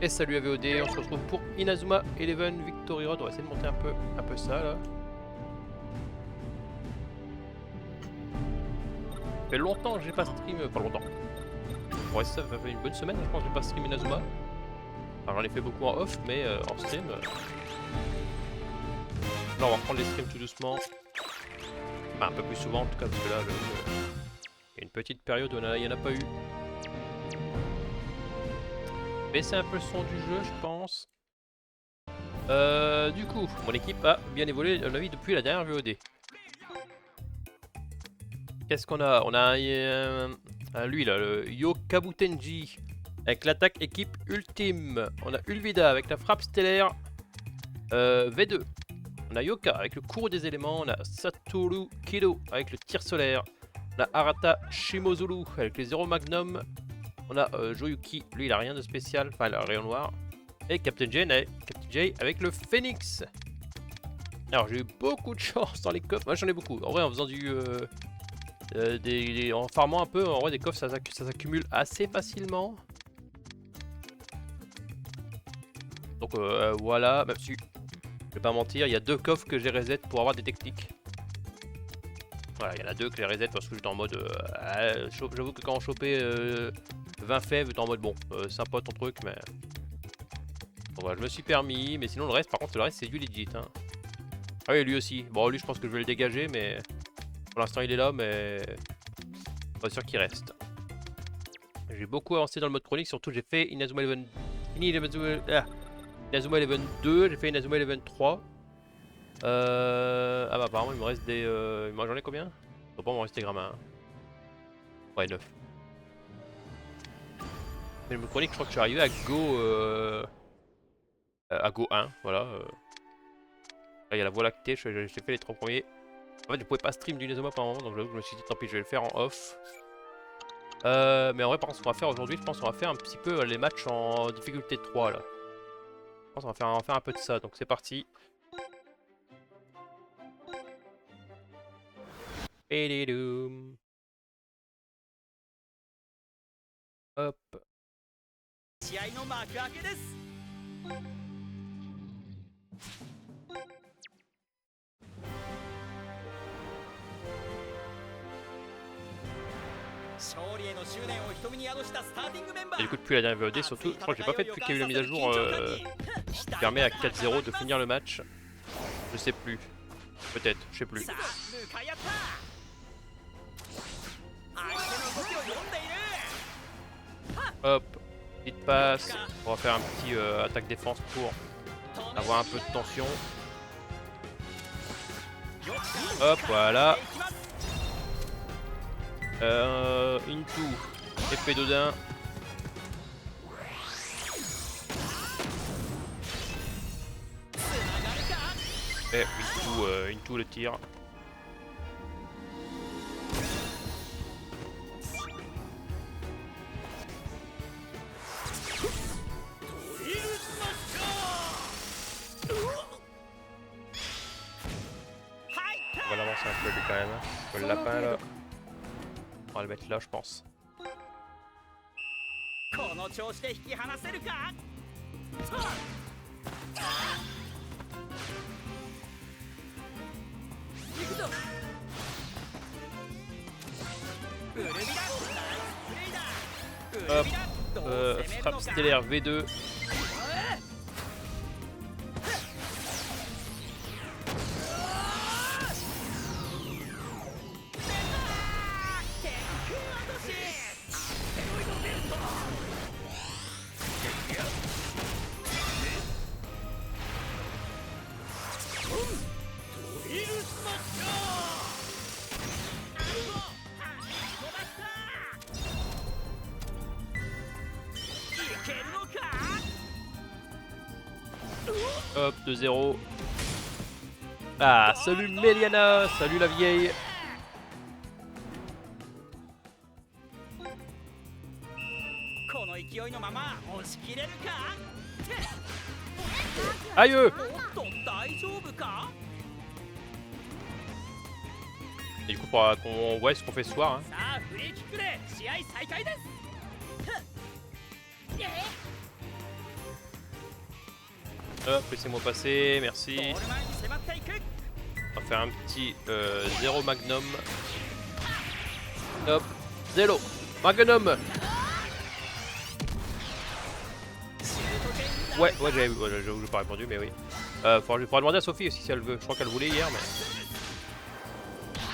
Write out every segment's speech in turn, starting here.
Et salut à VOD, on se retrouve pour Inazuma Eleven Victory Road. On va essayer de monter un peu ça là. Ça fait longtemps que j'ai pas stream, pas longtemps. Ouais, ça fait une bonne semaine, je pense que j'ai pas stream Inazuma. Alors j'en ai fait beaucoup en off, mais en stream. Là on va reprendre les streams tout doucement. Enfin un peu plus souvent en tout cas, parce que là il y a une petite période où il n'y en a pas eu. Mais c'est un peu le son du jeu, je pense. Du coup, mon équipe a bien évolué à mon avis depuis la dernière VOD. Qu'est-ce qu'on a? On a lui là, le Yokabutenji avec l'attaque équipe ultime. On a Ulvida avec la frappe stellaire V2. On a Yoka avec le cours des éléments. On a Satoru Kido avec le tir solaire. On a Arata Shimozuru avec les Zero Magnum. On a Joyuki, lui il a rien de spécial, enfin il a un rayon noir. Et Captain J avec le Phoenix. Alors j'ai eu beaucoup de chance dans les coffres. Moi j'en ai beaucoup. En vrai en faisant en farmant un peu, en vrai des coffres ça s'accumule assez facilement. Donc voilà, même si je vais pas mentir, il y a 2 coffres que j'ai reset pour avoir des techniques. Voilà, il y en a 2 que j'ai reset parce que j'étais en mode j'avoue que quand on chopait 20 fèves, j'étais en mode bon, sympa ton truc, mais bon, voilà, je me suis permis, mais sinon le reste, par contre, le reste c'est du legit. Hein. Ah oui, lui aussi. Bon, lui, je pense que je vais le dégager, mais pour l'instant, il est là, mais pas sûr qu'il reste. J'ai beaucoup avancé dans le mode chronique, surtout j'ai fait Inazuma Eleven, Inazuma Eleven 2, j'ai fait Inazuma Eleven 3. Ah bah apparemment il me reste des... J'en ai combien? Il doit pas m'en rester grammaire. Hein. Ouais, 9. Mais le mode chronique, je crois que je suis arrivé à Go 1, voilà. Là, il y a la Voie lactée, j'ai fait les 3 premiers. En fait, je pouvais pas stream du Inazuma pendant un moment, donc j'avoue que je me suis dit tant pis, je vais le faire en off. Mais en vrai, par contre, ce qu'on va faire aujourd'hui, je pense qu'on va faire un petit peu les matchs en difficulté 3 là. Je pense qu'on va faire un peu de ça, donc c'est parti. Hop. Et du coup depuis la dernière VOD surtout, je crois que j'ai pas fait depuis qu'il y a eu la mise à jour qui permet à 4-0 de finir le match. Je sais plus. Peut-être, je sais plus. Hop, petite passe. On va faire un petit attaque-défense pour avoir un peu de tension. Hop, voilà. Into, épée d'Odin. Et Into le tir. On va l'avancer un peu lui quand même. Le lapin là. On va le mettre là je pense. Hop, frappe stellaire V2. Hop, 2-0. Ah, salut Meliana, salut la vieille. Aïe. Et du coup, pour qu'on voit ce qu'on fait ce soir. Hein. Hop, laissez-moi passer, merci. On va faire un petit 0 magnum. Hop, 0 magnum. Ouais, j'avoue, j'ai pas répondu, mais oui. Faudra demander à Sophie aussi si elle veut. Je crois qu'elle voulait hier, mais.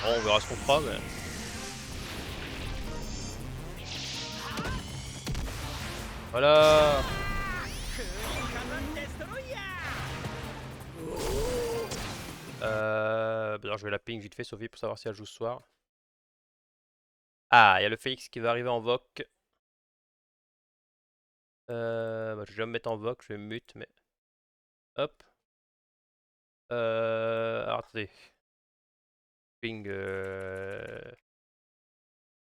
Bon, on verra ce qu'on fera, mais. Voilà. Je vais la ping vite fait, Sophie, pour savoir si elle joue ce soir. Ah, il y a le Phoenix qui va arriver en voc. Je vais me mettre en voc, je vais mute, mais. Hop. Alors, attendez. Ping.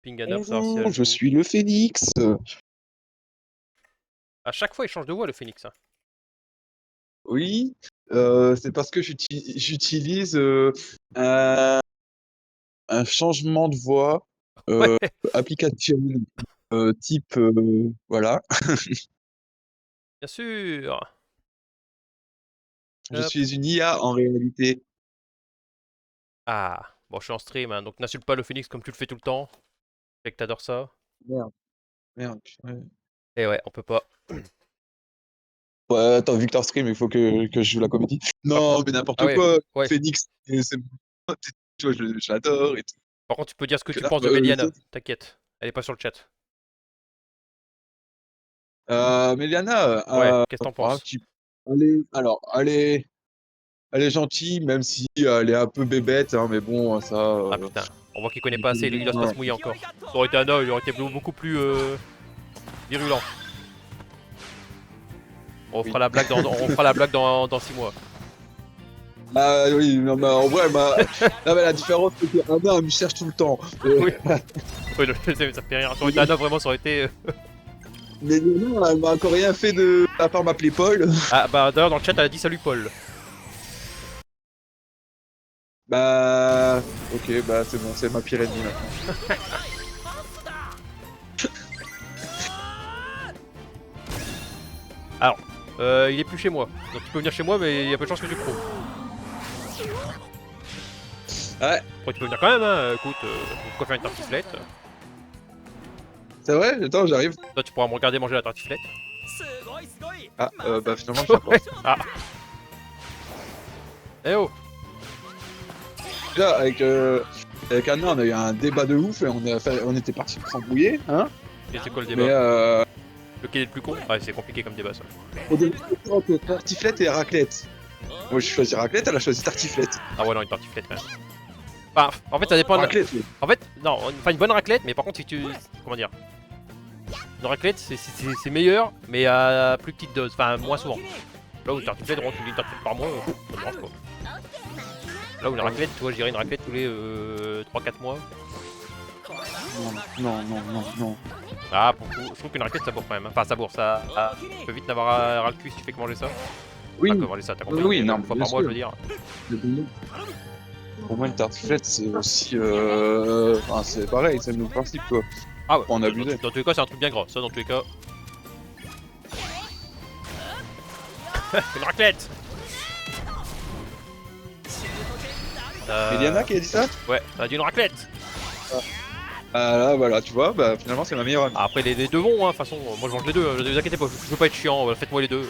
Ping un up, savoir si elle Bonjour, je joue. suis le Phénix. À chaque fois, il change de voix, le Phoenix. Hein. Oui, c'est parce que j'utilise un changement de voix Ouais, application type voilà. bien sûr. Je Hop. suis une IA en réalité. Ah, bon, je suis en stream, hein, donc n'insulte pas le Phoenix comme tu le fais tout le temps. Je sais que t'adores ça. Merde, merde. Ouais. Et ouais, on peut pas. Ouais, attends, Victor Stream, il faut que je joue la comédie. Par Non, contre, mais ah n'importe ouais, quoi. ouais. Phoenix, c'est tu vois, je l'adore et tout. Par contre, tu peux dire ce que Que tu là, penses de Meliana. T'inquiète, elle est pas sur le chat. Méliana, Ouais, qu'est-ce que t'en un penses? petit. Alors, elle est gentille, même si elle est un peu bébête, hein, mais bon, ça. Ah putain, on voit qu'il connaît pas assez, il ose pas se mouiller encore. Ça aurait été un homme, il aurait été beaucoup plus virulent. On fera Oui. la blague dans 6 mois. Ah oui, non, mais en vrai, non, mais la différence, c'est que Anna, elle me cherche tout le temps. Oui, oui ça fait rire. Ça aurait été un homme, vraiment, ça aurait été. Mais Léna, elle m'a encore rien fait à part m'appeler Paul. Ah bah d'ailleurs, dans le chat, elle a dit salut Paul. Bah. Ok, bah c'est bon, c'est ma pire ennemie maintenant. Alors, il est plus chez moi. Donc tu peux venir chez moi, mais il y a peu de chances que tu le trouves. Ouais, Après, tu peux venir quand même, hein. Écoute, pourquoi faire une tartiflette? c'est vrai, attends, j'arrive. Toi, tu pourras me regarder manger la tartiflette. Ah, bah finalement, je sais pas. Ah. Eh oh. Là, avec Anna, on a eu un débat de ouf et on était parti pour s'embrouiller, hein. Et c'est quoi le Mais débat? Lequel est le plus con? Ouais, c'est compliqué comme débat ça. on devait entre tartiflette et raclette. Moi, je choisis raclette, elle a choisi tartiflette. Ah ouais, non, une tartiflette quand même. Enfin, en fait, ça dépend. Raclette, oui. En fait, non, enfin une bonne raclette, mais par contre, si tu. Comment dire? Une raclette, c'est meilleur, mais à plus petite dose, enfin moins souvent. Là où une tartiflette, vraiment, tu dis une tartiflette par mois, ça me dérange pas. Là où une raclette, tu vois, je dirais une raclette tous les 3-4 mois. Non. Ah, pour le coup, je trouve qu'une raclette ça bourre quand même. Hein. Enfin, ça bourre, ça. Ah, tu peux vite n'avoir ras le cul si tu fais que manger ça. Oui, Enfin, que manger ça, t'as compris. oui, non, Une fois bien par mois, sûr. je veux dire. Pour moi, une tartiflette, c'est aussi. Enfin, c'est pareil, c'est le même principe, quoi. Ah ouais, Faut en dans abuser. tous les cas, c'est un truc bien gras. Ça, dans tous les cas. Une raclette! Eliana qui a dit ça? Ouais, t'as dit une raclette! Ah là, voilà, tu vois, bah finalement, c'est ma meilleure amie. Ah, après, les deux vont, hein, de toute façon. Moi, je mange les deux. Ne vous inquiétez pas, je veux pas être chiant. Faites-moi les deux.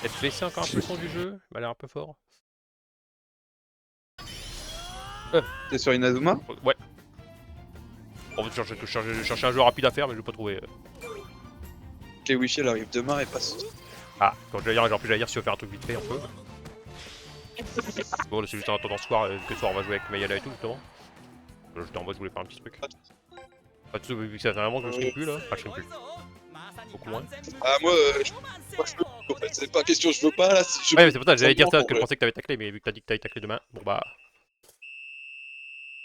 Peut-être baisser encore un peu le son du jeu. Il m'a l'air un peu fort. T'es sur Inazuma? Ouais. En fait, je cherchais un jeu rapide à faire, mais je l'ai pas trouvé. Kewishi, elle arrive demain et passe. Ah, quand j'allais dire si on veut faire un truc vite fait, on peut. Bon, là, c'est juste un temps dans ce soir, que ce soir on va jouer avec Mayala et tout, justement. J'étais en mode, je voulais faire un petit truc. Pas de vu que ça fait un moment que je stream plus là. Enfin, je stream plus. Beaucoup moins. Ah, moi, je veux, en fait, c'est pas question, je veux pas là. Ouais, mais c'est pour ça, j'allais dire ça, parce que je ouais. pensais que t'avais taclé, mais vu que t'as dit que t'avais taclé demain, bon bah.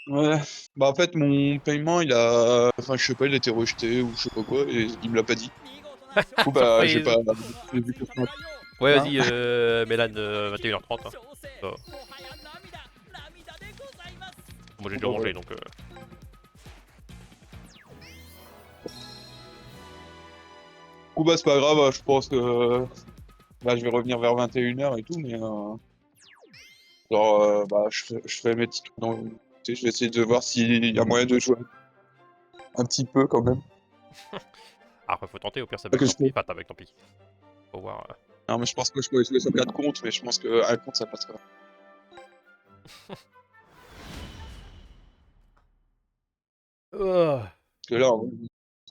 Ouais, bah en fait, mon paiement, il a. Enfin, je sais pas, il a été rejeté ou je sais pas quoi, et il me l'a pas dit. Du coup, bah, j'ai Surprise. pas. J'ai vu que ça. Ouais, Hein. vas-y, Mélan, 21h30. Hein. Ça. Moi j'ai déjà Bon, mangé ouais. donc. Du coup, bah, c'est pas grave, je pense que. Là, je vais revenir vers 21h et tout, mais genre, bah, je ferai mes petits trucs dans. Tu sais, je vais essayer de voir s'il y a moyen de jouer un petit peu quand même. Après, faut tenter, au pire, ça Pas bug, que tant je pis. peux. Enfin, t'as bug, tant pis. Faut voir. Non, mais je pense que je pourrais jouer sur 4 comptes, mais je pense qu'un compte ça passera. Parce que là,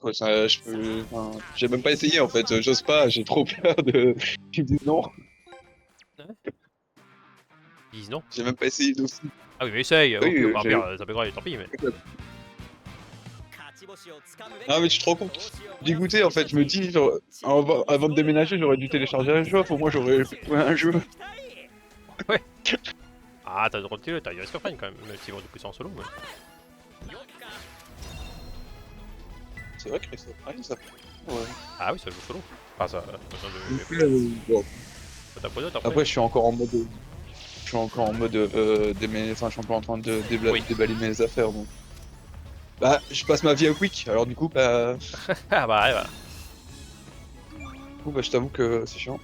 ouais, ça, je peux. Enfin, j'ai même pas essayé en fait, j'ose pas, j'ai trop peur de. Tu me dis non, Ils disent non. j'ai même pas essayé aussi. Ah oui, mais essaye. Au Oui, pire, au j'ai. pire, ça buguera, et tant pis. Mais... Ah, mais tu te rends compte? Dégoûté en fait, je me dis, genre, avant de déménager, j'aurais dû télécharger un jeu, au moins j'aurais trouvé un jeu. Ouais. Ah, t'as le droit de tirer, t'as Risk of Rain quand même, même si bon, du coup c'est en solo. Mais... C'est vrai que ça. Ouais. Ah oui, ça joue solo. Enfin, ça. Bon. T'as pas d'autre après. Après, je suis encore en mode. Je suis encore en mode. Enfin, je suis encore en train de Oui. déballer mes affaires donc. Bah, je passe ma vie à Quick, alors du coup, bah. Ah bah, ouais, voilà. Du coup, bah, je t'avoue que c'est chiant.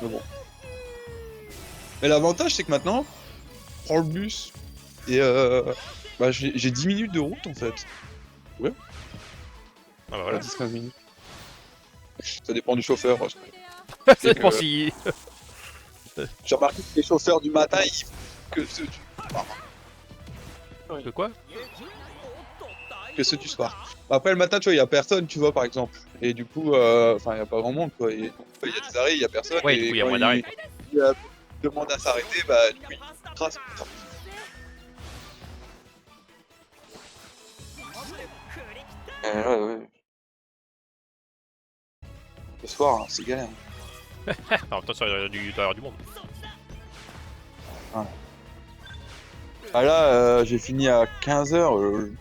Mais bon. Mais l'avantage, c'est que maintenant, je prends le bus et bah, j'ai 10 minutes de route en fait. Ouais, Ah bah voilà. 10-15 minutes. Ça dépend du chauffeur. Ça dépend si. J'ai remarqué que les chauffeurs du matin, ils font que ceux du Que quoi? que ceux du soir. Après, le matin, tu vois, il y a personne, tu vois, par exemple. Et du coup, enfin, il y a pas grand monde, quoi. Et, il y a des arrêts, il y a personne. Ouais, et du coup, il y a quand moins d'arrêts. il demande à s'arrêter, bah, du coup, il trace. Ouais. Le soir, hein, c'est galère. En même temps, ça doit y avoir du monde. Ah là, j'ai fini à 15h.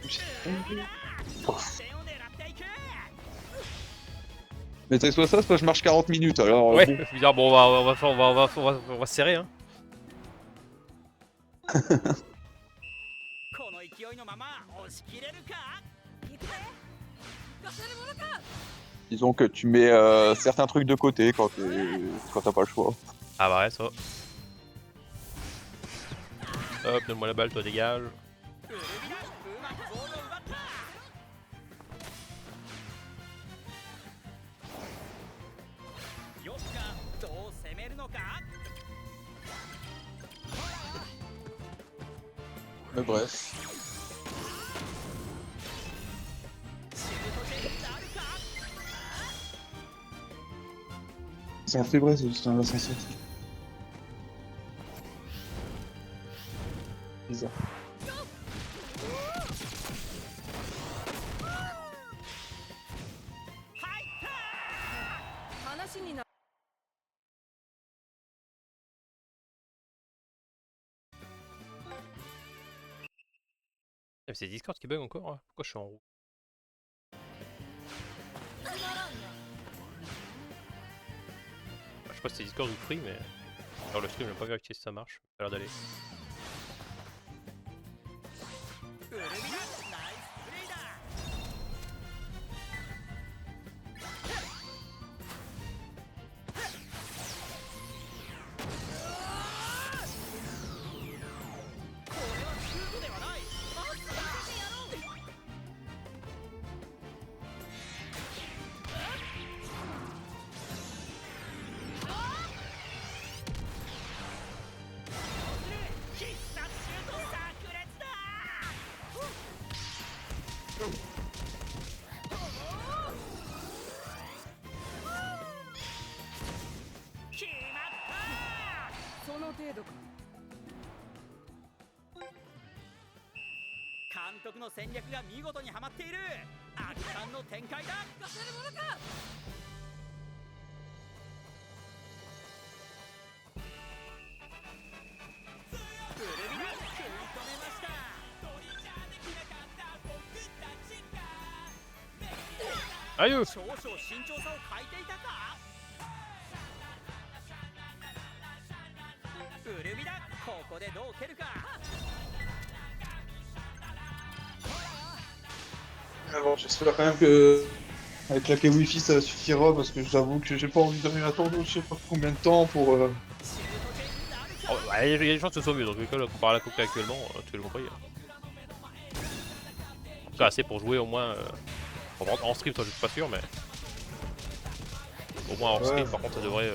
Mais c'est soit ça, soit je marche 40 minutes, alors. Ouais, Bon. bizarre, bon, on va se serrer, hein. Disons que tu mets certains trucs de côté quand t'as pas le choix. Ah bah ouais, ça. Hop, donne-moi la balle, toi dégage. Mais bref. C'est un fait vrai, c'est juste un ascenseur. Bizarre. C'est Discord qui bug encore, hein. Pourquoi je suis en roue? Je sais pas si c'est Discord ou Free, mais. Alors le stream, j'ai pas vérifié si ça marche. Ça a l'air d'aller. Aïe! Mais bon, j'espère quand même que Avec la clé Wi-Fi, ça suffira parce que j'avoue que j'ai pas envie de attendre je sais pas combien de temps pour. Oh, ouais, il y a des chances que ce soit mieux dans tous les cas, là, comparé à la coupe actuellement, tu l'as compris. En tout cas, assez pour jouer au moins. En stream, toi, je suis pas sûr, mais. Au moins en stream, Ouais. par contre, ça devrait.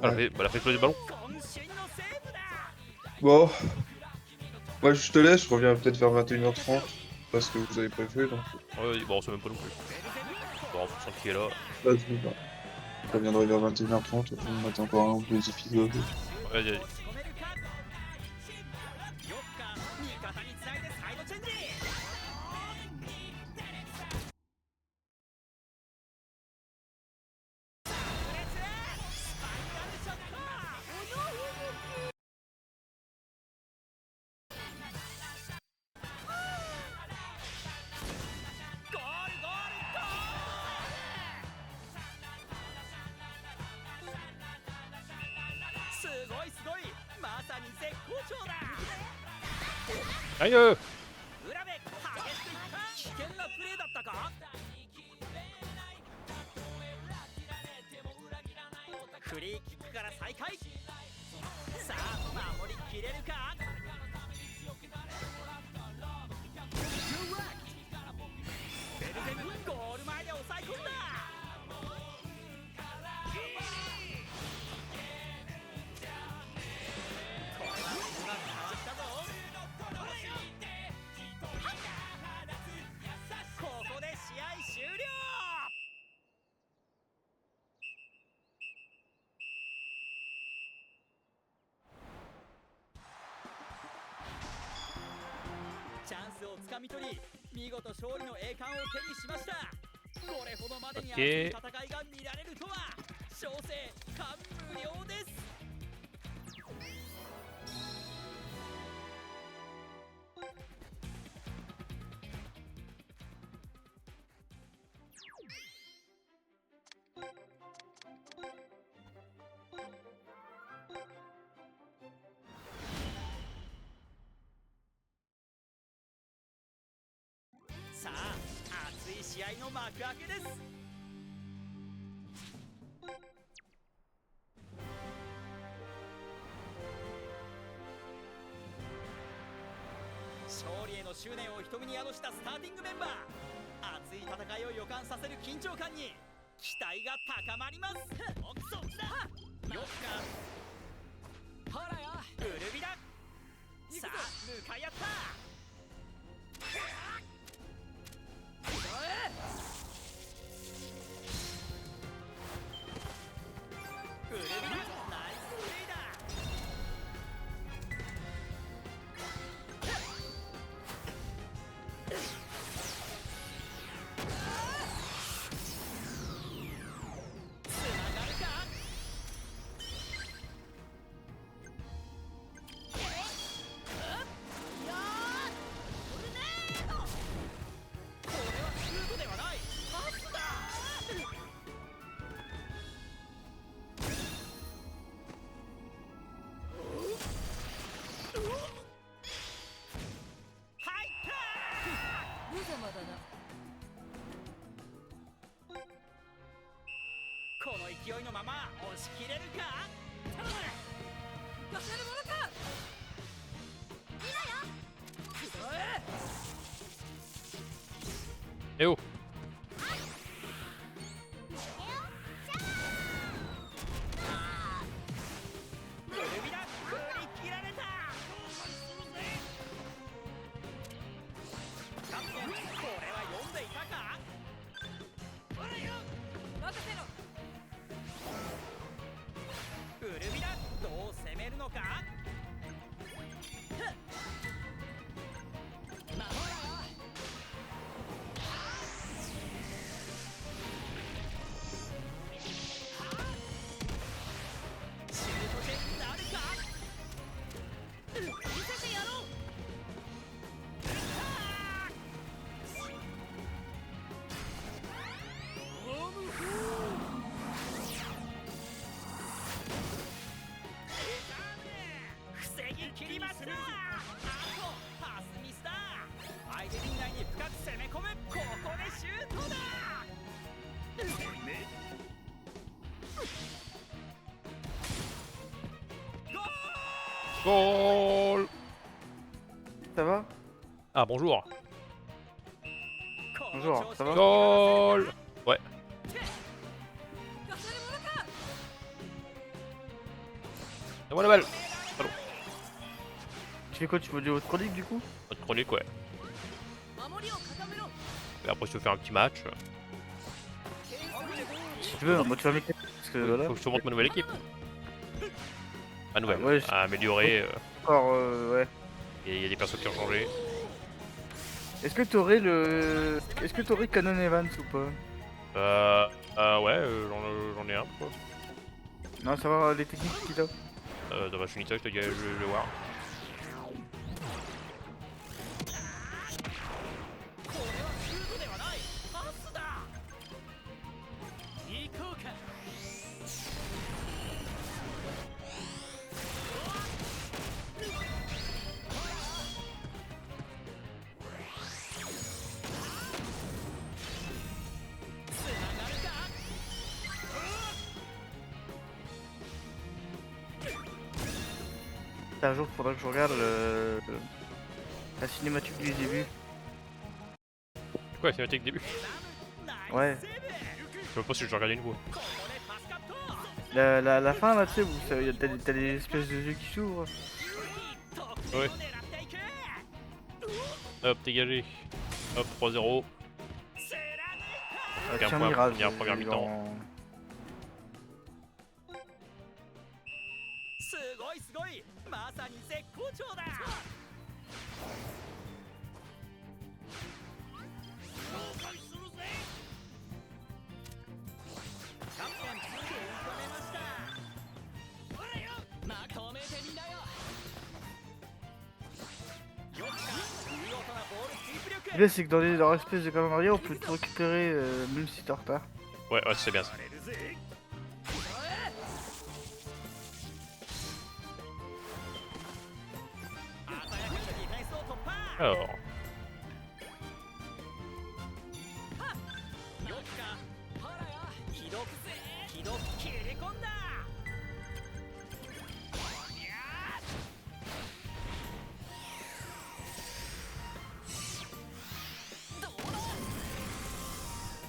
Ah, Ouais. elle a fait exploser le ballon. Bon, moi je te laisse, je reviens peut-être vers 21h30 parce que vous avez prévu donc. Ouais, bon, c'est même pas non plus. Bon, en fonction de qui est là. Vas-y, bah. Je reviendrai vers 21h30, on va mettre encore un ou deux épisodes. Vas-y, vas-y. Aïe! 裏で激しくいった危険なプレーだったか。フリーキックから再開。さあ守りきれるか。ベルゼンゴール前で抑え込んだ。これはうまくかわしたぞ。ここで試合終了。チャンスをつかみ取り、見事勝利の栄冠を手にしました。これほどまでに熱い戦いが見られるとは、勝勢感無量です。さあ、熱い試合の幕開けです。勝利への執念を瞳に宿したスターティングメンバー。熱い戦いを予感させる緊張感に期待が高まります。そっちだ。よっか。ほらよ。ウルビだ。さあ、向かい合った。ウルビだ。ナイスプレーだ。つながるか。これはシュートではない。パスだ。入ったー。無様だな。この勢いのまま押し切れるか。頼む。出せるものか。Eh oh! ウルビだ。振り切られた。キャプテン、これは読んでいたか。任せろ。ウルビだ。どう攻めるのか。守れよ。Goal. Ça va? Ah, bonjour. Bonjour, ça va? Goal. Ouais. 行かせるものか C'est moi la balle. Tu fais quoi? Tu fais du haut chronique du coup? Notre chronique, ouais. 守りを固めろ Et après, si tu veux faire un petit match, Si tu veux, moi tu vas m'écrire. Parce que voilà. faut que je te montre ma nouvelle équipe. Ma nouvelle. Ouais, À améliorer. Encore, ouais. Il y a des persos qui ont changé. Est-ce que t'aurais le. Est-ce que t'aurais Canon Evans ou pas? Ouais, j'en ai un, quoi. Non, savoir les techniques qu'il a. Dans ma finita, je te dis, je vais voir. これはシュートではないパスだ行こうか Un jour, faudra que je regarde la cinématique du début. C'est quoi la cinématique début? Ouais. Je sais pas si je regarde une fois. La fin là, tu sais, où t'as des espèces de yeux qui s'ouvrent. Ouais. Hop, dégagé. Hop, 3-0. Ah, Aucun tiens, point, Mirage. première mi-temps. すごいすごいまさに絶好調だ紹介するぜキャプテン食い止めましたほらよまとめてみなよよっか見事なボールキープ力 Là, c'est que dans leur espèce de calendrier, on peut tout récupérer même si t'es en retard. Ouais, c'est bien ça. れるぜ Alors, よっかほらよひどく切り込んだいやーどうだ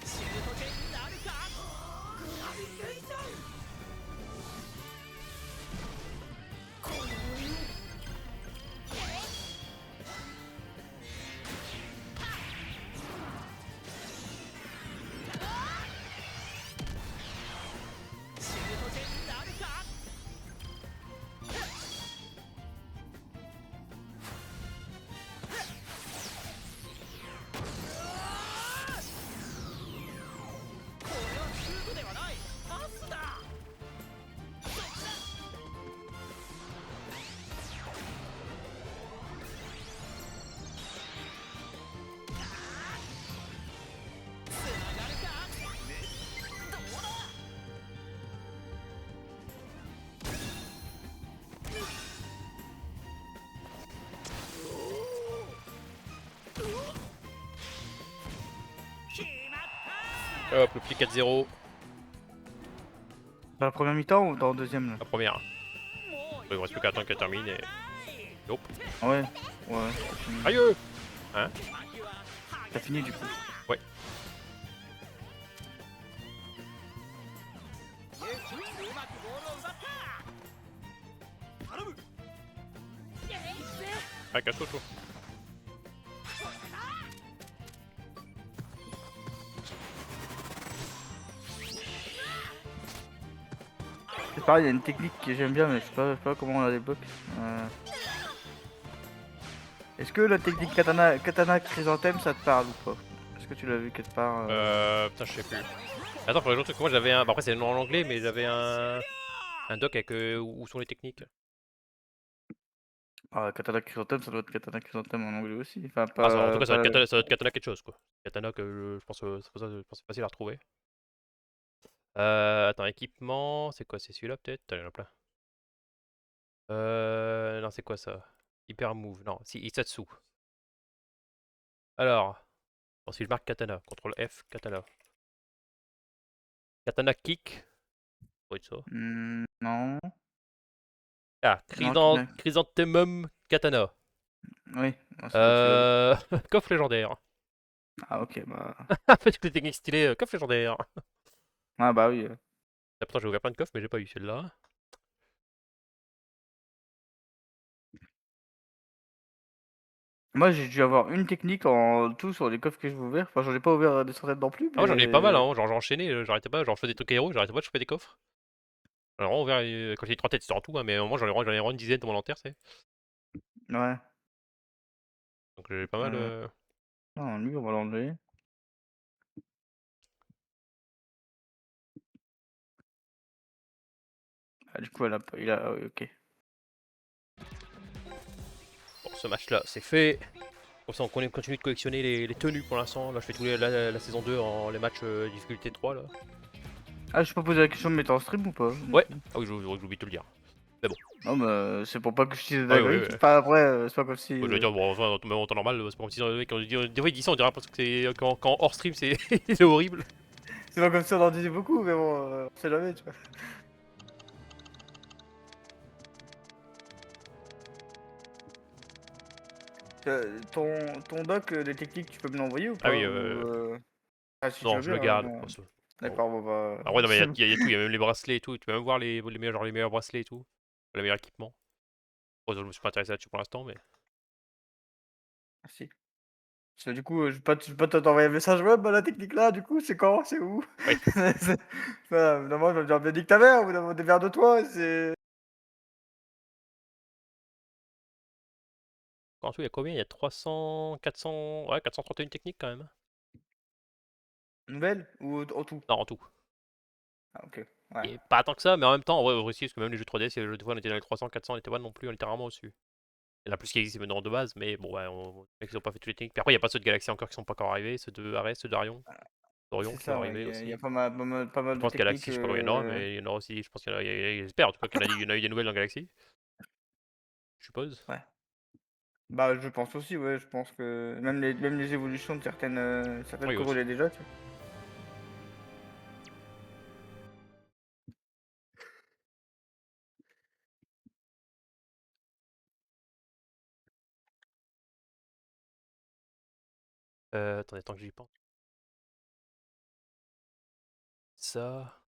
シュート点になるかナビゲーションこの シュート点になるか これはシュートではないパスだ つながるかどうだ 決まった hop, le petit 4-0. Dans la première mi-temps ou dans la deuxième là? La première. もう Il me reste plus qu'à attendre qu'elle termine et. Hop. Ouais, ouais, c'est fini. Aïe! 秋は T'as fini du coup. ゆきうまくボールを奪った頼む Ah, casse-toi, toi. C'est pareil, il y a une technique que j'aime bien, mais je sais pas comment on la débloque. Est-ce que la technique katana chrysanthème ça te parle ou pas? Est-ce que tu l'as vu quelque part? Putain, je sais plus. Attends, faudrait que je retrouve que moi j'avais un. Bah, après, c'est le nom en anglais, mais j'avais un doc avec où sont les techniques. Ah, katana chrysanthème, ça doit être katana chrysanthème en anglais aussi. Enfin, Ah, en tout cas, ça pas- doit être katana quelque chose, quoi. Katana que je pense c'est pour ça que je pense que c'est facile à retrouver. Attends, équipement, c'est quoi? C'est celui-là peut-être? Attends, il y en a plein. Non, c'est quoi ça? Hyper move, non, si, Isatsu. Alors, bon, si je marque katana, CTRL F, katana. Katana kick. Oui, ça. Non. Ah, Non, Chrysanthemum Katana. Oui. Non, c'est pas Coffre légendaire. Ah, ok, bah. Petite technique stylée, coffre légendaire. Ah, bah oui. Après, j'ai ouvert plein de coffres, mais j'ai pas eu celle-là. Moi, j'ai dû avoir une technique en tout sur les coffres que je vais ouvrir. Enfin, j'en ai pas ouvert des centaines non plus, Ah, moi j'en ai pas mal, mais. hein. Genre j'ai enchaîné, j'arrêtais pas, genre je faisais des trucs héros, j'arrêtais pas de choper des coffres. J'en ai vraiment ouvert, quand j'ai dit 3 têtes, c'était en tout, hein, mais au moins j'en ai vraiment une dizaine dans mon inventaire, c'est. Ouais. Donc j'ai pas mal. Non, lui, on va l'enlever. Ah, du coup, il a. Ah, oui, ok. Bon, ce match-là, c'est fait. Comme ça, on continue de collectionner les tenues pour l'instant. Là, je fais tous la saison 2 en les matchs difficulté 3 là. Ah, je peux poser la question de mettre en stream ou pas? Ouais. Ah oui, j'ai oublié de te le dire. Non, mais c'est pour pas que je dise Ah la oui, grille. oui, oui. Pas après, c'est pas comme si. Bon, je veux dire, bon, enfin, même en temps normal, c'est pas comme si quand des fois il dit ça, on dirait parce que c'est quand hors stream, c'est c'est horrible. C'est pas comme si on en disait beaucoup, mais bon, on sait jamais, tu vois. Ton doc, des techniques, tu peux me l'envoyer ou pas? Ah oui, Ah, si tu non, veux je le bien. garde. Hein. Parce que- D'accord, bon bah. Ah ouais, non, mais il y a tout, il y a même les bracelets et tout. Tu peux même voir les meilleurs, genre les meilleurs bracelets et tout. Les meilleurs équipements. Bon, je me suis pas intéressé là-dessus pour l'instant, mais. Merci. Parce que du coup, je vais pas t'envoyer un message web, bah, la technique là, du coup, c'est quand? C'est où? Oui. Voilà, évidemment, je vais me dire, bénique ta mère, ou des verres de toi, c'est. En tout, il y a combien? Il y a 300, 400. Ouais, 431 techniques quand même. Nouvelle? Ou en tout? Non, en tout. Ah, ok. Ouais. Et pas tant que ça, mais en même temps, en vrai, aussi, parce que même les jeux 3DS, des fois on était dans les 300, 400, on était pas non plus, on était rarement au-dessus. Il y en a plus qui existent maintenant de base, mais bon, ouais, ils ont pas fait toutes les techniques. Puis après, il y a pas ceux de Galaxy encore qui sont pas encore arrivés, ceux de Ares, ceux d'Arion. D'Orion C'est qui vont ça, ouais. arriver Il y aussi. a pas mal Je de pense techniques. Galaxy, je sais pas combien il y en aura, mais il y en aura aussi, je pense qu'il y en a, j'espère en tout cas qu'il y en a eu des nouvelles dans Galaxy. Je suppose. Ouais. Bah, je pense aussi, ouais. Je pense que même les évolutions de certaines Oui, cours, aussi. il y a déjà, tu vois. Attendez, tant que j'y pense. Ça.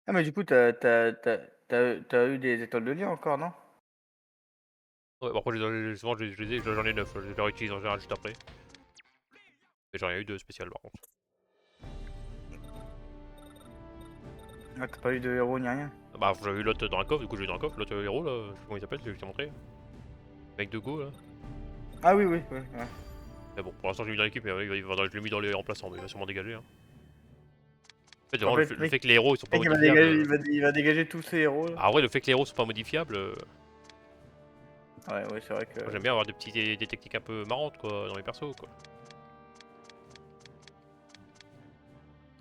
Ah, mais du coup, t'as eu des étoiles de lien encore, non? Ouais, bon, après, souvent, j'en ai 9, je les réutilise en général juste après. Mais j'en ai eu 2 spéciales par contre. Ah, t'as pas eu de héros ni rien? Ah bah, j'avais eu l'autre dans un coffre, du coup, j'ai eu dans un coffre, l'autre héros là, je sais pas comment il s'appelle, je t'ai montré. Mec de Go là. Ah oui, oui, ouais. Mais bon, pour l'instant, j'ai mis dans l'équipe, mais je l'ai mis dans les remplaçants, mais il va sûrement dégager. Hein. En fait, En vraiment, fait, le fait que les héros ils sont pas mec, il va modifiables. dégager, il va dégager tous ses héros, là. Ah, en vrai, le fait que les héros sont pas modifiables, Ouais, ouais, c'est vrai que. moi, j'aime bien avoir des techniques un peu marrantes quoi, dans les persos quoi.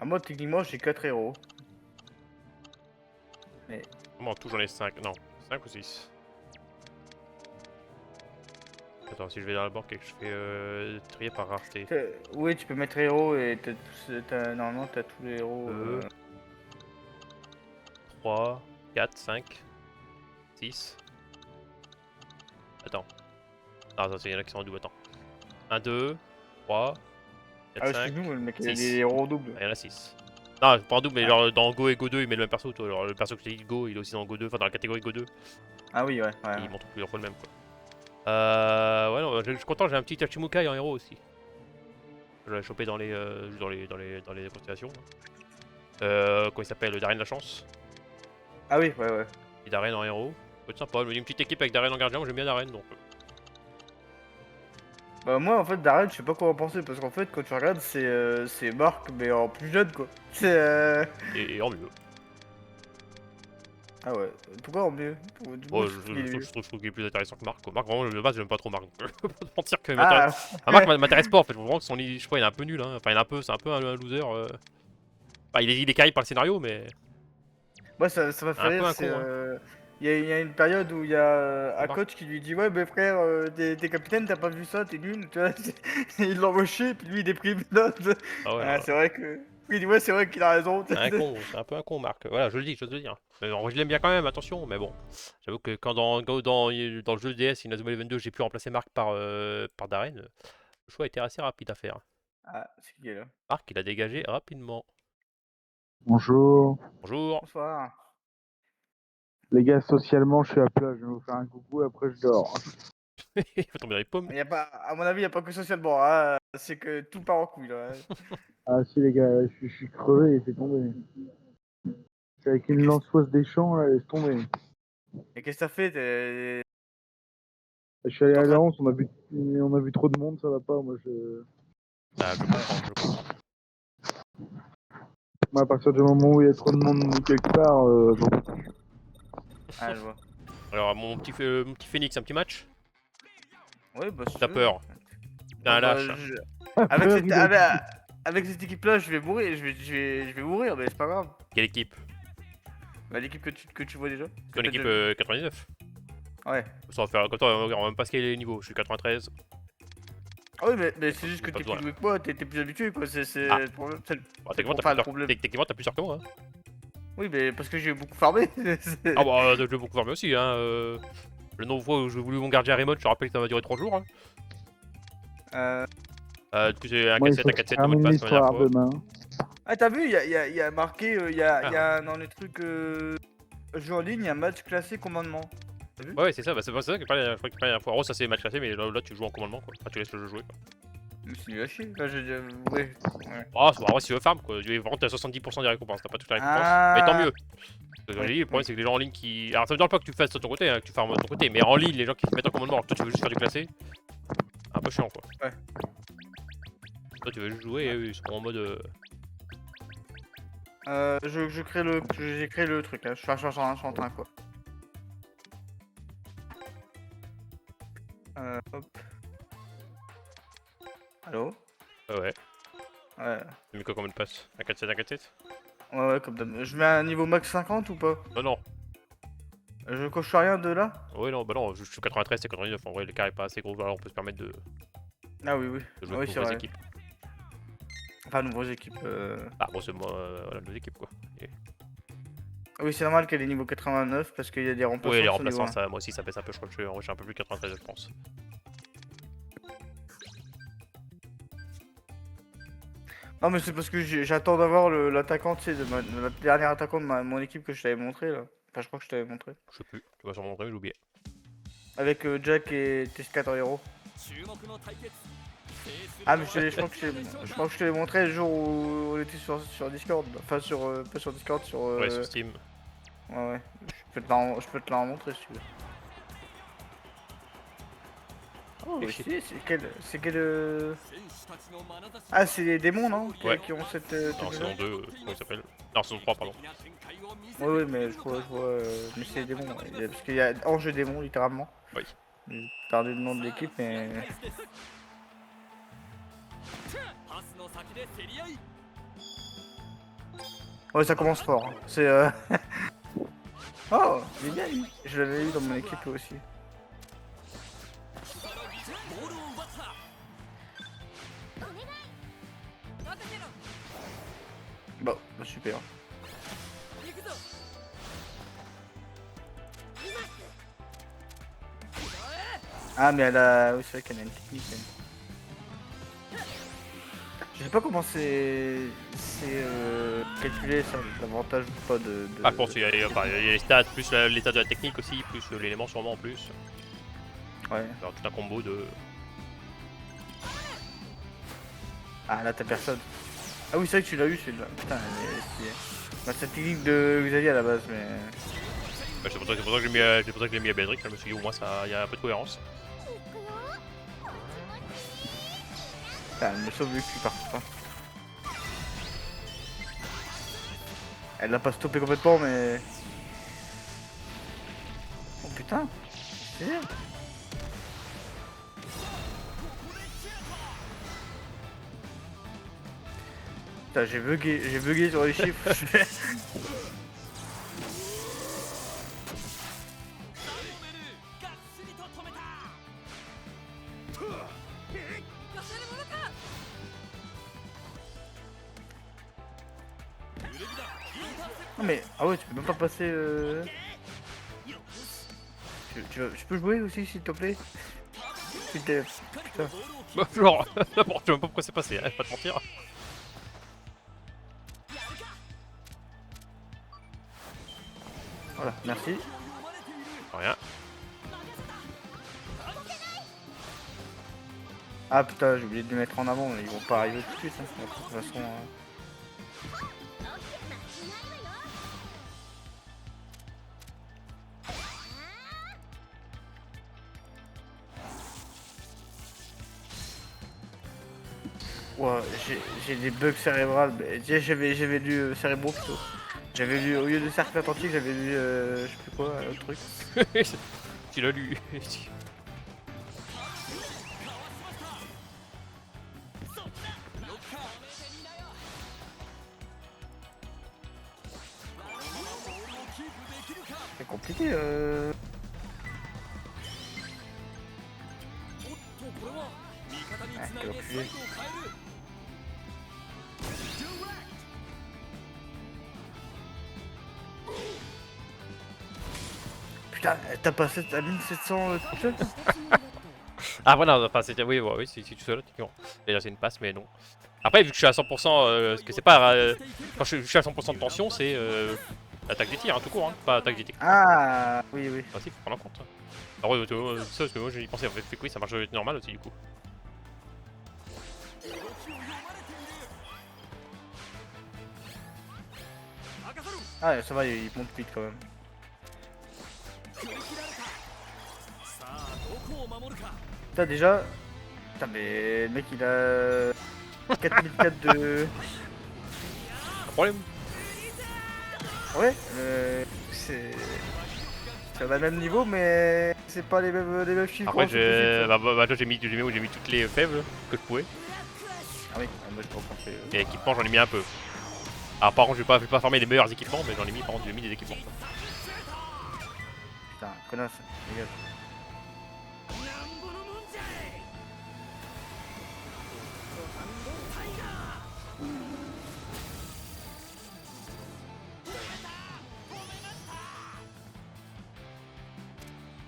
Ah, moi, techniquement, j'ai 4 héros. Moi en tout j'en ai 5, non, 5 ou 6. Attends, si je vais dans la banque et que je fais trier par rareté. Oui, tu peux mettre héros et normalement, t'as tous les héros. 3, 4, 5, 6. Attends. Ah, attends, il y en a qui sont en double, attends. 1, 2, 3, 4, Ah, 5. chez nous, le mec, il y a six. des héros doubles. Ah, il y en a 6. Non, pas en double, mais Ah. genre dans Go et Go 2, il met le même perso. Toi. Alors, le perso que je t'ai dit Go, il est aussi dans Go 2, enfin dans la catégorie Go 2. Ah oui, ouais. Il montre plusieurs fois le même quoi. Ouais, non, je suis content, j'ai un petit Tachimukai en héros aussi. Je l'ai chopé dans les constellations. Comment il s'appelle? Darren la chance. Ah oui, ouais. Et Darren en héros. Ça peut être sympa, une petite équipe avec Darren en gardien, moi j'aime bien Darren donc. Bah, moi, en fait, Darren, je sais pas quoi en penser parce qu'en fait, quand tu regardes, c'est Marc, mais en plus jeune, quoi. C'est. Et en mieux. Ah ouais, pourquoi en mieux? Bon, je trouve qu'il est plus intéressant que Marc quoi. Marc, vraiment, de base, j'aime pas trop Marc. Je peux pas te mentir que Ah, Marc m'intéresse pas en fait. Vraiment que je sais pas, il est un peu nul. Hein. Enfin, c'est un peu un loser. Enfin, il est carré par le scénario, mais. moi, ça m'a fait Un peu rire, un c'est. con, il y a une période où il y a un Marc. coach qui lui dit ouais mais frère t'es capitaine, t'as pas vu ça, t'es nul, tu vois. Il l'envoie chier, puis lui il déprime. Ah ouais, Ah, c'est vrai que. Il dit ouais c'est vrai qu'il a raison. c'est un con, c'est un peu un con, Marc. Voilà, je le dis, j'ose le dire. Mais en vrai, je l'aime bien quand même, attention, mais bon. J'avoue que quand dans le jeu DS Inazuma Eleven 2, j'ai pu remplacer Marc par Darren, le choix a été assez rapide à faire. Ah, c'est qui est là? Marc, il a dégagé rapidement. Bonjour. Bonjour. Bonsoir. Les gars, socialement, je suis à plat. Je vais vous faire un coucou et après je dors. Il faut tomber dans les pommes. Y a pas, à mon avis, il n'y a pas que socialement, hein, c'est que tout part en couille là. Ah si les gars, je suis crevé, c'est tombé. Je suis avec une lançoise des champs, là, laisse tomber. Et qu'est-ce que t'as fait? Je suis allé T'es en à train- l'avance, on a vu trop de monde, ça va pas. Ah, je comprends, je comprends. Moi, à partir du moment où il y a trop de monde quelque part, j'en peux plus. Ah, je vois. Alors, mon petit Phoenix, un petit match? Ouais, bah si T'as tu veux. peur? T'es un Bah, lâche. Avec, Peur, cette... il a dit. avec cette équipe-là, je vais mourir, je vais mourir, mais c'est pas grave. Quelle équipe? Bah, l'équipe que tu vois déjà. Ton équipe 99? Ouais. Ça va faire comme toi, on va même pas scaler les niveaux. Je suis 93. Ah oui, mais c'est juste que Pas t'es besoin. plus doué que moi, t'es plus habitué quoi, c'est Ah. le problème. Bah, techniquement, pas t'as le plus problème. techniquement, t'as plus sort que moi. Hein. Oui, mais parce que j'ai beaucoup farmé. Ah bah, je vais beaucoup farmer aussi. Hein. Le nombre de fois où j'ai voulu mon gardien remote, je te rappelle que ça va durer 3 jours. Hein. Du coup, j'ai un Moi, il 4-7, faut un que je 4-7 en mode termine passe la dernière l'histoire fois. demain. Ah, t'as vu, il y a marqué, il y Ah. a dans les trucs jeux en ligne, il y a match classé commandement. Ouais, c'est ça, bah, c'est pas ça que je parlais la dernière fois. En gros, ça c'est match classé, mais là tu joues en commandement quoi. Enfin, tu laisses le jeu jouer quoi. Mais c'est nul à chier. Là, ouais. Ah, c'est vrai si tu veux farm quoi. Vraiment, t'as 70% des récompenses, t'as pas toutes les récompenses. Ah. Mais tant mieux. Ce que j'ai Ouais, dit, le problème c'est que les gens en ligne qui. Alors ça me dérange pas que tu fasses de ton côté, hein, que tu farmes de ton côté, mais en ligne, les gens qui se mettent en commandement, alors que toi tu veux juste faire du classé, un peu chiant quoi. Ouais. Toi tu veux juste jouer et eux ils sont en mode. J'ai créé le truc là, je suis en train quoi. Hop. Allô? Ouais, ouais. Ouais, Tu mets quoi comme mot de passe? Un 4-7, un 4-7? ouais, comme d'hab. Je mets un niveau max 50 ou pas? Non, non. Je coche rien de là? Ouais, non, bah non, je suis 93, c'est 99. En vrai, l'écart est pas assez gros, alors on peut se permettre de Ah oui, oui. jouer Oui, avec c'est nos vraies vrai. équipes. Enfin, nombreuses équipes. Ah, bon, c'est moi, voilà, nos équipes quoi. Et... Oui, c'est normal qu'elle ait niveau 89 parce qu'il y a des remplaçants. Ouais, les sur remplaçants, niveau ça, moi aussi ça baisse un peu, je crois que je suis un peu plus 93, je pense. Non, mais c'est parce que j'attends d'avoir l'attaquant, tu sais, le dernier attaquant de mon équipe que je t'avais montré là. Enfin, je crois que je t'avais montré. Je sais plus, tu vas sûrement montrer, mais j'ai oublié. Avec Jack et Tescator Hero. 注目の対決。 Ah, mais je crois que je te l'ai montré le jour où on était sur Discord. Enfin, pas sur Discord, sur. Ouais, sur Steam. Ouais, ouais. Je peux te la remontrer si tu veux. Oh, Et oui, shit. c'est quel. 選手たちの眼差し Ah, c'est les démons, non Ouais. Qui ont cette. Non, saison 2, comment il s'appelle? Non, saison 3, pardon. 的な展開を見せて Oui, oui, mais je vois. Mais c'est les démons. Ouais. Parce qu'il y a Ange et démons, littéralement. Oui. J'ai perdu le nom de l'équipe, mais. パスの先で競り合い Ouais, ça commence fort. Hein. C'est. Oh, il est bien lui. Je l'avais eu dans mon équipe lui aussi. ボールを奪った Bon, bah super. 行くぞ Ah, mais elle a. Oui, c'est vrai qu'elle a une technique. Elle. Je sais pas comment c'est calculé ça, l'avantage ou pas de. Ah, je pense qu'il y a les stats, plus l'état de la technique aussi, plus l'élément sûrement en plus. Ouais. Alors tout un combo de. Ah, là t'as personne. Ah, oui, c'est vrai que tu l'as eu celui-là. Putain, elle est stylée. Bah, c'est la technique de Xavier à la base, mais. Bah, c'est pour ça que je l'ai mis à Béatrix, je me suis dit au moins il y a un peu de cohérence. Putain, elle me sauve le cul par contre. Hein. Elle l'a pas stoppé complètement, mais. Oh putain! C'est bien! Putain, j'ai bugué sur les chiffres. mais. Ah ouais, tu peux même pas passer. Tu peux jouer aussi, s'il te plaît? S'il te plaît. Putain. Bah, genre, bon, je sais même pas pourquoi c'est passé, hein, je vais pas te mentir. Voilà, merci. Rien. Ah putain, j'ai oublié de les mettre en avant, mais ils vont pas arriver tout de suite. Hein. De toute façon. Ouais, j'ai des bugs cérébrales. J'avais lu cérébraux plutôt. J'avais lu, au lieu de cercle attentif, j'avais lu, je sais plus quoi, un autre truc. Tu l'as lu. C'est compliqué. おっとこれは味方につないでサイドを変える Putain, t'as passé ta 1700 tout seul? Ah voilà, enfin c'était oui, ouais, oui, si tu seul, techniquement. Déjà c'est une passe, mais non. Après vu que je suis à 100%, parce que c'est pas quand je suis à 100% de tension, c'est l'attaque des tirs, hein, tout court, hein, pas attaque des techniques. Ah, oui, oui. Enfin, si, faut prendre en compte. Alors ouais, ça parce que moi j'y pensais en fait, fait que oui, ça marche normal aussi du coup. Ah, ça va, il monte vite quand même. さあどこを守るか Putain, déjà. Putain, mais le mec il a 4004 de. Pas de problème. Ouais, c'est. C'est à même niveau, mais c'est pas les mêmes chiffres. Après en j'ai tout de suite. j'ai mis toutes les faibles que je pouvais. Ah oui, moi j'ai pas encore fait. Et équipements j'en ai mis un peu. Alors par contre je vais pas farmer les meilleurs équipements, mais j'en ai mis par contre j'ai mis des équipements. Putain, connasse, dégage. なんぼのもんじゃいハンドタイガー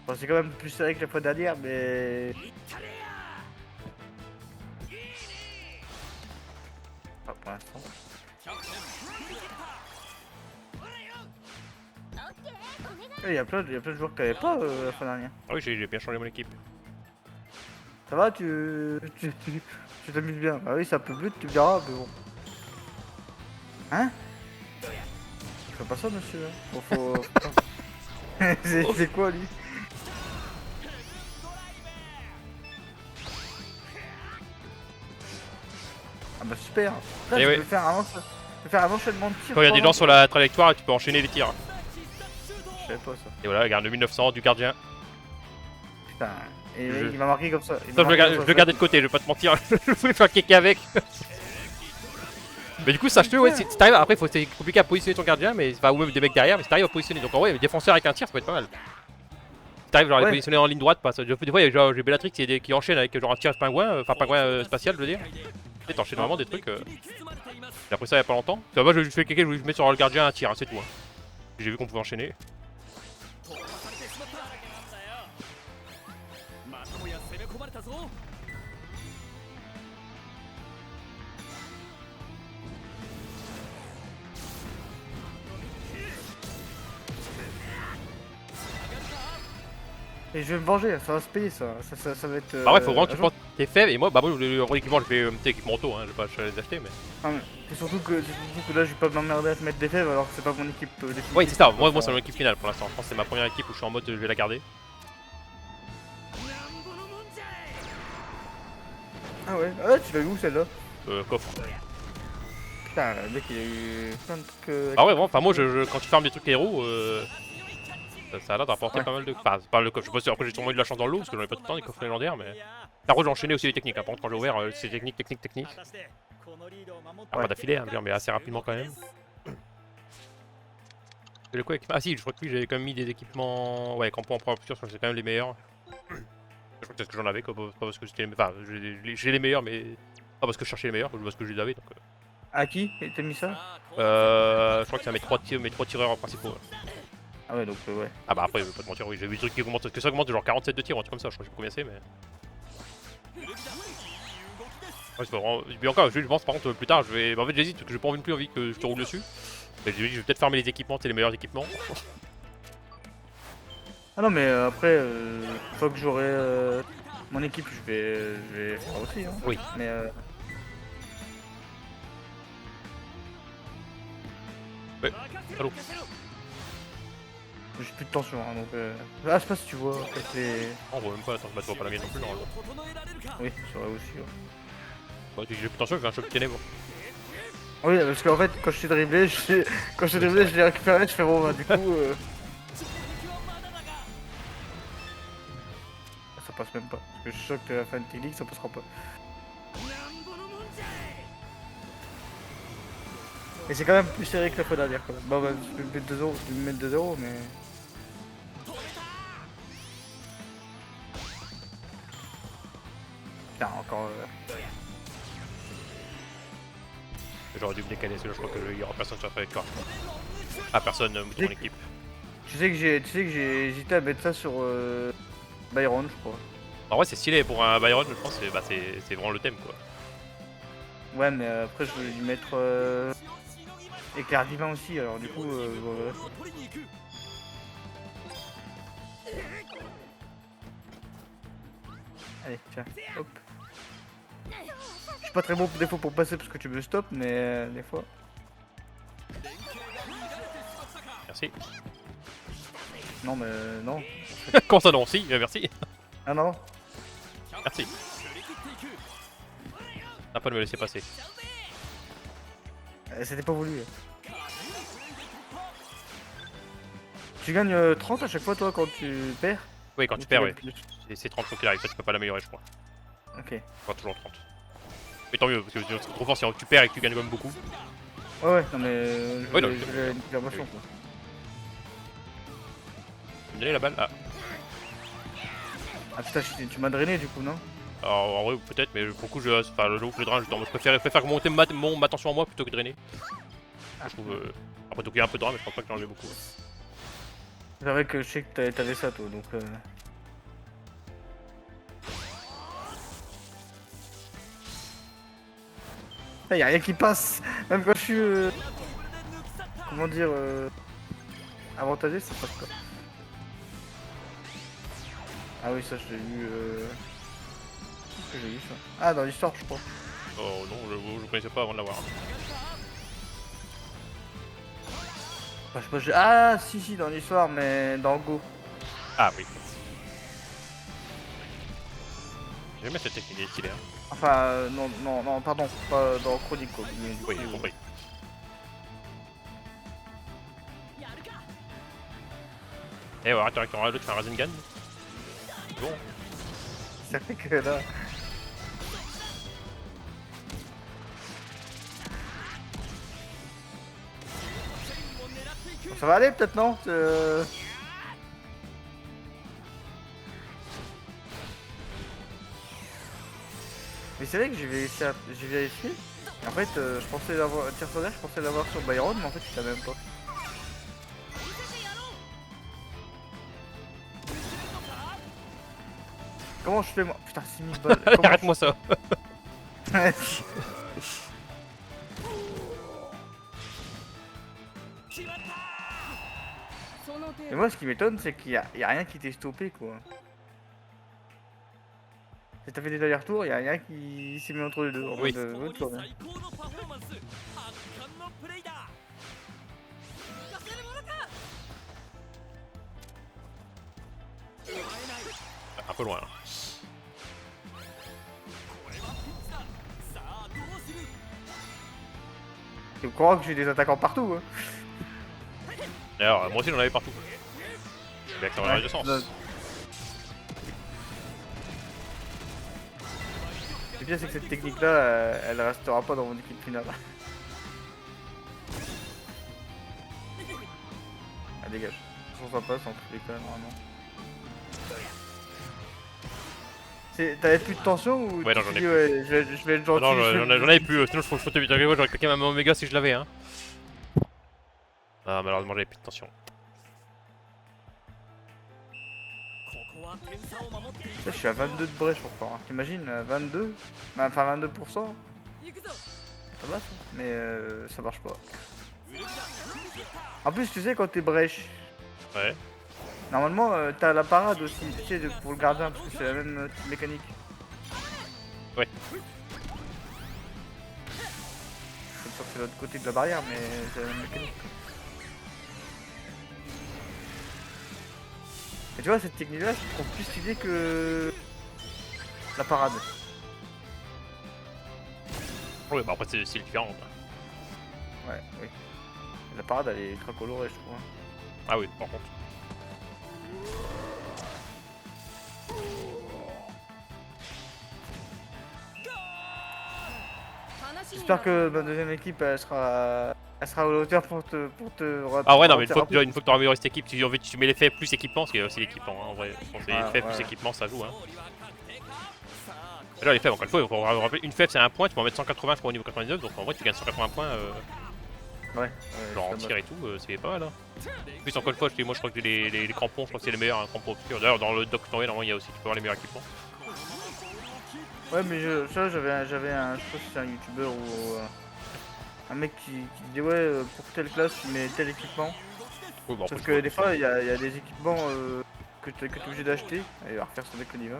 Bon, c'est quand même plus serré que la fois dernière, mais. Pas pour l'instant. Il y a plein de joueurs qui n'avaient pas la fois dernière. Ah oui j'ai bien changé mon équipe. Ça va, tu t'amuses bien. Ah oui, c'est un peu bleu, tu me diras, mais bon. Hein? Il fait pas ça, monsieur. Hein. Faut... c'est quoi, lui? Ah bah super. Là, Et tu ouais. peux faire un enchaînement de tirs. Quand il y a des pendant- gens sur la trajectoire, tu peux enchaîner les tirs. Je savais pas ça. Et voilà, regarde le 1900 du gardien. Putain. Et Je- il m'a marqué comme ça. Il m'a Ça, je marqué le comme ça. gardais de côté, je vais pas te mentir. Je voulais faire kéké avec. Mais du coup, sache-le, ouais, si t'arrives, après, c'est compliqué à positionner ton gardien, mais enfin, ou même des mecs derrière, mais si t'arrives à positionner. Donc en vrai, défenseur avec un tir, ça peut être pas mal. Si t'arrives genre à les Ouais. positionner en ligne droite, parce que des fois, genre, j'ai Bellatrix qui enchaîne avec genre un tir pingouin, enfin pingouin spatial, je veux dire. Et t'enchaînes vraiment des trucs. J'ai appris ça il y a pas longtemps. Parce que moi, je fais kéké, je mets sur le gardien un tir, hein, c'est tout. Hein. J'ai vu qu'on pouvait enchaîner. 突破されてしまっただけなんだよまたもや攻め込まれたぞ Et je vais me venger, ça va se payer ça. Ça va être. Bah ouais, faut vraiment que un tu jour. prends tes faibles. Et moi, bah moi, le équipement, je fais équipement auto, hein, je vais pas les acheter, mais. Ah, mais c'est surtout que là, je vais pas m'emmerder à te mettre des fèves alors que c'est pas mon équipe définitive. Ouais, c'est ça, moi c'est mon équipe finale pour l'instant. Je pense que c'est ma première équipe où je suis en mode je vais la garder. なんぼのもんじゃい Ah ouais, ah, tu l'as eu où celle-là? Coffre. Putain, le mec il a eu plein de trucs. Ah ouais, bon, enfin moi quand tu farmes des trucs héros, ça a l'air d'apporter Ouais. pas mal de. Enfin, c'est pas le coffre, je sais pas si après j'ai sûrement eu de la chance dans l'eau parce que j'en ai pas tout le temps des coffres légendaires, mais. Par contre j'ai enchaîné aussi les techniques, hein. Par contre quand j'ai ouvert c'est technique. 果たしてこのリードを守って Ah, pas d'affilée, hein, bien, mais assez rapidement quand même. Et le quoi Ah si, je crois que oui, j'avais quand même mis des équipements. Ouais, quand on prend en plus, je crois que c'est quand même les meilleurs. Je crois que c'est ce que j'en avais, quoi, pas parce que c'était les. Enfin, j'ai les meilleurs, mais. Pas parce que je cherchais les meilleurs, parce que je les avais donc. À qui t'as mis ça? Je crois que c'est mes trois tireurs principaux. Ah ouais, donc ouais. Ah bah après, je vais pas te mentir, oui, j'ai vu le truc qui augmente, que ça augmente de genre 47 de tir, un truc comme ça, je crois que je sais pas combien c'est, mais. Ouais, c'est pas vraiment. Mais encore, je pense par contre plus tard, je vais. Bah, en fait, j'hésite parce que j'ai pas plus envie que je te roule dessus. Mais je vais peut-être farmer les équipements, c'est les meilleurs équipements. Ah non, mais après, une fois que j'aurai mon équipe, je vais faire aussi. Hein. Oui. Mais Allô. j'ai plus de tension, hein, donc. Ah, je sais pas si tu vois peut-être les. On voit même pas, attends, bah, tu vois pas la mienne non plus, normalement. Oui, c'est vrai aussi. Ouais. Bah, j'ai plus attention, je fais un choc ténèbres. Oui, parce qu'en fait, quand je suis dribblé, je l'ai récupéré, je fais bon, bah, du coup. Ça passe même pas. Parce que je suis sûr que la fin de technique, ça passera pas. Mais c'est quand même plus serré que la fois dernière quand même. Bon bah je peux mettre 2-0, mais. Putain encore. J'aurais dû me décaler, celui-là, je crois qu'il y aura personne sur la trajectoire. Ah, personne de mon équipe. Tu sais que j'ai hésité à mettre ça sur Byron, je crois. En vrai, c'est stylé pour un Byron, je pense, c'est vraiment le thème quoi. Ouais, mais après je voulais lui mettre éclair divin aussi, alors du coup. Voilà. Allez, tiens, hop. Je suis pas très bon des fois pour passer parce que tu me stops, mais des fois. Merci. Non, mais non. Comment ça non? Si, merci. Ah non. Merci. T'as pas de me laisser passer. C'était pas voulu. Tu gagnes 30 à chaque fois, toi, quand tu perds? Oui, quand Ou tu perds, oui. gagnes plus? C'est 30 qu'il arrive, ça tu peux pas l'améliorer, je crois. Ok. Pas toujours 30. Mais tant mieux, parce que c'est trop fort si tu perds et que tu gagnes quand même beaucoup. Ouais, ouais, non, mais je Ouais, non, voulais une confirmation, quoi. Tu me donner la balle? Ah. Ah putain, tu m'as drainé du coup, non? Alors, en vrai, peut-être, mais pour le coup, enfin, le drain, je préfère monter ma tension en moi plutôt que drainer. Je trouve. Après, donc il y a un peu de drain, mais je pense pas que j'en ai beaucoup. C'est vrai que je sais que t'avais ça, toi, donc. Ah, y a rien qui passe, même quand je suis. Comment dire avantagé, ça passe pas. Ah oui, ça je l'ai vu. Qu'est-ce que j'ai vu ça? Ah, dans l'histoire, je crois. Oh non, je connaissais pas avant de l'avoir. Enfin, je sais pas, ah, si, dans l'histoire, mais dans Go. Ah oui. J'aime bien cette technique, elle est stylée. Hein. Enfin, non, pardon, pas dans Chronique, quoi. Mais du Oui, coup, j'ai compris. Eh ouais, attends, l'autre fait un Rasengan. Bon. Ça fait que là. Ça va aller peut-être non Mais c'est vrai que j'ai vérifié. En fait, je pensais l'avoir. Tir solaire, je pensais l'avoir sur Byron, mais en fait, il l'a même pas. Comment je fais moi? Putain, 6000 balles. Arrête-moi ça. Et moi, ce qui m'étonne, c'est qu'il y a rien qui t'est stoppé, quoi. Si t'as fait des allers-retours, il y a rien qui s'est mis entre les deux. En Oui. mode, ouais, tout va bien. Un peu loin. Là. Tu me crois que j'ai des attaquants partout, hein. D'ailleurs, moi aussi j'en avais partout. Mais avec dans les deux sens. Le pire, c'est que cette technique-là, elle restera pas dans mon équipe finale. Ah, dégage. Ça passe en tous les cas, normalement. T'avais plus de tension ou Ouais, non, tu j'en t'es ai dit, plus. ouais, je vais être gentil. Non, je vais- j'en avais plus, sinon je te j'aurais claqué ma Oméga si je l'avais, hein. Ah, malheureusement, j'avais plus de tension. ここは点差を守っていく Je suis à 22 de brèche encore. Hein. T'imagines 22 bah, enfin 22%. 行くぞ Ça va ça. Mais ça marche pas. En plus, tu sais, quand t'es brèche, Ouais. normalement t'as la parade aussi, tu sais, pour le gardien, parce que c'est la même mécanique. Ouais. Comme ça, c'est l'autre côté de la barrière, mais c'est la même mécanique. Et tu vois, cette technique-là, je trouve plus stylée que la parade. Ouais, bah après, c'est différent. Quoi. Ouais, oui. La parade, elle est ultra colorée, je trouve. Hein. Ah oui, par contre. J'espère que ma deuxième équipe, elle sera à la hauteur pour te Ah ouais, non, mais une fois rater. une fois que tu auras amélioré cette équipe, en fait, tu mets l'effet plus équipement, parce qu'il y a aussi l'équipement, hein, en vrai. Je pense que Ah, l'effet plus ouais. équipement, ça joue, hein. 勝利は確定かさあ Là, les faibles, encore une fois, il faut rappeler, une faible c'est un point, tu peux en mettre 180 je crois au niveau 99, donc en vrai tu gagnes 180 points, Ouais, genre en c'est tir et tout, c'est pas mal. Hein. En plus, encore une fois, moi je crois que les crampons, je crois que c'est les meilleurs, hein, crampons obscurs. D'ailleurs, dans le doc tutoriel, normalement, il y a aussi, tu peux avoir les meilleurs équipements. Ouais, mais ça, j'avais un, je sais pas si c'est un youtubeur ou un mec qui disait ouais, pour telle classe, tu mets tel équipement. Oui, bon, Sauf après, que des fois, il y a des équipements que t'es obligé d'acheter. Et il va refaire son deck au niveau.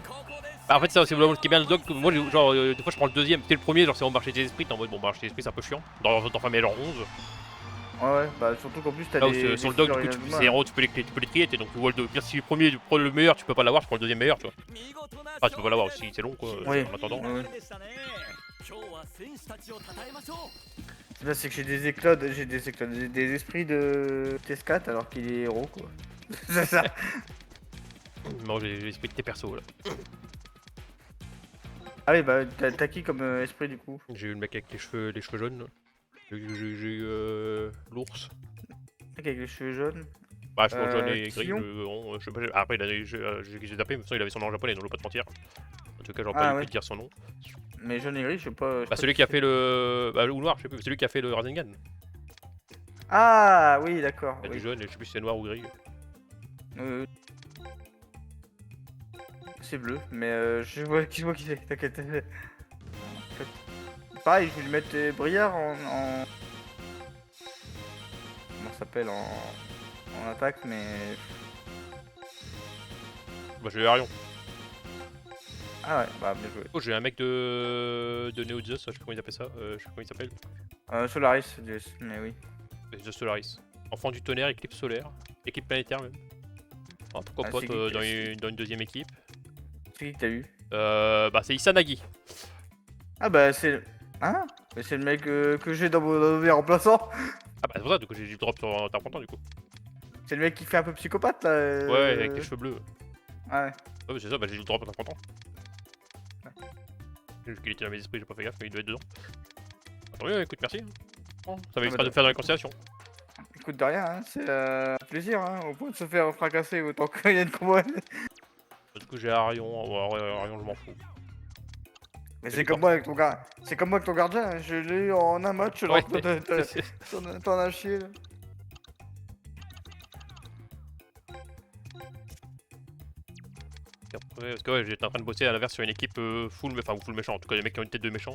Bah, en fait, ça, c'est vraiment ce qui est bien le doc. Moi, genre, des fois, je prends le deuxième, c'était le premier, genre, c'est on marché des esprits, t'es en mode bon, bah, acheter des esprits, c'est un peu chiant. Dans enfin, genre 11. Ouais, bah surtout qu'en plus, t'as Là où des. sur le doc, du coup, c'est héros, tu peux les trier, donc tu vois si le premier, tu prends le meilleur, tu peux pas l'avoir, tu prends le deuxième meilleur, tu vois. 見事な Ah, tu peux pas l'avoir aussi, c'est long quoi, Oui. en attendant. はいでしたね今日は選手たちを称えましょう C'est que j'ai des éclats, des esprits de TS4 alors qu'il est héros quoi. C'est ça. Moi, j'ai l'esprit de tes persos là. Ah oui, bah t'as qui comme esprit du coup? J'ai eu le mec avec les cheveux jaunes. Là. J'ai eu l'ours. Mec avec les cheveux jaunes. Bah, cheveux jaunes et gris. Sion. Je sais pas, après, j'ai zappé, mais de toute façon, il avait son nom en japonais, donc je vais pas te mentir. En tout cas, j'aurais Ah, pas eu ouais. pu te dire son nom. Mais jaune et gris, je sais pas. Bah, celui qui a fait le. Bah, ou noir, je sais plus, celui qui a fait le Rasengan. Ah oui, d'accord. Il y a Oui. du jaune, et je sais plus si c'est noir ou gris. Euh, C'est bleu, mais je vois qui c'est, t'inquiète. Pareil, je vais lui mettre Briard en... Comment ça s'appelle en attaque, mais... Bah, j'ai eu Arion. Ah ouais, bah bien joué. Oh, j'ai un mec de Neo Zeus, je sais plus comment il appelle ça, je sais plus comment il s'appelle. Solaris, mais oui. The Solaris. Enfant du tonnerre, éclipse solaire, équipe planétaire même. Ah, pourquoi Ah, pas c'est dans une deuxième équipe. C'est qui que t'as eu? Bah, c'est Isanagi. Ah bah c'est... Hein? Mais c'est le mec que j'ai dans mes remplaçants. Ah, bah, c'est pour ça, du coup, j'ai du drop sur Tarpentant, du coup. C'est le mec qui fait un peu psychopathe là. Ouais, avec les cheveux bleus. Ouais. Ouais, bah, c'est ça, bah, j'ai du drop en Tarpentant. Vu qu'il était dans mes esprits, j'ai pas fait gaffe, mais il devait être dedans. Attends, oui, écoute, merci. Ça m'évitera de faire de réconciliation. Écoute de rien, hein, c'est un plaisir, hein, au point de se faire fracasser autant qu'il y a une combo. Du coup, j'ai Arion, Arion, je m'en fous. Mais C'est c'est comme moi avec ton gars, c'est comme moi avec ton gardien, hein, je l'ai eu en un match, Ouais, alors t'en as chié là. Après, parce que ouais, j'étais en train de bosser à l'inverse sur une équipe full méchant, en tout cas les mecs qui ont une tête de méchant.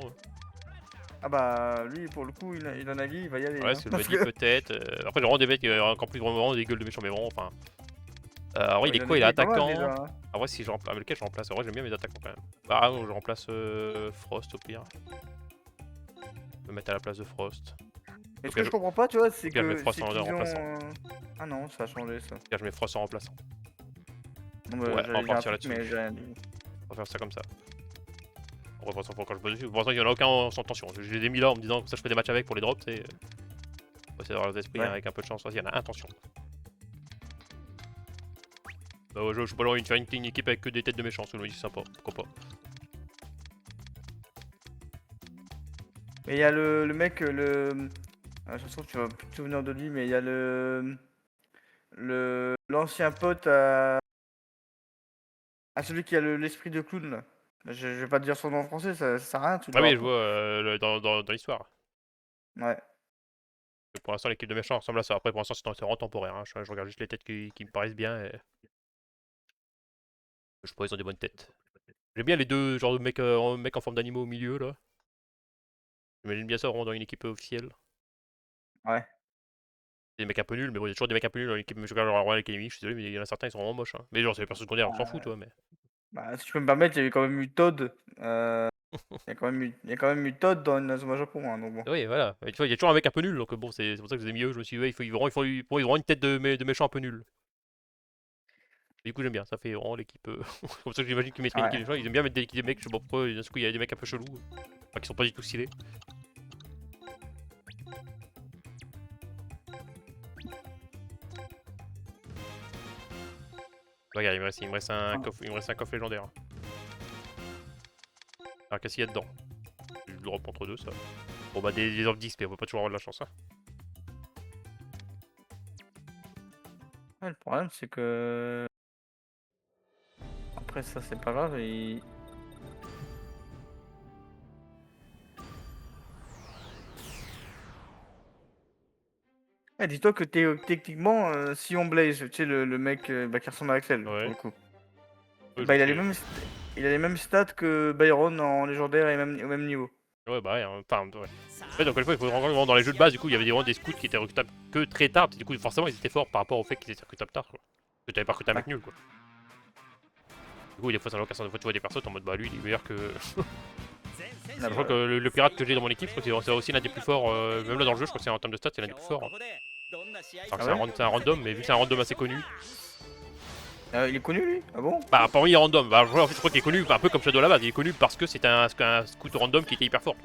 Ah bah lui pour le coup il en a dit, il va y aller. Ouais, hein, c'est le parce m'a dit que- peut-être. Après, j'ai vraiment des mecs encore plus vraiment des gueules de méchants, mais vraiment, enfin. En vrai, il est en a quoi? Il est dit pas mal, attaquant. déjà, hein. En vrai, si je remplace. Lequel je remplace? En vrai, j'aime bien mes attaquants quand même. Bah, non, je remplace Frost au pire. Je vais mettre à la place de Frost. Mais ce Ok, que je comprends pas, tu vois, c'est Ok, je mets que Frost c'est en qu'ils ont... remplaçant. Ah non, ça a changé ça. Là, je mets Frost en remplaçant. Bon, Ouais, on va j'allais dire un partir truc, là-dessus. mais j'ai rien dit. On va faire ça comme ça. En vrai, pour quand je bosse dessus. Pour l'instant, il y en a aucun sans tension. Je les ai mis là en me disant que ça, je fais des matchs avec pour les drops, tu sais. On va essayer d'avoir les esprits Ouais. avec un peu de chance. Vas-y, il y en a un, tension. Bah, ouais, je suis pas loin de faire une équipe avec que des têtes de méchants, c'est sympa, pourquoi pas. Mais il y a le mec, ah, je trouve que tu vas plus te souvenir de lui, mais il y a l'ancien pote à celui qui a l'esprit de clown là. Je vais pas te dire son nom en français, ça sert à rien, tu Ah le oui, verras je vois dans l'histoire. pas. Ouais. Pour l'instant, l'équipe de méchants ressemble à ça. Après, pour l'instant, c'est vraiment temporaire. Hein. Je regarde juste les têtes qui me paraissent bien et je pense qu'ils ont des bonnes têtes. J'aime bien les deux genres de mecs en forme d'animaux au milieu là. J'imagine bien ça vraiment dans une équipe officielle. Ouais. Des mecs un peu nuls, mais bon, il y a toujours des mecs un peu nuls dans l'équipe. Je regarde la Royal Academy, je suis désolé, mais il y en a certains, ils sont vraiment moches. Hein. Mais genre, c'est les personnes secondaires, on s'en fout, toi. Mais Bah, si je peux me permettre, il y a quand même eu Todd. Il y a quand même eu Todd dans Inazuma Japon, hein, donc bon. oui, voilà. Mais tu vois, il y a toujours un mec un peu nul, donc bon, c'est pour ça que je les ai mis eux. Je me suis dit, ouais, ils auront une tête de méchant un peu nul. Du coup, j'aime bien, ça fait vraiment l'équipe. C'est comme ça que j'imagine qu'ils mettraient une équipe de Ouais. gens. Ils aiment bien mettre des mecs, je sais pas pourquoi, d'un coup, il y a des mecs un peu chelous. Enfin, qui sont pas du tout stylés. Regarde, il me reste un coffre légendaire. Alors, qu'est-ce qu'il y a dedans? Je le drop entre deux, ça. Bon, bah, des orbes 10, mais on va pas toujours avoir de la chance. Hein. Ouais, le problème, c'est que. Après, ça, c'est pas grave. Dis-toi que techniquement, Sion Blaze, tu sais, le mec bah, qui ressemble à Axel, pour Ouais. le coup. Ouais, Bah, je sais. il a les mêmes stats que Byron en légendaire et même, au même niveau. Ouais, bah, ouais, enfin, ouais. En fait, donc, une fois, il faut vraiment dans les jeux de base, du coup, il y avait vraiment des scouts qui étaient recrutables que très tard. Du coup, forcément, ils étaient forts par rapport au fait qu'ils étaient recrutables tard, quoi. Parce que t'avais pas recruté un mec nul, quoi. Du coup, des fois, ça n'a aucun sens. Des fois, tu vois des personnes en mode, bah, lui, il est meilleur que. Je crois que le pirate que j'ai dans mon équipe, je crois que c'est aussi l'un des plus forts, même là dans le jeu, je crois que c'est en termes de stats, c'est l'un des plus forts. Hein. Alors que Ah ouais c'est un random, mais vu que c'est un random assez connu, Il est connu, lui? Ah bon? bah apparemment il est random. Bah, en fait, je crois qu'il est connu un peu comme Shadow Lava, il est connu parce que c'est un scout random qui était hyper fort.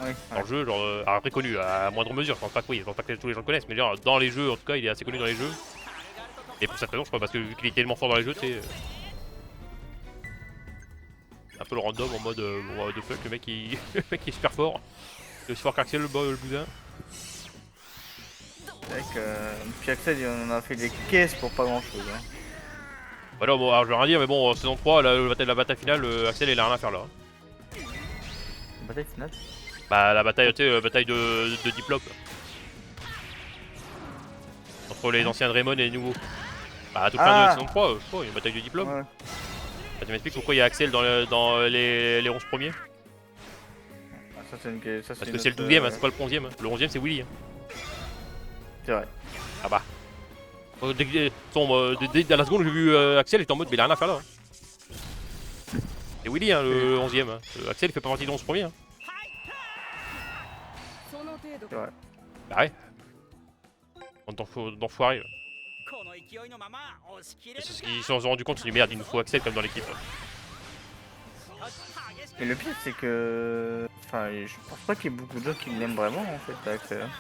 Ouais. Dans le jeu, genre, alors après connu à moindre mesure, je pense pas que oui, je pense pas que tous les gens le connaissent, mais genre dans les jeux en tout cas, il est assez connu dans les jeux. Et pour cette raison, je crois parce que vu qu'il est tellement fort dans les jeux, c'est un peu le random en mode what the fuck, le mec il le mec il est super fort. Il est aussi fort qu'Axel le boudin. C'est vrai que puis Axel, il en a fait des caisses pour pas grand chose. Hein. Bah non, bon, alors je vais rien dire, mais bon, saison 3, la bataille finale, Axel il a rien à faire là. Hein. Bataille finale? Bah la bataille, tu sais, la bataille de Diplop. Entre les anciens Draymond et les nouveaux. Bah à toute fin de saison 3, je crois, il y a une bataille de Diplop. Ouais. Bah, tu m'expliques pourquoi il y a Axel dans les 11 premiers? Ah, ça, c'est Parce que c'est le 12ème, hein, c'est pas le 11ème. Hein. Le 11ème c'est Willy. Hein. C'est vrai. Ah bah. Dès à la seconde où j'ai vu Axel, j'étais en mode mais il a rien à faire là. Hein. C'est Willy hein, le 11ème. Hein. Axel il fait pas partie des 11 premiers. Hein. その程度 C'est vrai. Bah ouais. D'enfoiré. C'est ce qu'ils se sont rendu compte, c'est du merde, il nous faut Axel comme dans l'équipe. Et le pire, c'est que. Enfin, je pense pas qu'il y ait beaucoup de gens qui l'aiment vraiment en fait, Axel. Hein.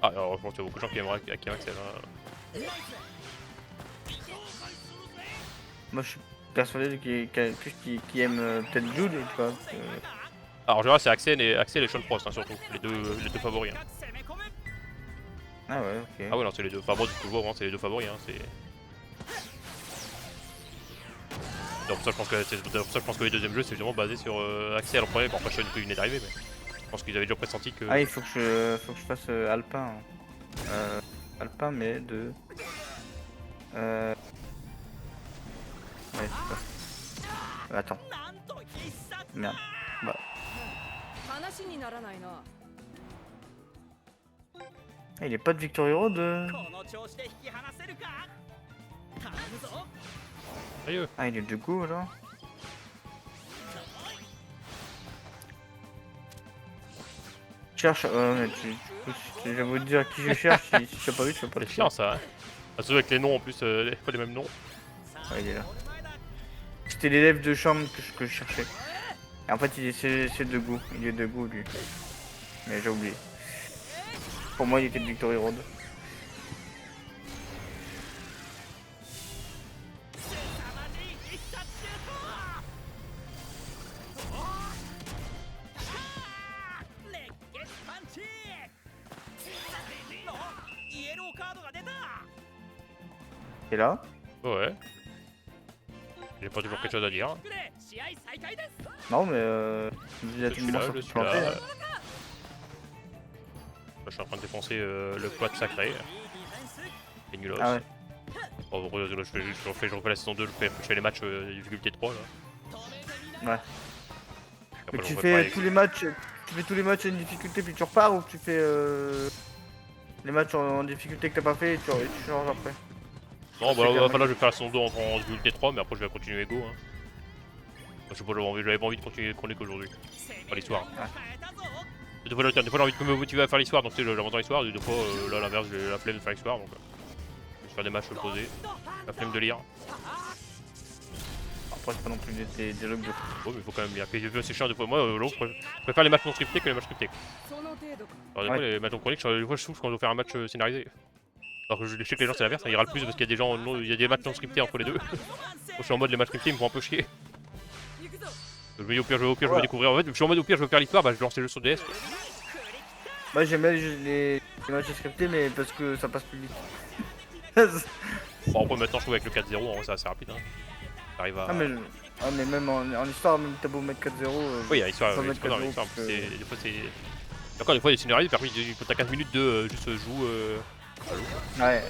Ah, alors je pense qu'il y a beaucoup de gens qui aiment Axel. Hein. Moi, je suis persuadé qu'il y a plus qui aime peut-être Jude, tu vois. Alors en général c'est Axel et Sean Frost hein, surtout, les deux favoris. Hein. Ah ouais, ok. Ah ouais non c'est les deux, enfin moi du coup je vois vraiment c'est les deux favoris hein, c'est... Donc pour ça je pense que les deuxièmes jeux c'est vraiment basé sur Axel en premier, bon après Sean il venait d'arriver mais je pense qu'ils avaient déjà pressenti que... Ah, il faut que je fasse Alpin. Hein. Alpin, mais de. Ouais, c'est ça. Attends. Merde. 話にならないな Ah, il est pas de Victory Road Sérieux. Ah, il est de goût alors. Cherche, mais je vais vous dire qui je cherche, si tu n'as pas vu, tu vas pas le C'est faire. chiant ça hein. Ah, surtout avec les noms en plus, pas les mêmes noms. Ouais, il est là. C'était l'élève de chambre que je cherchais. Et en fait, c'est de goût, il est de goût lui. Mais j'ai oublié. Pour moi, il était de Victory Road. Et là, Ouais. J'ai pas toujours quelque chose à dire. プレー試合再開です Non, mais il y a Je tout suis le monde là, sur je le suis planté. là. Hein. Je suis en train de défoncer le quad sacré. Et nulos. Ah ouais. Bon, là, je refais la saison 2, je fais les matchs difficulté 3 là. Ouais. Après, Mais je tu refais pareil. fais tous les matchs, à une difficulté puis tu repars ou tu fais les matchs en difficulté que t'as pas fait et tu changes après. Non, c'est bah là, clairement là, je vais faire la saison 2 en difficulté 3, mais après je vais continuer Ego. Hein. Je sais pas, j'avais pas envie de continuer Chronique aujourd'hui. Pas l'histoire. 変えたぞ Des fois, j'ai envie de me motiver à faire l'histoire, donc tu sais, j'avance dans l'histoire, et des fois, là, à l'inverse, j'ai la flemme de faire l'histoire, donc je vais faire des matchs posés, la flemme de lire. Après c'est pas non plus des dialogues de fou. Ouais, mais faut quand même lire. Puis c'est chiant, des fois, moi, je préfère les matchs non scriptés que les matchs scriptés. その程度か Alors, des fois, les matchs en chronique, des fois, je trouve qu'on doit faire un match scénarisé. Alors que je sais que les gens, c'est l'inverse, ça ira le plus parce qu'il y a des gens, il y a des matchs non scriptés entre les deux. Moi, je suis en mode les matchs scriptés, ils me font un peu chier. 行くぞ Je me dis au pire, je vais découvrir. En fait, je suis en mode au pire, je veux faire l'histoire, bah je lance les jeux sur DS. Quoi. Moi j'aime bien les matchs scriptés mais parce que ça passe plus vite. Bon, après, maintenant, je trouve avec le 4-0, c'est assez rapide. Hein. T'arrives à. mais même en histoire, même t'as beau mettre 4-0. Oui, il y a l'histoire, faut oui, mettre c'est pas dans 4-0 l'histoire. parce que- Des fois, c'est. Encore des fois, des scénarios, puis après, t'as 15 minutes de juste joue. Ouais.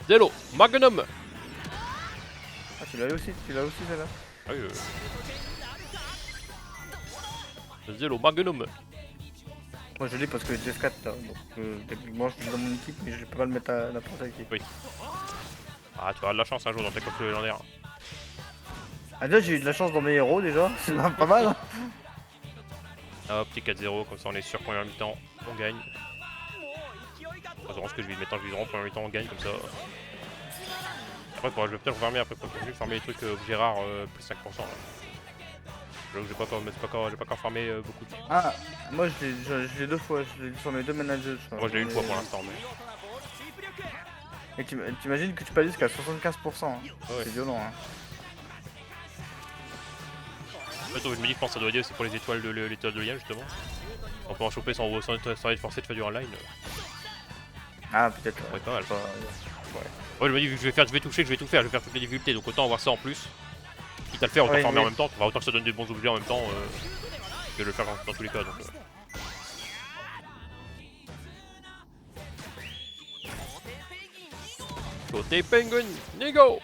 Zelo, Magnum. Ah tu l'as aussi celle-là. Ah oui, Zelo, Magnum. Moi je l'ai parce que j'ai F4 là, donc techniquement je l'ai dans mon équipe mais je peux pas le mettre à n'importe qui. Ah, tu auras de la chance un jour dans tes coffres légendaires. Ah déjà j'ai eu de la chance dans mes héros déjà, c'est pas mal. Hein. Ah, petit 4-0, comme ça on est sûr première mi-temps, on gagne. Enfin, ce que je vais mettre en juillet, première mi-temps, on gagne comme ça. Après, je vais peut-être farmer après, je vais farmer les trucs Gérard plus 5%. Là. J'avoue que j'ai pas encore farmé beaucoup. Ah moi je l'ai deux fois, je l'ai sur mes deux managers. Je crois. Moi je l'ai une fois pour l'instant, mais. Et t'imagines que tu peux aller jusqu'à 75%. Hein. Ouais. C'est violent. Hein. En fait, je me dis, je pense que ça doit aider, c'est pour les étoiles de l'étoile de lien justement. On peut en choper sans être forcé de faire du online. Ah peut-être. Ouais, pas mal. Pas- Ouais, je me dis, vu que je vais toucher, je vais tout faire, je vais faire toutes les difficultés, donc autant avoir ça en plus. Quitte à le faire, autant Ouais, farmer mais- en même temps, autant que ça donne des bons objets en même temps, que de le faire dans tous les cas. Donc, Côté Penguin, Nigo!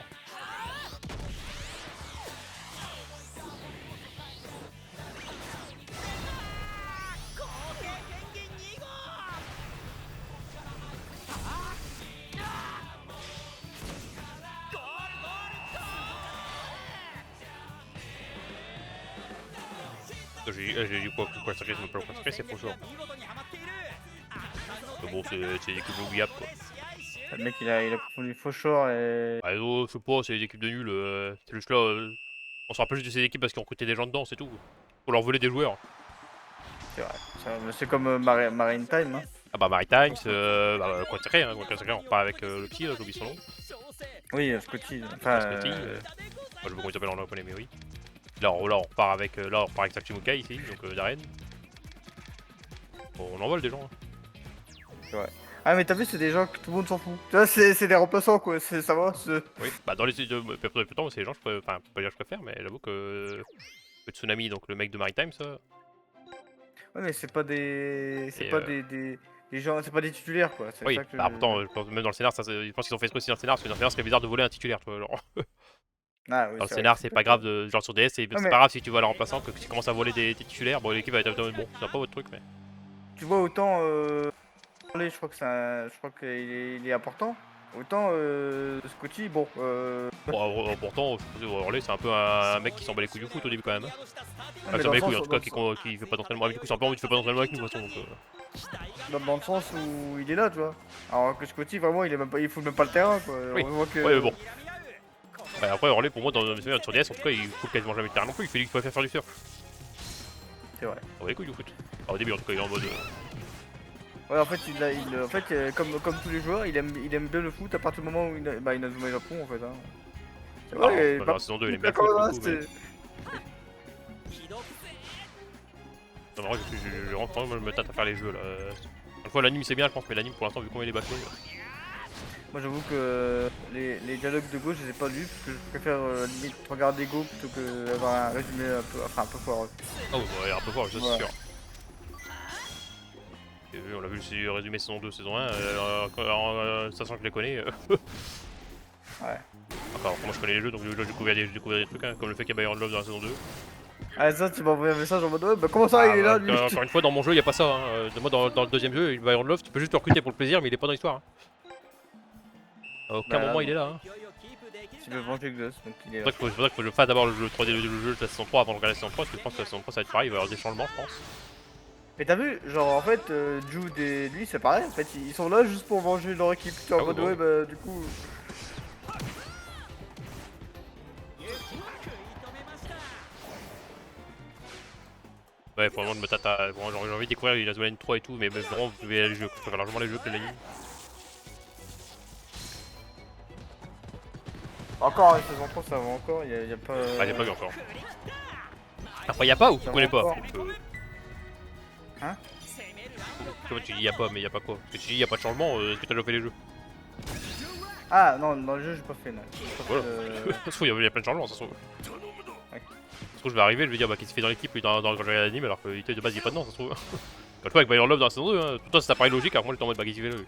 J'ai dit quoi sacré, c'est pas le sacré, c'est Faucheur. 見事にはまっている Mais bon, c'est des équipes oubliables quoi. Le mec il a confondu Faucheur et. Ah, je sais pas, c'est des équipes de nuls, c'est juste là. On se rappelle juste de ces équipes parce qu'ils ont recruté des gens dedans, c'est tout. Faut leur voler des joueurs. C'est vrai. C'est comme Marine Time. Hein. Ah bah Maritimes, quoi sacré, on repart avec le petit, là, j'ai oublié son nom. Oui, Scotty. Enfin. Scotty, je sais pas comment il s'appelle en japonais, mais oui. Là, on repart avec Sachimukai ici, donc Darren. Bon, on envole des gens. Hein. Ah mais t'as vu c'est des gens que tout le monde s'en fout. Tu vois c'est des remplaçants quoi, ça va. Oui, bah dans les temps, c'est les gens, c'est pas dire que je préfère, mais j'avoue que le Tsunami, donc le mec de Maritime, ça. Ouais mais c'est pas des. C'est Et, pas des gens. C'est pas des titulaires quoi. C'est Oui, ça que bah pourtant, je pense, même dans le scénar, je pense qu'ils ont fait exprès aussi dans le scénar, parce que dans le scénar, ce serait bizarre de voler un titulaire, tu vois. Genre. Ah, oui, Dans le c'est scénar, vrai. c'est pas grave, genre sur DS, c'est mais- pas grave si tu vois la remplaçante, que tu commences à voler des titulaires, bon l'équipe va être bon, c'est pas votre truc, mais. Tu vois autant. Je crois que je crois qu'il est important. Autant Scotty, bon. Bon, pourtant, Orlé, c'est un peu un mec qui s'en bat les couilles du foot au début quand même. Hein. mais Ah, dans s'en bat le les couilles, en sens- tout cas, qui fait pas d'entraînement avec nous, c'est un peu envie de faire pas d'entraînement avec nous, de toute façon. Donc, dans le sens où il est là, tu vois. Alors que Scotty, vraiment, il est même pas, il fout même pas le terrain, quoi. Oui. On voit que... Ouais, mais bon. Ouais, après, Orlé, pour moi, sur DS, en tout cas, il fout quasiment jamais le terrain non plus, il fait lui qui préfère faire du surf. C'est vrai. On va les couilles du foot. Alors, au début, en tout cas, il est en mode. Ouais, en fait, en fait comme tous les joueurs, il aime bien le foot à partir du moment où il a Inazuma Japon, en fait. Hein. C'est Ah, vrai, dans la saison 2, il aime bien le foot. d'accord, Beaucoup, mais... Non, mais moi, je rentre, moi, je me tâte à faire les jeux là. Une fois l'anime c'est bien je pense, mais l'anime pour l'instant vu comment il est bâclé. Moi j'avoue que les dialogues de Go je les ai pas lus parce que je préfère limite regarder Go plutôt que d'avoir un résumé un peu foireux. Oh ouais, un peu fort, ça c'est Ouais. sûr. Et on l'a vu le résumé saison 2, saison 1, sachant que je les connais. Ouais. Enfin, moi je connais les jeux donc j'ai découvert des trucs hein, comme le fait qu'il y a Bayern Love dans la saison 2. Ah ça tu m'as envoyé un message en mode ouais bah comment ça il est là lui. Encore une fois dans mon jeu il y a pas ça. Hein. Moi dans le deuxième jeu, Bayern Love, tu peux juste le recruter pour le plaisir mais il est pas dans l'histoire. Hein. À aucun Bah, moment il est là. Hein. 勢いをキープでき Tu る veux か venger Xos donc il est C'est là. pour ça qu'il faut que je fasse d'abord le jeu 3D, le jeu de la saison 3 avant de regarder la saison 3 parce que je pense que la saison 3 ça va être pareil, il va y avoir des changements je pense. Mais t'as vu, genre en fait, Jude et lui c'est pareil, en fait ils sont là juste pour venger leur équipe. Tu es en Ah mode ouais, ouais bah du coup. 食い止めました Ouais, faut vraiment que je me tâte à. Bon, j'ai envie de découvrir la Zone 3 et tout, mais vraiment, je vais les jeux. Je préfère largement les jeux que les animes. Encore une saison 3 ça va encore, y a pas. Ah, j'ai pas vu encore. Après, y'a pas ou tu Ça connais va pas encore.攻めるラウンド Comment tu dis y'a pas, mais y'a pas quoi? Parce que tu dis y'a pas de changement, est-ce que t'as déjà fait les jeux? Ah non, dans le jeu j'ai pas fait non. J'ai pas Voilà. fait, Ça se trouve, y'a plein de changements, ça se trouve. Ouais. Ça se trouve, je vais arriver, je vais dire, bah, qu'est-ce qu'il fait dans l'équipe quand je regarde l'anime alors que de base, il y a pas de nom, ça se trouve. Quand je vois avec Bayern Love dans la saison 2, hein, tout ça, ça paraît logique, alors moi, j'étais en mode, bah, qu'est-ce qu'il fait là?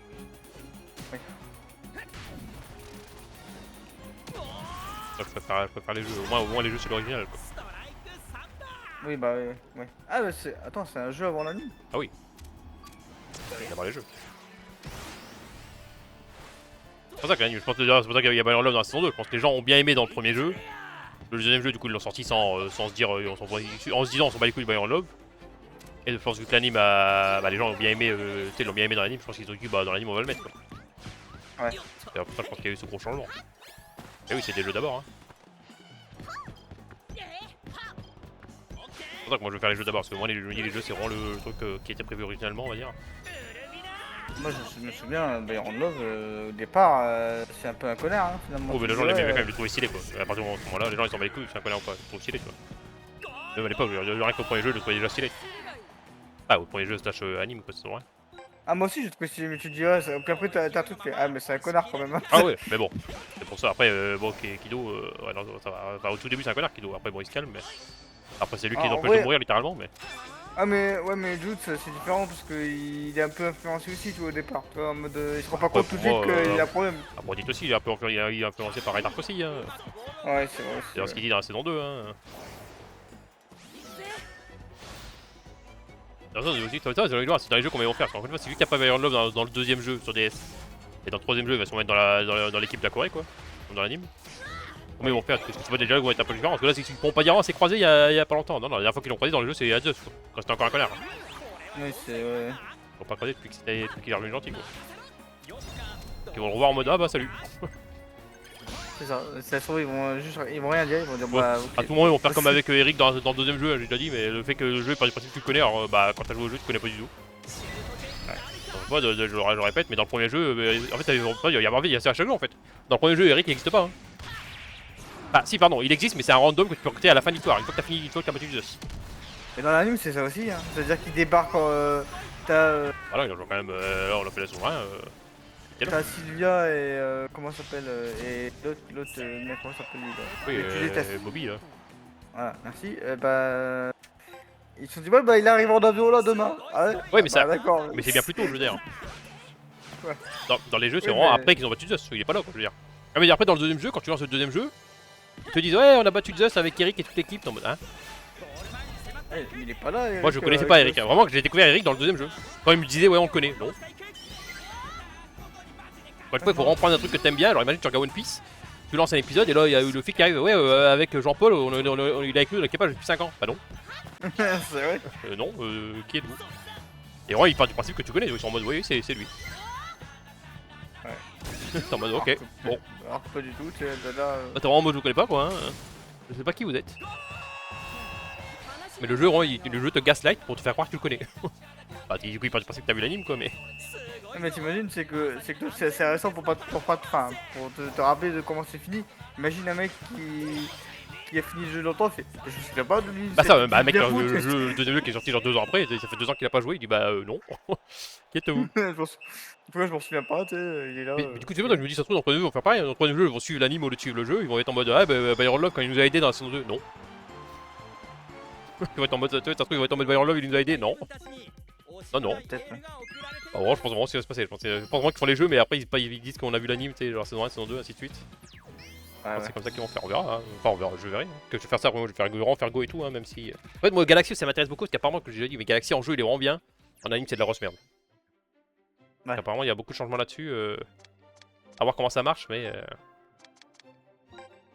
Je préfère les jeux, au moins les jeux c'est l'original quoi. ストライクサンダー Oui bah ouais. Ah bah c'est. Attends, c'est un jeu avant l'anime. C'est d'abord les jeux. C'est pour ça que l'anime, je pense que c'est pour ça qu'il y a Bayern Love dans la saison 2, je pense que les gens ont bien aimé dans le premier jeu. Le deuxième jeu du coup ils l'ont sorti sans se dire, en se disant on s'en bat les couilles de Bayern Love. Et je pense que l'anime a. Bah, les gens ont bien aimé, tu sais, l'ont bien aimé dans l'anime, je pense qu'ils ont dit bah dans l'anime on va le mettre quoi. Ouais. Et après ça je pense qu'il y a eu ce gros changement. Et oui c'est des jeux d'abord hein. C'est pour ça que moi je veux faire les jeux d'abord, parce que moi les jeux c'est vraiment le truc qui était prévu originalement on va dire. Moi je me souviens, Bayern Love au départ c'est un peu un connard hein, finalement. Oh mais les Tu gens les vois, quand même les trouvaient stylés quoi. À partir de ce moment là les gens ils s'en battent les couilles, c'est un connard ou pas, ils trouvent stylé tu vois. Même à l'époque, rien qu'au premier jeu, je le trouvais déjà stylé. Ah au premier jeu slash anime quoi c'est vrai. Ah moi aussi je trouve stylé mais tu te dis ouais, puis après t'as un truc qui fait ah mais c'est un connard quand même. Hein. Ah ouais mais bon, c'est pour ça après bon Kido, ouais, non, ça va. Enfin, au tout début c'est un connard Kido, après bon il se calme mais. Après c'est lui qui Ah, en l'empêche vrai- de mourir littéralement mais. Ah mais ouais mais Jude c'est différent parce qu'il est un peu influencé aussi tu vois au départ. Tu vois, en mode il se rend pas compte tout de pour moi, suite qu'il a un problème. Ah bon dites aussi, il est un peu influencé par Red Arc aussi hein. Ouais c'est vrai. C'est ce qu'il dit dans la saison 2 hein. C'est dans les jeux qu'on va faire. Parce qu'en fait, c'est lui qui a pas Bayern Love dans le deuxième jeu sur DS. Et dans le troisième jeu, il va se remettre dans l'équipe de la Corée, quoi. Comme dans l'anime. Comment ils vont faire? Parce que tu vois déjà qu'ils vont être un peu différents. Parce que là, c'est qu'ils pourront pas dire, oh, c'est croisé il y a pas longtemps. Non, non, la dernière fois qu'ils l'ont croisé dans le jeu, c'est à Zeus, quoi. Quand c'était encore un connard. Oui c'est ouais. Ils l'ont pas croisé depuis qu'il est revenu gentil, quoi. Ils vont le revoir en mode, ah bah salut. C'est ça. Ça se trouve ils vont rien dire, ils vont dire Ouais. bah À ok. tout moment, ils vont faire comme avec Eric dans le deuxième jeu, j'ai déjà dit, mais le fait que le jeu, par principe, tu le connais, alors bah quand t'as joué au jeu, tu connais pas du tout. Ouais. Donc, moi, je le répète, mais dans le premier jeu, en fait, il y a Marvel, il y a ça à chaque jeu en fait. Dans le premier jeu, Eric il n'existe pas. Hein. Ah, si, pardon, il existe, mais c'est un random que tu peux recruter à la fin de l'histoire, une fois que t'as fini, une fois que t'as battu Zeus. Et dans l'anime c'est ça aussi hein. C'est-à-dire qu'il débarque t'as Voilà, ils ont joué quand même, là on a fait la saison 1. t'as Sylvia et comment ça s'appelle et l'autre mec comment ça s'appelle lui là. Oui, Et tu détestes. Bobby là. Voilà, merci. Bah ils se sont dit ouais bah il arrive en avion là demain. Ah ouais, Ouais, mais bah, ça. d'accord. Mais c'est bien plus tôt, je veux dire. Ouais. Dans les jeux, c'est Oui, vraiment mais- après qu'ils ont battu Zeus, il est pas là, quoi, je veux dire. Ah, mais après, dans le deuxième jeu, quand tu lances le deuxième jeu, ils te disent, ouais, on a battu Zeus avec Eric et toute l'équipe. T'es en mode, hein. Ouais, il est pas là. Moi, je connaissais pas Eric, hein. Vraiment, que j'ai découvert Eric dans le deuxième jeu. Quand il me disait, ouais, on le connaît. Non. Bah, il faut reprendre un truc que t'aimes bien. Alors, imagine, tu regardes One Piece, tu lances un épisode, et là, il y a eu le flic qui arrive, ouais, avec Jean-Paul, il a écrit dans l'équipage depuis 5 ans. Bah, non. C'est vrai. Non, qui êtes-vous? Et vraiment, il part du principe que tu connais, ils sont en mode, oui, c'est lui. Ouais. T'es en mode, ok, bon. Alors que pas du tout, tu es de là. Bah, t'es vraiment en mode, je vous connais pas, quoi. Hein. Je sais pas qui vous êtes. Mais le jeu, vraiment, le jeu te gaslight pour te faire croire que tu le connais. Bah, du coup, il part du principe que t'as vu l'anime, quoi, mais. Mais t'imagines, c'est que c'est récent pour te rappeler de comment c'est fini. Imagine un mec qui a fini le jeu longtemps, il fait je me souviens pas de lui. Bah ça, bah mec, bien le foutu. jeu, le deuxième jeu qui est sorti genre 2 ans après, ça fait 2 ans qu'il a pas joué, il dit bah non. Qui êtes-vous? Pourquoi je m'en souviens pas, tu sais, il est là. Mais du coup, c'est vrai, je me dis, ça se trouve, dans le vont faire pareil. Dans le troisième jeu, ils vont suivre l'anime au lieu de suivre le jeu. Ils vont être en mode, ah bah Byron Love, quand il nous a aidé dans la saison 2, non. Ils vont être en mode, ça se trouve, ils vont être en mode Byron Love, il nous a aidé, non. Non, non. Peut-être, ouais. En vrai, je pense vraiment que ça va se passer. Je pense vraiment qu'ils font les jeux, mais après, ils disent qu'on a vu l'anime, tu sais, genre saison 1, saison 2, ainsi de suite. Ouais, C'est comme ça qu'ils vont faire, on verra. Hein. Enfin, on verra, je verrai. Hein. Que je vais faire ça, moi, je vais faire vraiment faire Go et tout, hein, même si. En fait, moi, Galaxy, ça m'intéresse beaucoup, parce qu'apparemment, que j'ai déjà dit, mais Galaxy en jeu, il est vraiment bien. En anime, c'est de la grosse merde. Ouais. Apparemment, il y a beaucoup de changements là-dessus. À voir comment ça marche, mais.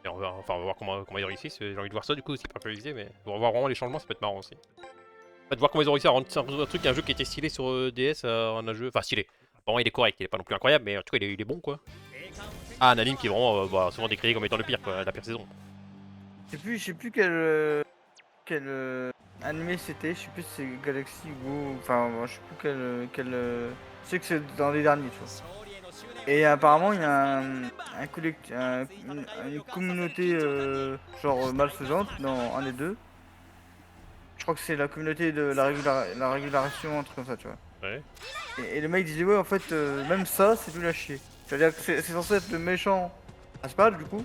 Et on va voir comment ils réussissent. J'ai envie de voir ça, du coup, aussi, pas prévisé, mais on va voir vraiment les changements, ça peut être marrant aussi. En fait, de voir comment ils ont réussi à rendre un truc, un jeu qui était stylé sur DS en un jeu. Enfin, stylé. Bon, il est correct, il est pas non plus incroyable, mais en tout cas, il est bon, quoi. Ah, un anime qui est vraiment souvent décrié comme étant le pire, quoi, la pire saison. Je sais plus quel animé c'était, je sais plus si c'est Galaxy Go, enfin je sais plus je sais que c'est dans les derniers, tu vois. Et apparemment il y a une communauté genre malfaisante dans un des deux. Je crois que c'est la communauté de la régulation, un truc comme ça, tu vois. Ouais. Et le mec disait ouais en fait même ça c'est nul à chier. C'est-à-dire que c'est censé être le méchant principal du coup.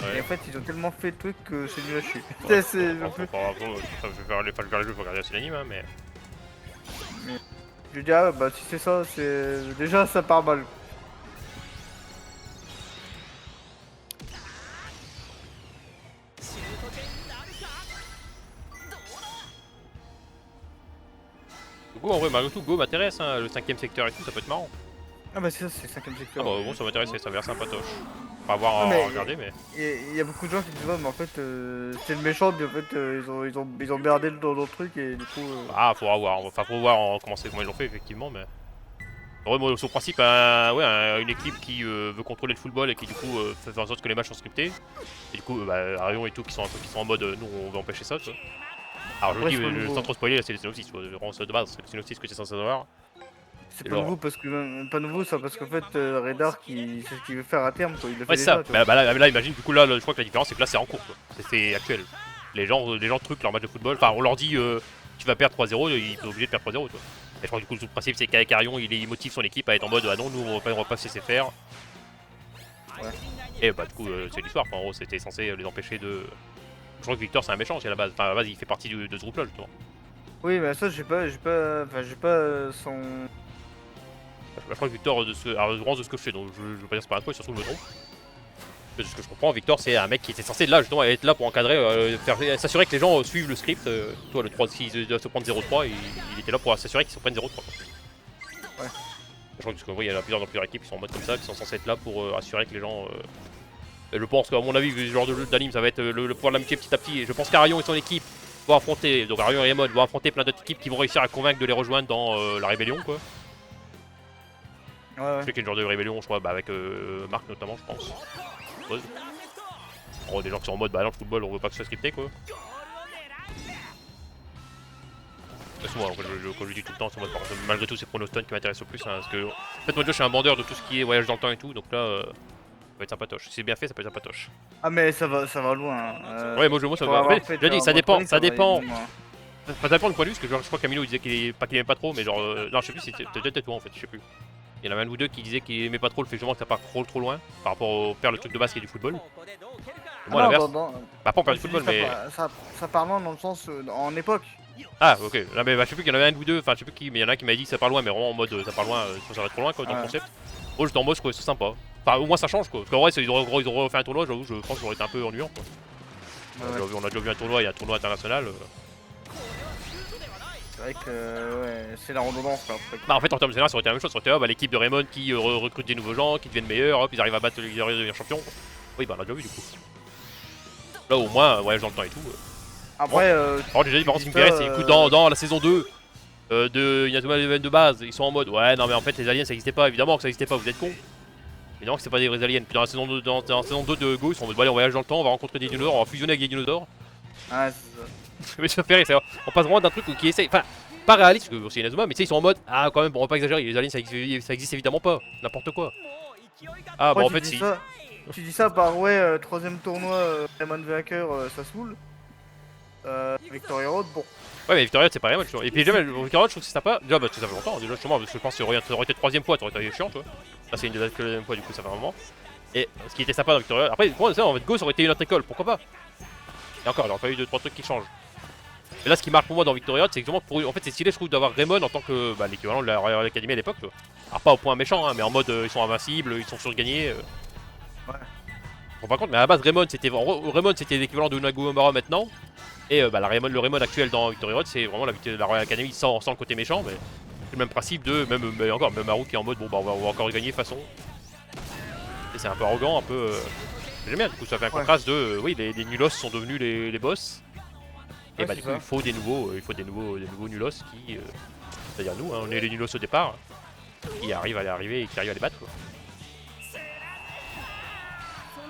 Et Ouais. en fait ils ont tellement fait de trucs que c'est nul à chier. Ouais, C'est- bon, je vais faire les jeux, faut regarder assez l'anime, hein, mais. Je dis ah bah si c'est ça, c'est déjà ça part mal. Du coup, en vrai, malgré tout, Go m'intéresse, hein, le 5ème secteur et tout, ça peut être marrant. Ah bah c'est ça, c'est le 5ème Ah secteur. bah bon, ça m'intéresse, ça a l'air sympatoche. On va voir Ah, mais- à regarder, mais. Il y a beaucoup de gens qui disent ouais mais en fait c'est le méchant mais en fait ils ont merdé dans le truc et du coup Ah, faudra voir, enfin, faut voir comment ils l'ont fait, effectivement, mais. En vrai, moi, sur le principe, une équipe qui veut contrôler le football et qui, du coup, fait faire en sorte que les matchs sont scriptés. Et du coup, Arion et tout qui sont en mode, nous, on va empêcher ça, tu vois. Alors, je Ouais, le c'est pas dis, nouveau. sans trop spoiler, là, c'est le synopsis, tu vois, vraiment, c'est de base, c'est le synopsis que tu es censé savoir. c'est Et pas genre- nouveau parce que pas nouveau ça parce qu'en fait Radar c'est ce qu'il veut faire à terme quoi, il le fait Ouais, c'est ça. déjà. Tu vois. Là, imagine, du coup, là, je crois que la différence, c'est que là, c'est en cours, quoi. C'est actuel. Les gens truquent leur match de football. Enfin, on leur dit, tu vas perdre 3-0, ils sont obligés de perdre 3-0, tu vois. Et je crois que du coup, le principe, c'est qu'avec Arion, il motive son équipe à être en mode, ah non, nous, on va pas se laisser faire. Ouais. Et bah, du coup, c'est l'histoire. En gros, c'était censé les empêcher de. Je crois que Victor, c'est un méchant aussi à la base. Enfin, à la base, il fait partie de ce groupe-là, justement. Oui mais ça j'ai pas son. Je crois que Victor, alors, vraiment de ce que je sais, donc je veux pas dire c'est pas un truc, surtout je me trompe. De ce que je comprends, Victor, c'est un mec qui était censé là justement être là pour encadrer, s'assurer que les gens suivent le script. Toi, le 3, s'il doit se prendre 0-3, il était là pour s'assurer qu'ils se prennent 0-3. Ouais. Je crois que il y en a plusieurs dans plusieurs équipes qui sont en mode comme ça, qui sont censés être là pour assurer que les gens. Je pense qu'à mon avis, vu ce genre de jeu d'anime, ça va être le pouvoir de l'amitié petit à petit. Et je pense qu'Arion et son équipe vont affronter, donc Arion et Raymond vont affronter plein d'autres équipes qui vont réussir à convaincre de les rejoindre dans la rébellion, quoi. Ouais Je sais qu'il y a une genre de rébellion, je crois, avec Marc notamment, je pense. Ouais. En gros, des gens qui sont en mode, bah non, le football, on veut pas que ce soit scripté, quoi. De toute façon, moi, quand je dis tout le temps, c'est en mode, malgré tout, c'est Chronostone qui m'intéresse le plus, hein, parce que, en fait, moi, je suis un bandeur de tout ce qui est voyage dans le temps et tout, donc là, ça va être sympatoche. Si c'est bien fait, ça peut être sympatoche. Ah mais ça va loin. Hein. Ouais, moi, ça Pour va. avoir En fait, fait je dis, un ça mode dépend, chronique, ça va dépend. loin. Enfin, ça dépend du point de vue, parce que je crois que Camilo il disait pas qu'il aimait pas trop, mais genre, non, je sais plus si c'était peut-être toi en fait, je sais plus. Il y en a un ou deux qui disaient qu'il aimait pas trop le fait justement que ça part trop loin par rapport au faire le truc de base qui est du football. Et moi, à Ah non, l'inverse, dans- pas en faire du je dis football, mais. ça part loin dans le sens en époque. Ah, ok. Là, mais bah, je sais plus qu'il y en avait un ou deux, enfin, je sais plus qui, mais il y en a un qui m'a dit que ça part loin, mais vraiment en mode ça part loin, ça va trop loin quoi, dans le Ouais. concept. Moi, j'étais en mode, je trouvais ça sympa. Enfin, au moins ça change quoi. Parce qu'en vrai, ils auraient refait un tournoi, j'avoue, je pense que ça aurait été un peu ennuyant quoi. Ouais. On a déjà vu un tournoi, il y a un tournoi international. C'est vrai que ouais, c'est la redondance là. Après. Bah en fait en termes généraux ça aurait été la même chose, ça aurait été l'équipe de Raymond qui recrute des nouveaux gens, qui deviennent meilleurs, hop ils arrivent à battre, ils arrivent à devenir champions. Oui bah on a déjà vu du coup. Là au moins voyage dans le temps et tout. Après, Par contre j'ai dit par contre ce qui me fait rire c'est écoute dans la saison 2 de Inazuma Eleven de base, ils sont en mode ouais non mais en fait les aliens ça existait pas, évidemment que ça existait pas, vous êtes cons. Évidemment que c'est pas des vrais aliens. Puis dans la saison 2, dans la saison 2 de Go ils sont en mode allez on voyage dans le temps, on va rencontrer des dinosaures, on va fusionner avec des dinosaures. ah, c'est ça. Mais ça fait rire, on passe vraiment d'un truc qui essaye. Enfin, pas réaliste, parce que c'est Inazuma, mais tu sais, ils sont en mode ah, quand même, bon, on va pas exagérer, les aliens ça existe évidemment pas, n'importe quoi. Ah, bah Après, en tu fait, dis si. ça- Tu dis ça par ouais, troisième tournoi, Rayman vainqueur, ça saoule. Victoria Road, bon. Ouais, mais Victoria, c'est pas rien, tu vois. Et puis, déjà, Victoria, je trouve que c'est sympa. Déjà, bah, ça fait longtemps, déjà, justement, parce que je pense que ça aurait été troisième fois, ça aurait été chiant, tu vois. Là, c'est une des deuxième fois, du coup, ça fait un moment. Et ce qui était sympa dans Victoria. Après, pour moi, ça, en fait, Go, ça aurait été une autre école, pourquoi pas. Et encore, il aurait fallu 2-3 trucs qui changent. Et là, ce qui marque pour moi dans Victoria, c'est exactement pour. En fait, c'est stylé, je trouve, d'avoir Raymond en tant que bah, l'équivalent de la Royal Academy à l'époque, tu vois. Alors, pas au point méchant, hein, mais en mode ils sont invincibles, ils sont surgagnés. Ouais. Bon, par contre, mais à la base, Raymond, c'était l'équivalent de Unago Omara maintenant. Et bah, le Raymond actuel dans Victoria Road, c'est vraiment la Royal Academy sans le côté méchant, mais c'est le même principe de. Même Haru qui est en mode bon, bah, on va encore gagner de toute façon. Et c'est un peu arrogant, un peu. J'aime bien, du coup, ça fait un contraste de. Oui, les nulos sont devenus les boss. Et Ouais, bah, c'est du coup, ça. il faut des nouveaux nulos qui. C'est-à-dire nous, hein, on est les nulos au départ, qui arrivent à les battre, quoi.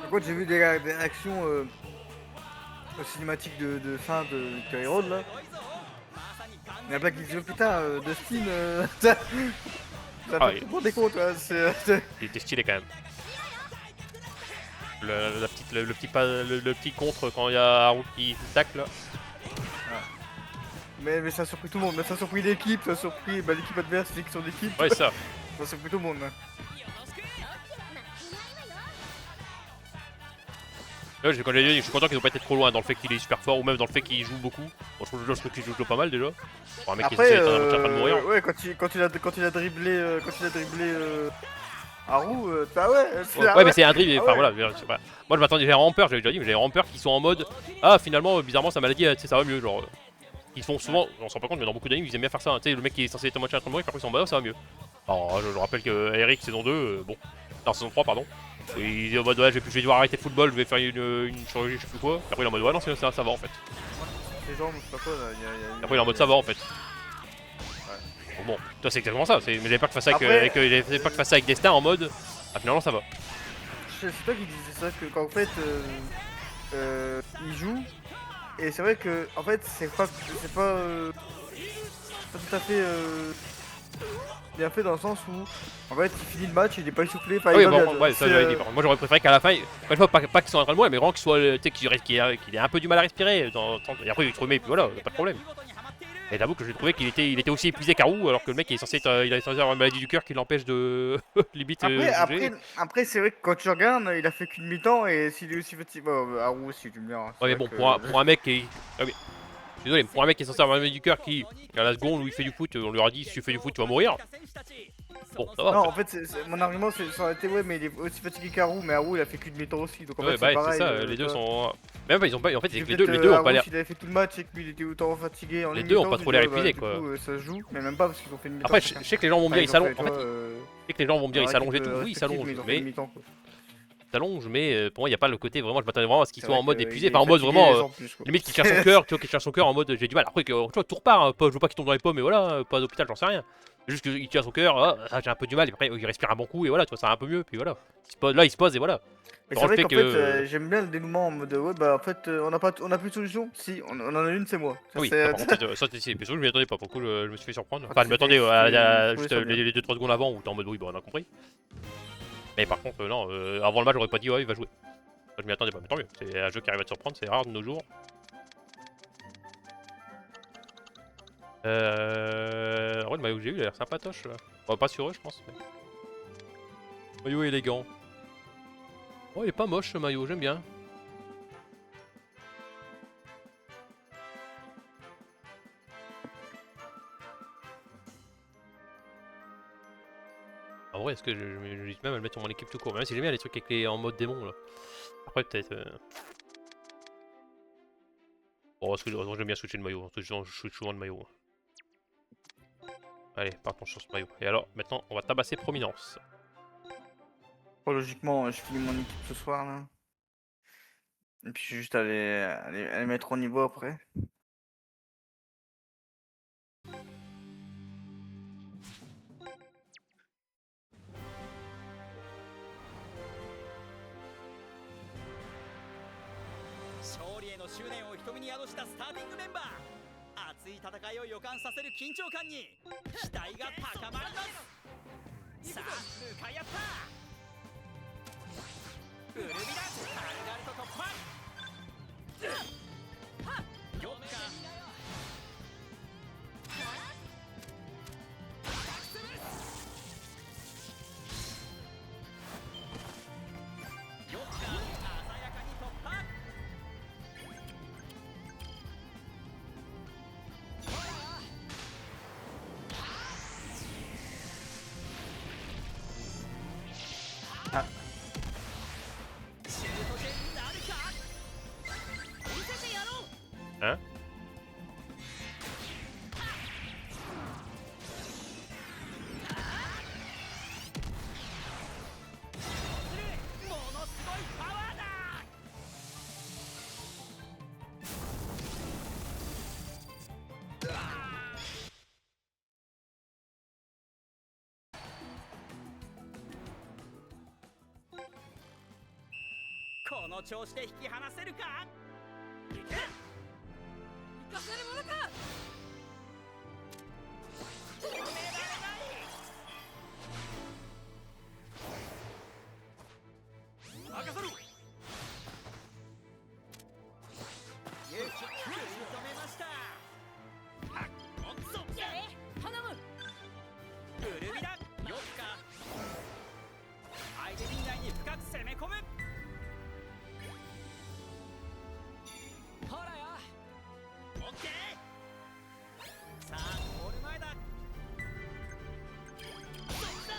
Par contre, j'ai vu des réactions aux cinématiques de fin de Victoria Road là. Il y en a plein qui disent oh, putain, Dustin, ça Ah, fait tout pour des comptes, ouais, Il était stylé quand même. Le petit contre quand il y a Haru qui tacle là. mais ça a surpris tout le monde, ça a surpris l'équipe, ça a surpris l'équipe adverse, l'équipe son équipe, Ouais, ça. ça a surpris tout le monde. Hein. Là, quand j'ai dit, je suis content qu'ils ont pas été trop loin dans le fait qu'il est super fort ou même dans le fait qu'il joue beaucoup. Bon, je trouve qu'il joue pas mal déjà. Pour un mec Après, qui est en train de mourir. ouais, quand il a dribblé, Haru, bah ouais, Ouais, mais c'est un dribble, Ah enfin ouais. voilà, je sais pas. Moi je m'attendais, j'avais vraiment peur, j'avais déjà dit, mais j'avais vraiment peur qu'ils soient en mode ah finalement bizarrement sa maladie, tu sais, ça va mieux, genre. Ils font souvent, on s'en rend pas compte, mais dans beaucoup d'animes ils aiment bien faire ça, hein. Tu sais, le mec qui est censé être en moitié en train de mourir, après ils sont en mode oh, ça va mieux. Alors je rappelle que Eric saison 2, bon, non saison 3 pardon, il est en mode ouais je vais devoir arrêter le football, je vais faire une chirurgie, je sais plus quoi. Et après il est en mode ouais non ça va en fait. Les gens, je sais pas quoi, là, Et après il est en mode ça va en fait. Bon, toi c'est exactement ça, mais j'avais peur que tu fasses ça Après- j'avais peur que tu fasses ça avec Destin en mode ah finalement ça va. C'est toi qui disais ça, que qu'en fait, il joue, et c'est vrai que, en fait, c'est pas tout à fait bien fait dans le sens où, en fait, il finit le match, il est pas essoufflé, enfin, Ah oui, il va bon, bien, ouais, ça c'est, j'avais dit. Moi j'aurais préféré qu'à la fin, encore une fois, pas qu'ils soient en train de mourir, mais vraiment qu'il soit, tu sais, qu'il ait un peu du mal à respirer. Et après il se remet, et puis voilà, y a pas de problème. Et j'avoue que j'ai trouvé qu'il était aussi épuisé qu'Haru, alors que le mec il est censé avoir une maladie du cœur qui l'empêche de limite bouger. Après, c'est vrai que quand tu regardes, il a fait qu'une mi-temps, et s'il est aussi fatigué, bon, Haru aussi, tu me diras. Ouais, mais bon, pour un mec qui est. Ah oui. Désolé, pour un mec qui est censé avoir une maladie du cœur qui, à la seconde où il fait du foot, on lui a dit si tu fais du foot tu vas mourir. Bon, ça va. Non, en fait, mon argument, ça aurait été ouais, mais il est aussi fatigué qu'Haru, mais Haru, il a fait qu'une mi-temps aussi, donc en Ouais, fait, bah c'est ouais, pareil. c'est ça, les deux sont. Même pas, ils ont pas. En fait, c'est que les deux ont pas Haru, l'air. s'il avait fait tout le match et que lui, il était autant fatigué en Les une deux ont mi-temps, pas je trop me l'air dis, épuisés, du quoi. coup, ça se joue, mais même pas parce qu'ils ont fait une mi-temps. Après, je sais que les gens vont me dire ils s'allongent. En fait, je je sais que les gens vont me dire ils s'allongent et tout. Oui, ils s'allongent, mais. S'allonge, mais pour moi, il n'y a pas le côté vraiment. Je m'attendais vraiment à ce qu'il soit en mode épuisé, enfin en mode vraiment. Limite qu'il tient son cœur, tu vois, qu'il tient son cœur en mode j'ai du mal. Après, tu vois, tout repart, hein, je veux pas qu'il tombe dans les pommes, mais voilà, pas d'hôpital, j'en sais rien. Juste qu'il tient son cœur, ah, j'ai un peu du mal, et après il respire un bon coup, et voilà, tu vois, ça va un peu mieux, puis voilà. Là, il se pose, et voilà. Mais Dans c'est le vrai fait qu'en que- fait, j'aime bien le dénouement en mode ouais, bah en fait, on a plus de solution. Si, on en a une, c'est moi. Ça, Oui, c'est- par contre, ça, c'est. Mais surtout, je m'y attendais pas, pour le coup, je me suis fait surprendre. Ah, Enfin, je tu m'attendais t'es- à tu juste trouvais ça bien. les 2-3 secondes avant où t'es en mode oui, bon, on a compris. Mais par contre, non, avant le match, j'aurais pas dit ouais, il va jouer. Je m'y attendais pas, mais tant mieux. C'est un jeu qui arrive à te surprendre, c'est rare de nos jours. En vrai, le maillot que j'ai eu, il a l'air sympatoche. Là. Bon, pas sur eux, je pense. Mais... Maillot élégant. Oh, il est pas moche ce maillot, j'aime bien. En vrai, est-ce que j'hésite même à le mettre sur mon équipe tout court. Même si j'aime bien les trucs avec en mode démon là. Après, peut-être. Bon, parce que j'aime bien switcher le maillot. Parce que je switch souvent le maillot. Allez, partons sur ce maillot. Et alors, maintenant, on va tabasser Prominence. Bon, logiquement, je finis mon équipe ce soir là. Et puis je vais juste aller mettre au niveau après. この調子で引き離せるか。いけ。行かせるものか。止められない。任せろ。勇気食い止めました。おっそ。頼む。ウルビラよっか。相手陣内に深く攻め込む。ほらよ。オッケー。さあゴール前だ。そっちだ。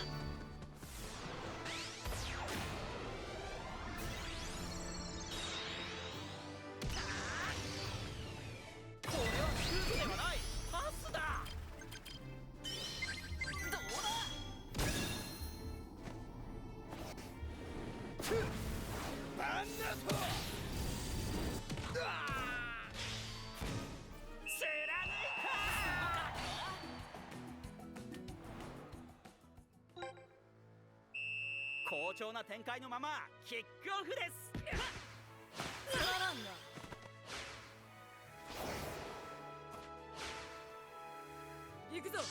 これはシュートではないパスだ。どうだ。バンナト。うわー貫いた。好調な展開のままキックオフです。つまらんな。行くぞ。く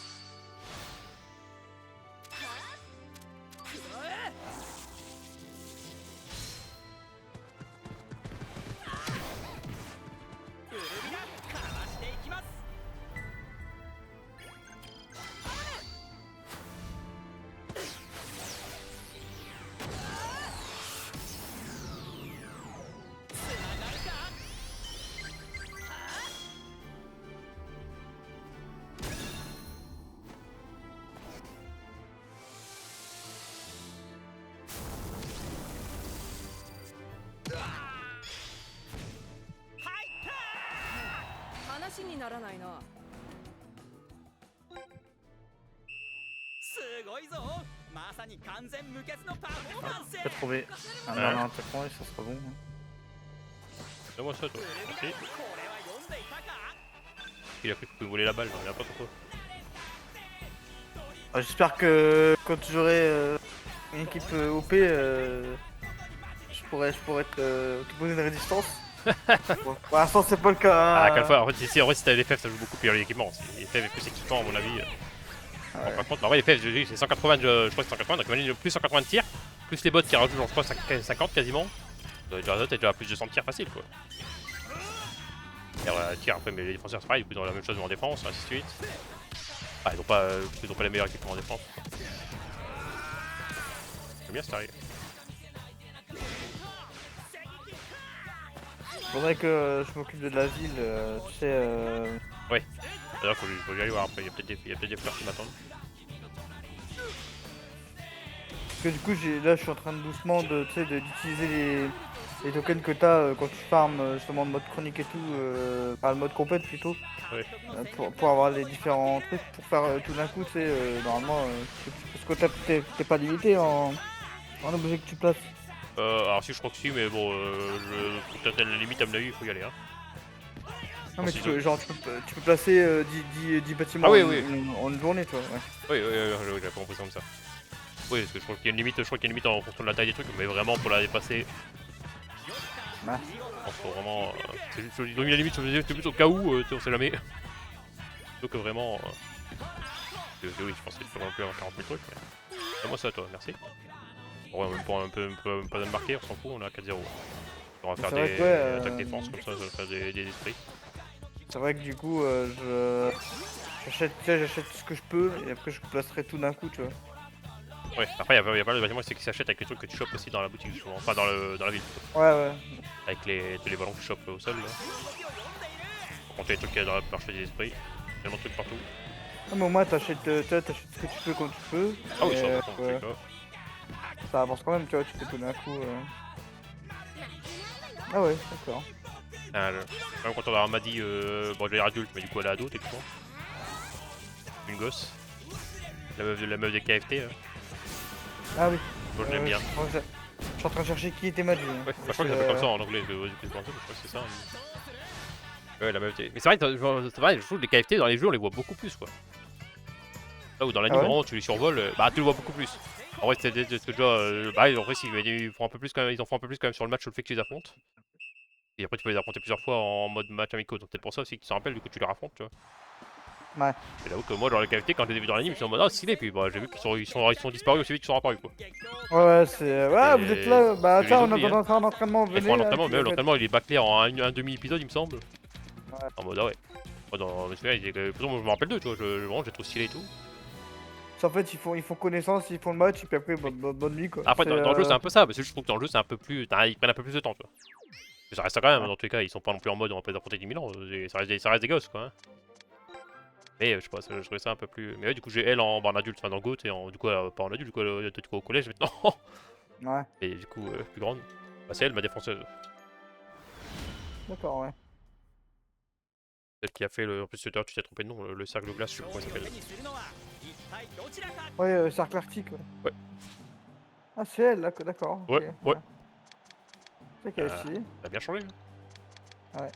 らえ。ウルビラかわしていきます。つながるか。入った話にならないな。すごいぞ。まさに完全無欠のパフォーマンス。 Pas trouvé. Un Ouais. dernier attaquant et ça sera bon. hein. Donne-moi ça, toi. ウルビラ Merci. これは読んでいたか。 Il a cru que tu pouvais voler la balle, non, il a pas trop. Ah, j'espère que quand j'aurai une équipe OP, je pourrais te poser une résistance. Bon, pour l'instant, c'est pas le cas. Ah, quelle fois, en fait, ici, en vrai, si t'as les FF, ça joue beaucoup plus à l'équipement. Les FF est plus excitant, à mon avis. Ouais. Par contre, en vrai, les FF, c'est 180, je crois que c'est 180, donc imagine plus 180 de tir, plus les bots qui rajoutent, genre, je crois, 50 quasiment. T'es déjà à plus de 200 de tir facile, quoi. Et tir après, mais les défenseurs, c'est pareil, du coup, ils ont la même chose en défense, ainsi de suite. Ah, ils ont pas les meilleurs équipements en défense. J'aime bien cette arrivée. Faudrait que je m'occupe de la ville, tu sais. D'ailleurs, faut y aller voir après, il y a peut-être des fleurs qui m'attendent. Parce que du coup, là, je suis en train de doucement d'utiliser les tokens que t'as quand tu farmes justement le mode chronique et tout, enfin le mode compète plutôt, Ouais. pour avoir les différents trucs, pour faire tout d'un coup, tu sais, normalement, parce que t'es pas limité en objet que tu places. Alors si je crois que si, mais bon, pour t'atteindre la limite à mon avis, il faut y aller. Hein. Non mais si tu peux placer 10 bâtiments Ah oui, en, oui. en une journée, tu vois. Ouais. Oui, j'avais pas compris ça comme ça. Oui, parce que je crois qu'il y a une limite, en fonction de la taille des trucs, mais vraiment pour la dépasser, Ouais. je pense qu'il faut vraiment. C'est juste, ils ont mis la limite, c'est plus au cas où, on sait jamais. Donc vraiment. Oui, je pense qu'il faut non plus avoir 40 000 trucs. Mais... Donne-moi ça, toi, merci. Bon, ouais, même pas de marquer, on s'en fout, on est à 4-0. On va faire C'est des vrai que, ouais, attaques défense comme ça va faire des esprits. C'est vrai que du coup, j'achète ce que je peux et après je placerai tout d'un coup, tu vois. Ouais, après il y a pas le bâtiment qui s'achète avec les trucs que tu chopes aussi dans la boutique, souvent. Enfin dans la ville. Ouais. Avec tous les ballons que tu chopes au sol là. Par contre, il y a des trucs qu'il y a dans le marché des esprits. Il y a tellement de trucs partout. Non mais au moins t'achètes ce que tu peux quand tu peux. Ah oui, et, ça, par contre, ouais, c'est ça. ça avance quand même, tu vois, tu fais tout d'un coup. Ah ouais, d'accord. Même quand on a Madi, bon, elle est adulte, mais du coup elle est ado, techniquement. Une gosse. La meuf des KFT. Hein. Ah oui. Moi je l'aime bien. Je suis en train de chercher qui était Madi. Ouais, bah, je crois que ça s'appelle comme ça en anglais, je crois que c'est ça. Ouais, la meuf des... Mais c'est vrai, je trouve que les KFT dans les jeux on les voit beaucoup plus quoi. Là où dans l'anime, Ah ouais vraiment, tu les survoles, bah tu le vois beaucoup plus. En vrai, c'est déjà. Bah, en vrai, si, mais ils font un peu plus quand même, ils en font un peu plus quand même sur le match, sur le fait que tu les affrontes. Et après, tu peux les affronter plusieurs fois en mode match amicaux. Donc, peut-être pour ça aussi que tu te rappelles, du coup, tu les raffrontes, tu vois. Ouais. Et là où que moi, dans la KFT, quand je les ai vus dans l'anime, je suis en mode, ah, stylé. Puis bah, j'ai vu qu'ils sont disparus aussi vite qu'ils sont apparus, quoi. Ouais, c'est. Ouais, vous êtes là. Bah, je les tiens, on oublie, est en entraînement. Ils Venez. font un là, entraînement, puis mais en fait- l'entraînement, il est bâclé en un demi-épisode, il me semble. Ouais. En mode, ah ouais. Moi, dans le souvenir, pourtant, moi, je me rappelle d'eux, tu vois. Vraiment, j'ai trop stylé et tout. En fait, ils font connaissance, ils font le match, et puis après, bonne nuit quoi. Après, C'est, dans le jeu, c'est un peu ça, parce que je trouve que dans le jeu, c'est un peu plus. Ils prennent un peu plus de temps, tu vois. Mais ça reste quand même, Ouais. dans tous les cas, ils sont pas non plus en mode on va pas les affronter 10 000 ans, ça reste des gosses, quoi. Hein. Mais je sais pas, je trouvais ça un peu plus. Mais ouais, du coup, j'ai elle en adulte, enfin dans Goat, et du coup, pas en adulte, du coup, au collège maintenant. Ouais, Et du coup, plus grande. Bah, c'est elle, ma défenseuse. d'accord, ouais. Celle qui a fait le. En plus, tu t'es trompé de nom, le cercle de glace, je sais pas comment il 勝利を s'appelle. 手にするのは一体どちらか Ouais, cercle arctique, ouais. Ouais. Ah, c'est elle, là, d'accord. ok, Ouais, ouais. C'est qu'elle est Euh, stylée. Ça a bien changé. Hein. Ouais.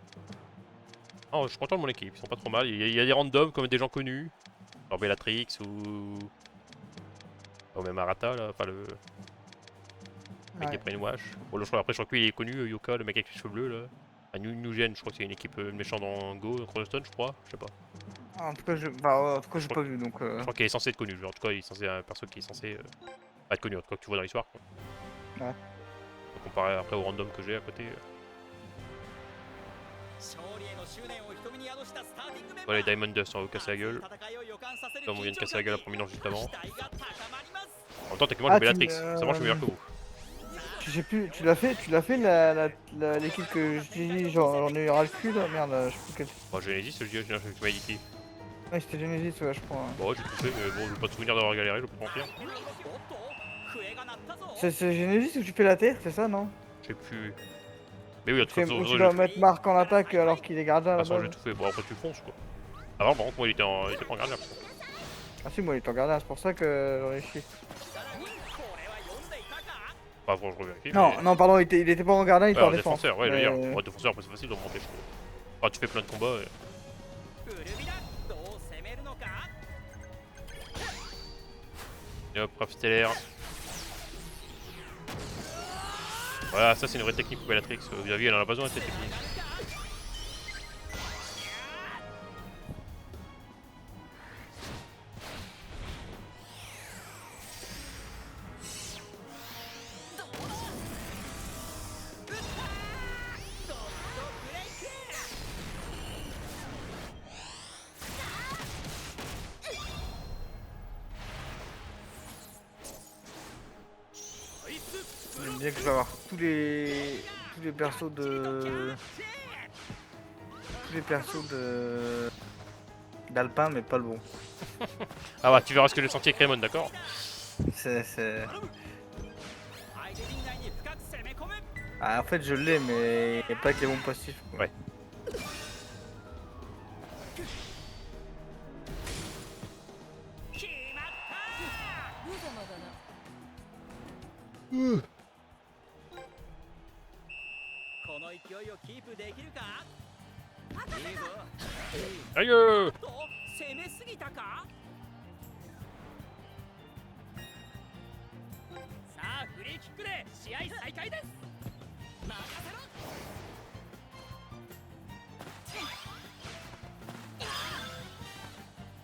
Non, je suis content de mon équipe, ils sont pas trop mal. Il y a des randoms comme des gens connus, genre Bellatrix ou même Arata, là, enfin le mec Ouais. des Brainwash. Bon, là, après, je crois que lui il est connu, Yoka, le mec avec les cheveux bleus là. Nugen, je crois que c'est une équipe méchante dans Go, Crossstone, je crois, je sais pas. En tout cas, j'ai pas vu donc. Je crois qu'il est censé être connu, en tout cas, il est censé un perso qui est censé pas être connu, en tout cas, que tu vois dans l'histoire. Ouais. Donc, comparé après au random que j'ai à côté. 勝利への執念を瞳に宿したスターティングメンバー Voilà, les Diamond Dust, on va casser la gueule. 戦いを予感させる Comme on vient de casser la gueule à prominence juste avant. 期待が高まります En même temps, techniquement, j'ai Bellatrix, ça marche meilleur que vous. Je sais plus, tu l'as fait l'équipe que je dis, genre, j'en ai eu ras le cul là, merde, je sais plus quelle. Bon, Genesis, je dis, tu m'as dit qui. Ouais, c'était Genesis, ouais, je crois. Bon, ouais, j'ai tout fait, mais bon, j'ai pas de souvenir d'avoir galéré, je peux pas mentir. おっと笛が鳴ったぞ C'est Genesis où tu fais la terre, c'est ça, non? Je sais plus. Mais oui, de toute C'est façon, où tu j'ai dois tout mettre Marc en attaque alors qu'il est gardien à la j'ai base. tout fait. Bon, après, tu fonces quoi. Avant, par contre, moi, il était pas en gardien. Ah si, moi il est en gardien, c'est pour ça que j'en ai chié. これは読んでいたか Enfin, bon, je revérifie. Non, mais... non, pardon, il était pas en gardien, il était Ouais, en en défense. défenseur, ouais, je veux dire. Mais- Ouais, défenseur, après, c'est facile de remonter, je trouve. Enfin, tu fais plein de combats. Et... ウルビラどう攻めるのか Et hop, rap stellaire. Voilà, ça, c'est une vraie technique pour Bellatrix. Vous avez vu, elle en a besoin de cette technique. J'aime bien que je vais avoir tous les persos de. Tous les persos de. d'Alpin, mais pas le bon. Ah, bah, tu verras ce que j'ai senti avec Raymond, d'accord? C'est. 相手陣内に深く攻め込む Ah, en fait, je l'ai, mais pas avec les bons passifs. quoi. Ouais. 決まった無様だな。この勢いをキープできるかいいぞ Aïe おっと攻めすぎたかさあフリーキックで試合再開です任せろ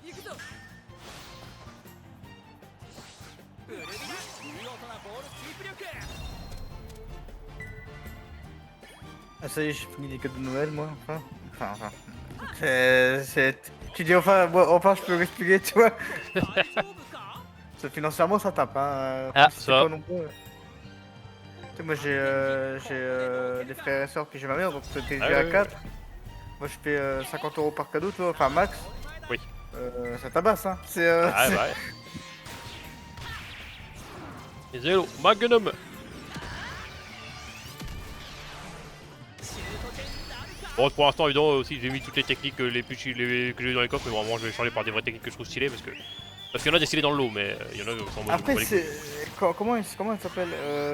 行くぞ。ウルビラ見事なボールキープ力 Ah, ça y est, j'ai fini les cadeaux de Noël, moi, enfin. Tu dis enfin, enfin, je peux m'expliquer, tu vois. 大丈夫か Financièrement, ça tape, hein. Ah, c'est ça. pas non plus. Tu sais, moi, j'ai des frères et sœurs, puis j'ai ma mère, donc t'es Ah, déjà à ouais, 4. Moi, je fais 50 € par cadeau, tu vois, enfin, max. Oui. Ça tabasse, hein. C'est. Ah, c'est- bah ouais. Et Zélo, Magnum. Bon, pour l'instant, évidemment, aussi, j'ai mis toutes les techniques les plus que j'ai eu dans les coffres, mais vraiment, je vais changer par des vraies techniques que je trouve stylées parce que Parce qu'il y en a des stylés dans le lot, mais il y en a qui sont en mode. Après, je m'en bats les couilles. c'est. Comment il s'appelle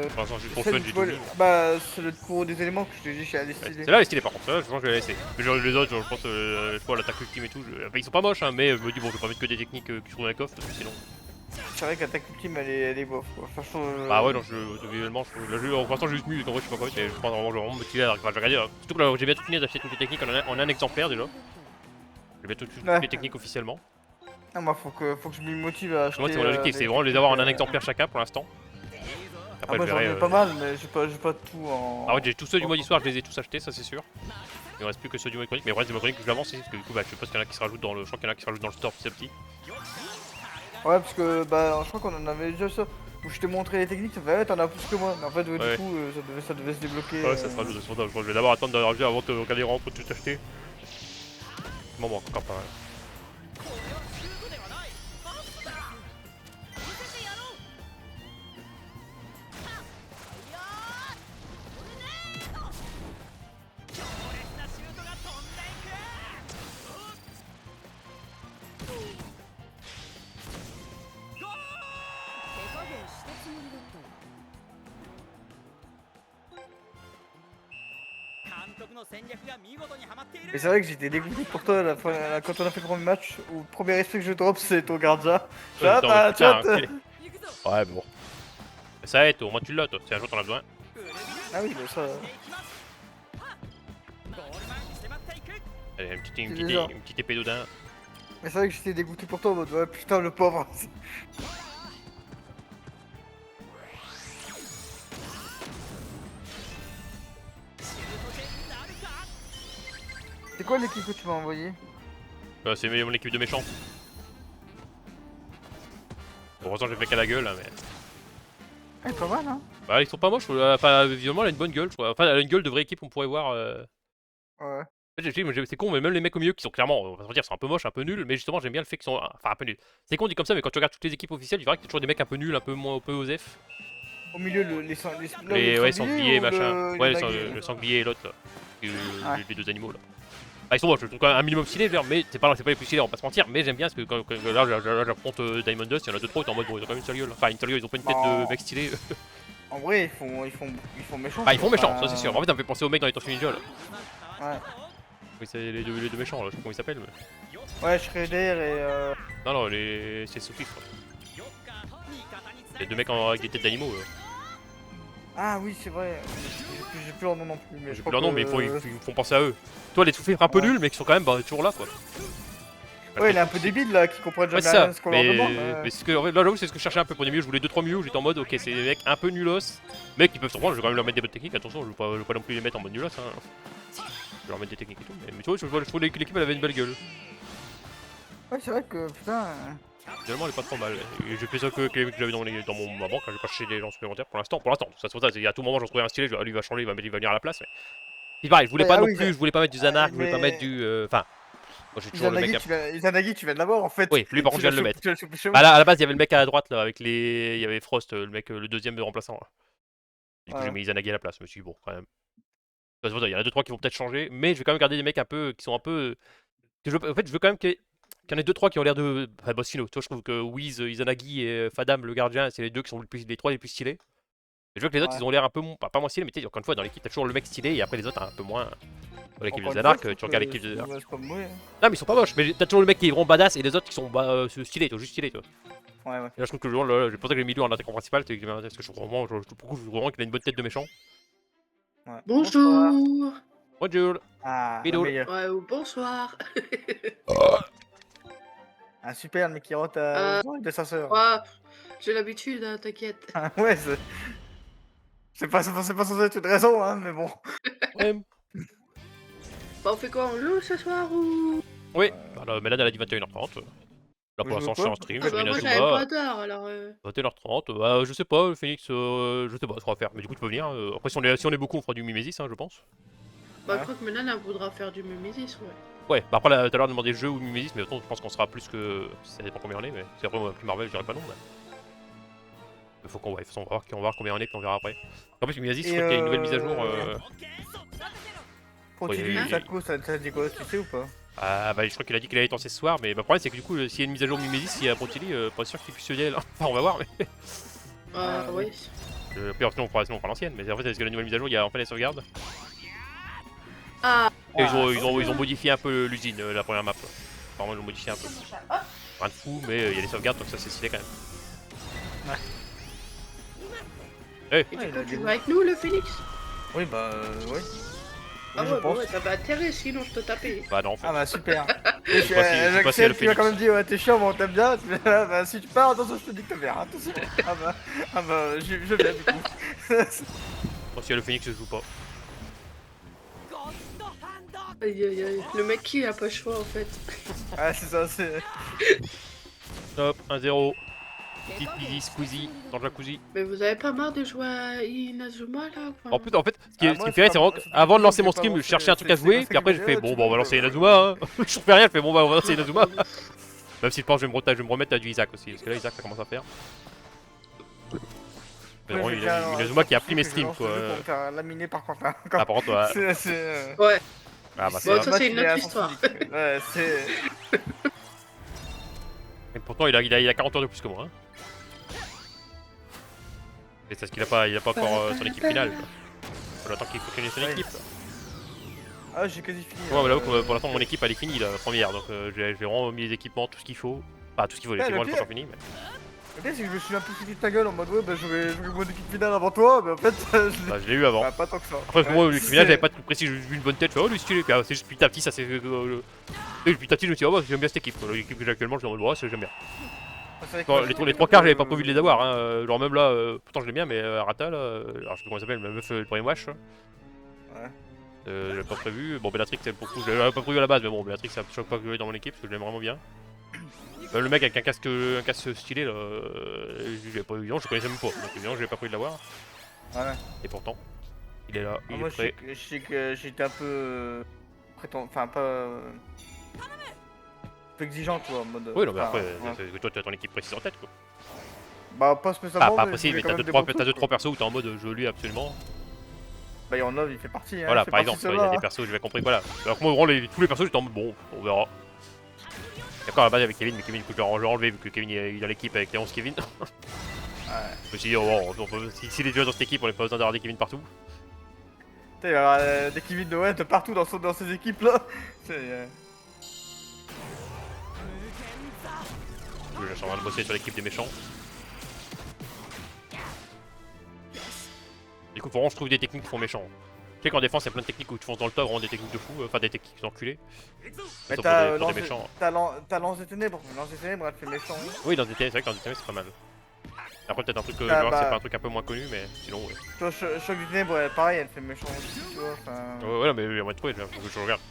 Pour l'instant, juste pour celle fun, du j'ai tout vol- mis. Bah, c'est le cours des éléments que je te dis chez Alice. Celle-là, elle est stylée par contre, celle-là, je pense que je vais la laisser. Mais genre, les autres, genre, je pense, je vois l'attaque ultime et tout, enfin, ils sont pas moches, hein, mais je me dis, bon, je vais pas mettre que des techniques qui sont dans les coffres, parce que sinon. C'est vrai qu'attaque ultime, elle est bof quoi. Enfin, je trouve, Bah ouais, non, visuellement, je trouve. Là, pour l'instant, j'ai juste mis, en vrai, je sais pas quoi, mais je pense vraiment, je vais vraiment me tirer, enfin, je vais regarder. Surtout que là, j'ai bientôt fini d'acheter toutes les techniques en un exemplaire déjà. J'ai bientôt toutes Ouais. les techniques officiellement. Ah, moi, faut que je me motive à acheter. Moi, c'est mon objectif, c'est vraiment de les avoir en un exemplaire chacun pour l'instant. Ah, Après, moi, je j'en verrai. ai pas mal, mais j'ai pas tout en. Ah ouais, j'ai tous ceux du mois d'histoire, je les ai tous achetés, ça c'est sûr. Il me reste plus que ceux du mois chronique, mais le reste du mois chronique, je l'avance, parce que du coup, bah, je sais pas qu'il y en a qui se rajoutent dans le. Je crois qu'il y en a qui se rajoutent dans le store petit à petit. Ouais, parce que bah, je crois qu'on en avait déjà ça. Où je t'ai montré les techniques, ça fait ouais, t'en as plus que moi. Mais en fait, ouais, Ouais. du coup, ça devait se débloquer. Ouais, ça se rajoute sur je crois que je vais d'abord attendre d'arriver avant de regarder vraiment pour tout acheter. Bon, bon, encore pas mal. これはシュートではないパスだ見せてやろう強烈なシュートが飛んでいくゴー手加減したつもりだったわ監督の戦略が見事にはまっている Mais c'est vrai que j'étais dégoûté pour toi quand on a fait le premier match. Où le premier esprit que je drop, c'est ton gardien. Ouais, Ah, bah, putain, tu vois, enculé. Ouais, mais bon. Mais ça aide, au moins tu l'as, toi. Si un jour t'en as besoin. Ah oui, mais ça. していきますゴール前に迫っていく Allez, déjà. une petite épée d'Odin. Mais c'est vrai que j'étais dégoûté pour toi en mode ouais, putain, le pauvre. C'est quoi l'équipe que tu m'as envoyé? C'est mon équipe de méchants. Bon, heureusement, j'ai fait qu'à la gueule, hein, mais. Elle est pas mal, hein? Bah, ils sont pas moches, enfin, visuellement, elle a une bonne gueule, je crois. Enfin, elle a une gueule de vraie équipe, on pourrait voir. Ouais. En fait, c'est con, mais même les mecs au milieu qui sont clairement, on va se dire, sont un peu moches, un peu nuls, mais justement, j'aime bien le fait qu'ils sont. Enfin, un peu nuls. C'est con dit comme ça, mais quand tu regardes toutes les équipes officielles, tu verras qu'il y a toujours des mecs un peu nuls, un peu moins, un peu osef. Au milieu, Les ouais, sangliers, ou machin. Ouais, Yanagi, le sanglier et l'autre, là. Ouais. Les deux animaux, là. Bah, ils sont moches, je trouve quand même un minimum stylé, mais c'est pas les plus stylés, on va pas se mentir, mais j'aime bien parce que là, j'affronte Diamond Dust, il y en a 2-3, t'es en mode, bon, ils ont quand même une sale gueule. Enfin, une sale gueule, ils ont pas une tête de Non. mec stylé. En vrai, ils font méchants. Bah, ils font méchants, Enfin, ça c'est sûr. En fait, ça me fait penser aux mecs dans les Tortues Ninja, là. Ouais. Oui, c'est les deux méchants, là, je sais pas comment ils s'appellent, mais. Ouais, Shredder et Non, c'est Sophie, je crois. Il y a deux mecs avec des têtes d'animaux. Ah oui, c'est vrai. J'ai plus leur nom non plus. Mais je J'ai crois plus leur nom, que- mais ils me font penser à eux. Toi, les tout-faits un peu Ouais. nuls, mais qui sont quand même toujours là, quoi. Ouais, il est un peu débile là, qui comprend Ouais, jamais c'est rien ça. de ce qu'on leur demande. Mais c'est ce que, en fait, là, j'avoue, c'est ce que je cherchais un peu pour des milieux. Je voulais 2-3 milieux où j'étais en mode, ok, c'est des mecs un peu nulos. Mecs qui peuvent surprendre, je vais quand même leur mettre des bonnes techniques. Attention, je veux pas non plus les mettre en mode nulos. Hein. Je vais leur mettre des techniques et tout. Mais tu vois, je trouvais que l'équipe elle avait une belle gueule. Ouais, c'est vrai que putain. Finalement, elle est pas trop mal. Et j'ai fait ça que les mecs que j'avais dans ma banque. Hein. J'ai pas cherché des gens supplémentaires pour l'instant. Ça se passe, à tout moment, j'en trouvais un stylé. Lui, il va changer, il va venir à la place. Mais. Puis pareil, je voulais Ouais, pas ah non oui, plus, je voulais pas mettre du Zanark, je voulais pas mais- mettre du. Enfin. Moi, j'ai toujours le mec. Izanagi, tu viens de l'avoir en fait. Oui, lui, par contre, je viens de le mettre. Tu l'as chopé chez Bah moi. là, à la base, il y avait le mec à la droite là, avec les. Il y avait Frost, le mec, le deuxième remplaçant. Là. Du coup, Ouais. j'ai mis Izanagi à la place. Je me suis dit, bon, quand même. Il y en a 2-3 qui vont peut-être changer, mais je vais quand même garder des mecs un peu. Qui sont un peu. En fait, je veux quand même qu'il y en ait 2-3 qui ont l'air de. Enfin, Bossino. Toi, je trouve que Wiz, Izanagi et Fadam, le gardien, c'est les deux qui sont les 3 les plus stylés. Et je veux que les autres, Ouais. ils ont l'air un peu. Pas moins stylés, mais tu sais, encore une fois, dans l'équipe, t'as toujours le mec stylé et après les autres, un peu moins. Dans l'équipe de Encore une Zanark, fois, je tu trouve regardes que l'équipe de Zanark. c'est pas mauvais, hein. Non, mais ils sont pas moches, mais t'as toujours le mec qui est vraiment badass et les autres qui sont stylés, toi, juste stylés, toi. Ouais, ouais. Et là, je trouve que là, j'ai pensé que j'ai mis lui en attaquant principal, c'est parce que je trouve vraiment qu'il a une bonne tête de méchant. Ouais. Bonjour. Bonjour. Ah, la Bidou. meilleure. Ouais, ou bonsoir. Un super, mais qui rentre aux oreilles de sa sœur. Ouais, j'ai l'habitude, hein, t'inquiète. Ah, ouais, c'est pas censé être une raison, hein, mais bon. Ouais. Bah, on fait quoi? On joue ce soir ou? Oui, alors Mélane elle a dit 21h30. Là pour Oui, je l'instant veux je suis en pas. stream, Ah je bah, viens moi à j'avais Zumba. pas d'heure alors. 21h30, bah je sais pas, Phoenix, je sais pas ce qu'on va faire, mais du coup tu peux venir. Après si on est beaucoup on fera du Mimesis hein, je pense. Bah, Ouais. je crois que Menan elle voudra faire du Mimesis, ouais. Ouais, bah après là, tout à l'heure demander jeu ou Mimesis, mais autant je pense qu'on sera plus que. Ça dépend combien on est, mais c'est après moi plus Marvel je dirais pas non. Mais... Il faut qu'on ouais, on va voir combien on est puis on verra après. En plus Mimesis, je Et crois qu'il y a une nouvelle mise à jour. オッケーそっちだ Pour Oui, Tidu, oui, ça oui. cause, ça dit quoi, tu sais ou pas? Ah bah je crois qu'il a dit qu'il allait tenter ce soir, mais le problème c'est que du coup s'il y a une mise à jour Mimésis, il y a Pontilly, pas sûr qu'il puisse se lier là. Enfin on va voir, mais Ah, oui. puis sinon on fera l'ancienne, mais en fait parce que la nouvelle mise à jour il y a enfin les sauvegardes. Ah, Et ils ont modifié un peu l'usine, la première map. Apparemment ils l'ont modifié un peu. Rien de fou, mais il y a les sauvegardes donc ça c'est stylé quand même. et du coup, tu vas avec nous, le Phoenix? Oui, bah, oui. Ah Oui, je ouais, bah pense. ouais, t'as pas intérêt, sinon je te tapais. Bah non en fait. Ah bah super. Je sais pas si elle le Axel, tu m'as Phoenix. quand même dit, ouais, t'es chiant, mais on t'aime bien. Bah, si tu pars, attention, je te dis que t'es bien. Attention. Ah bah, je viens du coup. Bon, si y a le Phoenix je joue pas. Aïe aïe aïe. Le mec qui a pas le choix en fait. Ah, c'est ça, c'est. Hop, 1-0. Petite easy squeezy dans le jacuzzi. Mais vous avez pas marre de jouer à Inazuma là quoi? En plus, en fait, ce qui Ah, moi, me fait rire, c'est c'est vraiment pas- qu'avant de lancer c'est mon pas stream, je lancé, cherchais un truc à c'est jouer, comme puis après ça j'ai que fait je bon, dis, bah on va tu lancer peux, Inazuma, hein. Je fais rien, je fais bon, bah on va lancer Inazuma. Même si je pense que je vais me remettre à du Isaac aussi, parce que là Isaac ça commence à faire. Mais bon, Inazuma qui a pris mes streams quoi. Pour me faire laminer par Quentin. Ah, par contre, ouais. C'est. Ouais. Ah, bah, Bon, c'est ça c'est une autre histoire. Ouais, c'est. Et pourtant, il a 40 heures de plus que moi. Hein. Et c'est parce qu'il a pas encore son équipe finale. Quoi. Faut l'attendre qu'il faut qu'il ait son équipe. Ah, j'ai quasi fini. Ouais, mais là, pour l'instant, mon équipe elle est finie, la première. Donc, j'ai vraiment mis les équipements, tout ce qu'il faut. Pas tout ce qu'il faut, les Ouais, équipements, le elles sont pas finis. Mais... Le pire, c'est que je me suis un peu foutu de ta gueule en mode ouais, bah j'aurais mon équipe finale avant toi, mais en fait, je l'ai. Bah, je l'ai eu avant. Bah, pas tant que ça. Après, Ouais, moi, l'équipe finale, c'est- j'avais pas de truc précis, j'ai vu une bonne tête, je fais oh, lui stylé. Puis, c'est juste petit à petit, ça s'est. Depuis petit à petit, je me suis dit, oh, bah, j'aime bien cette équipe. L'équipe que j'ai actuellement, je suis en mode, ouais, j'aime bien. c'est vrai que Bon, moi, les trois quarts, j'avais pas prévu de les avoir. Hein. Genre, même là, pourtant, je l'aime bien, mais Arata, là, alors je sais plus comment elle s'appelle, la meuf du Brainwash. Ouais. J'avais pas prévu. Bon, Bellatrix, c'est pour le coup, je l'avais pas prévu à la base, mais bon, Bellatrix, ça me choque pas que je l'ai dans mon équipe parce que je l'aime vraiment bien. Le mec avec un casque stylé, là, j'avais pas eu évident, je le connaissais même pas. Donc, évidemment, j'avais pas prévu de l'avoir. Ouais. Et pourtant, il est là, il Moi, est prêt. je sais que j'étais un peu. Enfin, pas. Un peu exigeant, tu vois, en mode. Oui, non, mais enfin, après, ouais. c'est que toi, tu as ton équipe précise en tête, quoi. Bah, pas spécialement. Ah, pas mais précis, je mais voulais t'as quand même des bons 2-3 trucs, persos où t'es en mode je veux lui absolument. Bah, Yornov, il fait partie. Hein, Voilà, il fait par partie exemple, de il y a ceux-là, des persos, j'avais compris, voilà. Alors que moi, vraiment, tous les persos, j'étais en mode bon, on verra. D'accord, à la base avec Kevin, mais Kevin, du coup, je l'ai enlevé vu que Kevin il a l'équipe avec les 11 Kevin. hein. Ouais. Je me suis dit, oh, si les deux dans cette équipe, on n'a pas besoin d'avoir des Kevin partout. Putain, il y aura des Kevin de ouais, de partout dans ces équipes-là. C'est. Je suis en train de bosser sur l'équipe des méchants. Du coup, faut vraiment que je trouve des techniques qui font méchants. Tu sais qu'en défense, il y a plein de techniques où tu fonces dans le tas, vraiment des techniques de fou, enfin des techniques d'enculés. Mais Sauf t'as pour des méchants. Lance des ténèbres. Lance des ténèbres, elle fait méchant. hein. Oui, dans des c'est vrai que dans des c'est pas mal. Après, peut-être un truc, Ah, genre, bah. c'est pas un truc un peu moins connu, mais sinon, ouais. Tu vois, Choc du ténèbre, pareil, elle fait méchant aussi, tu vois. Enfin. Ouais, mais il y a moyen de trouver, je regarde.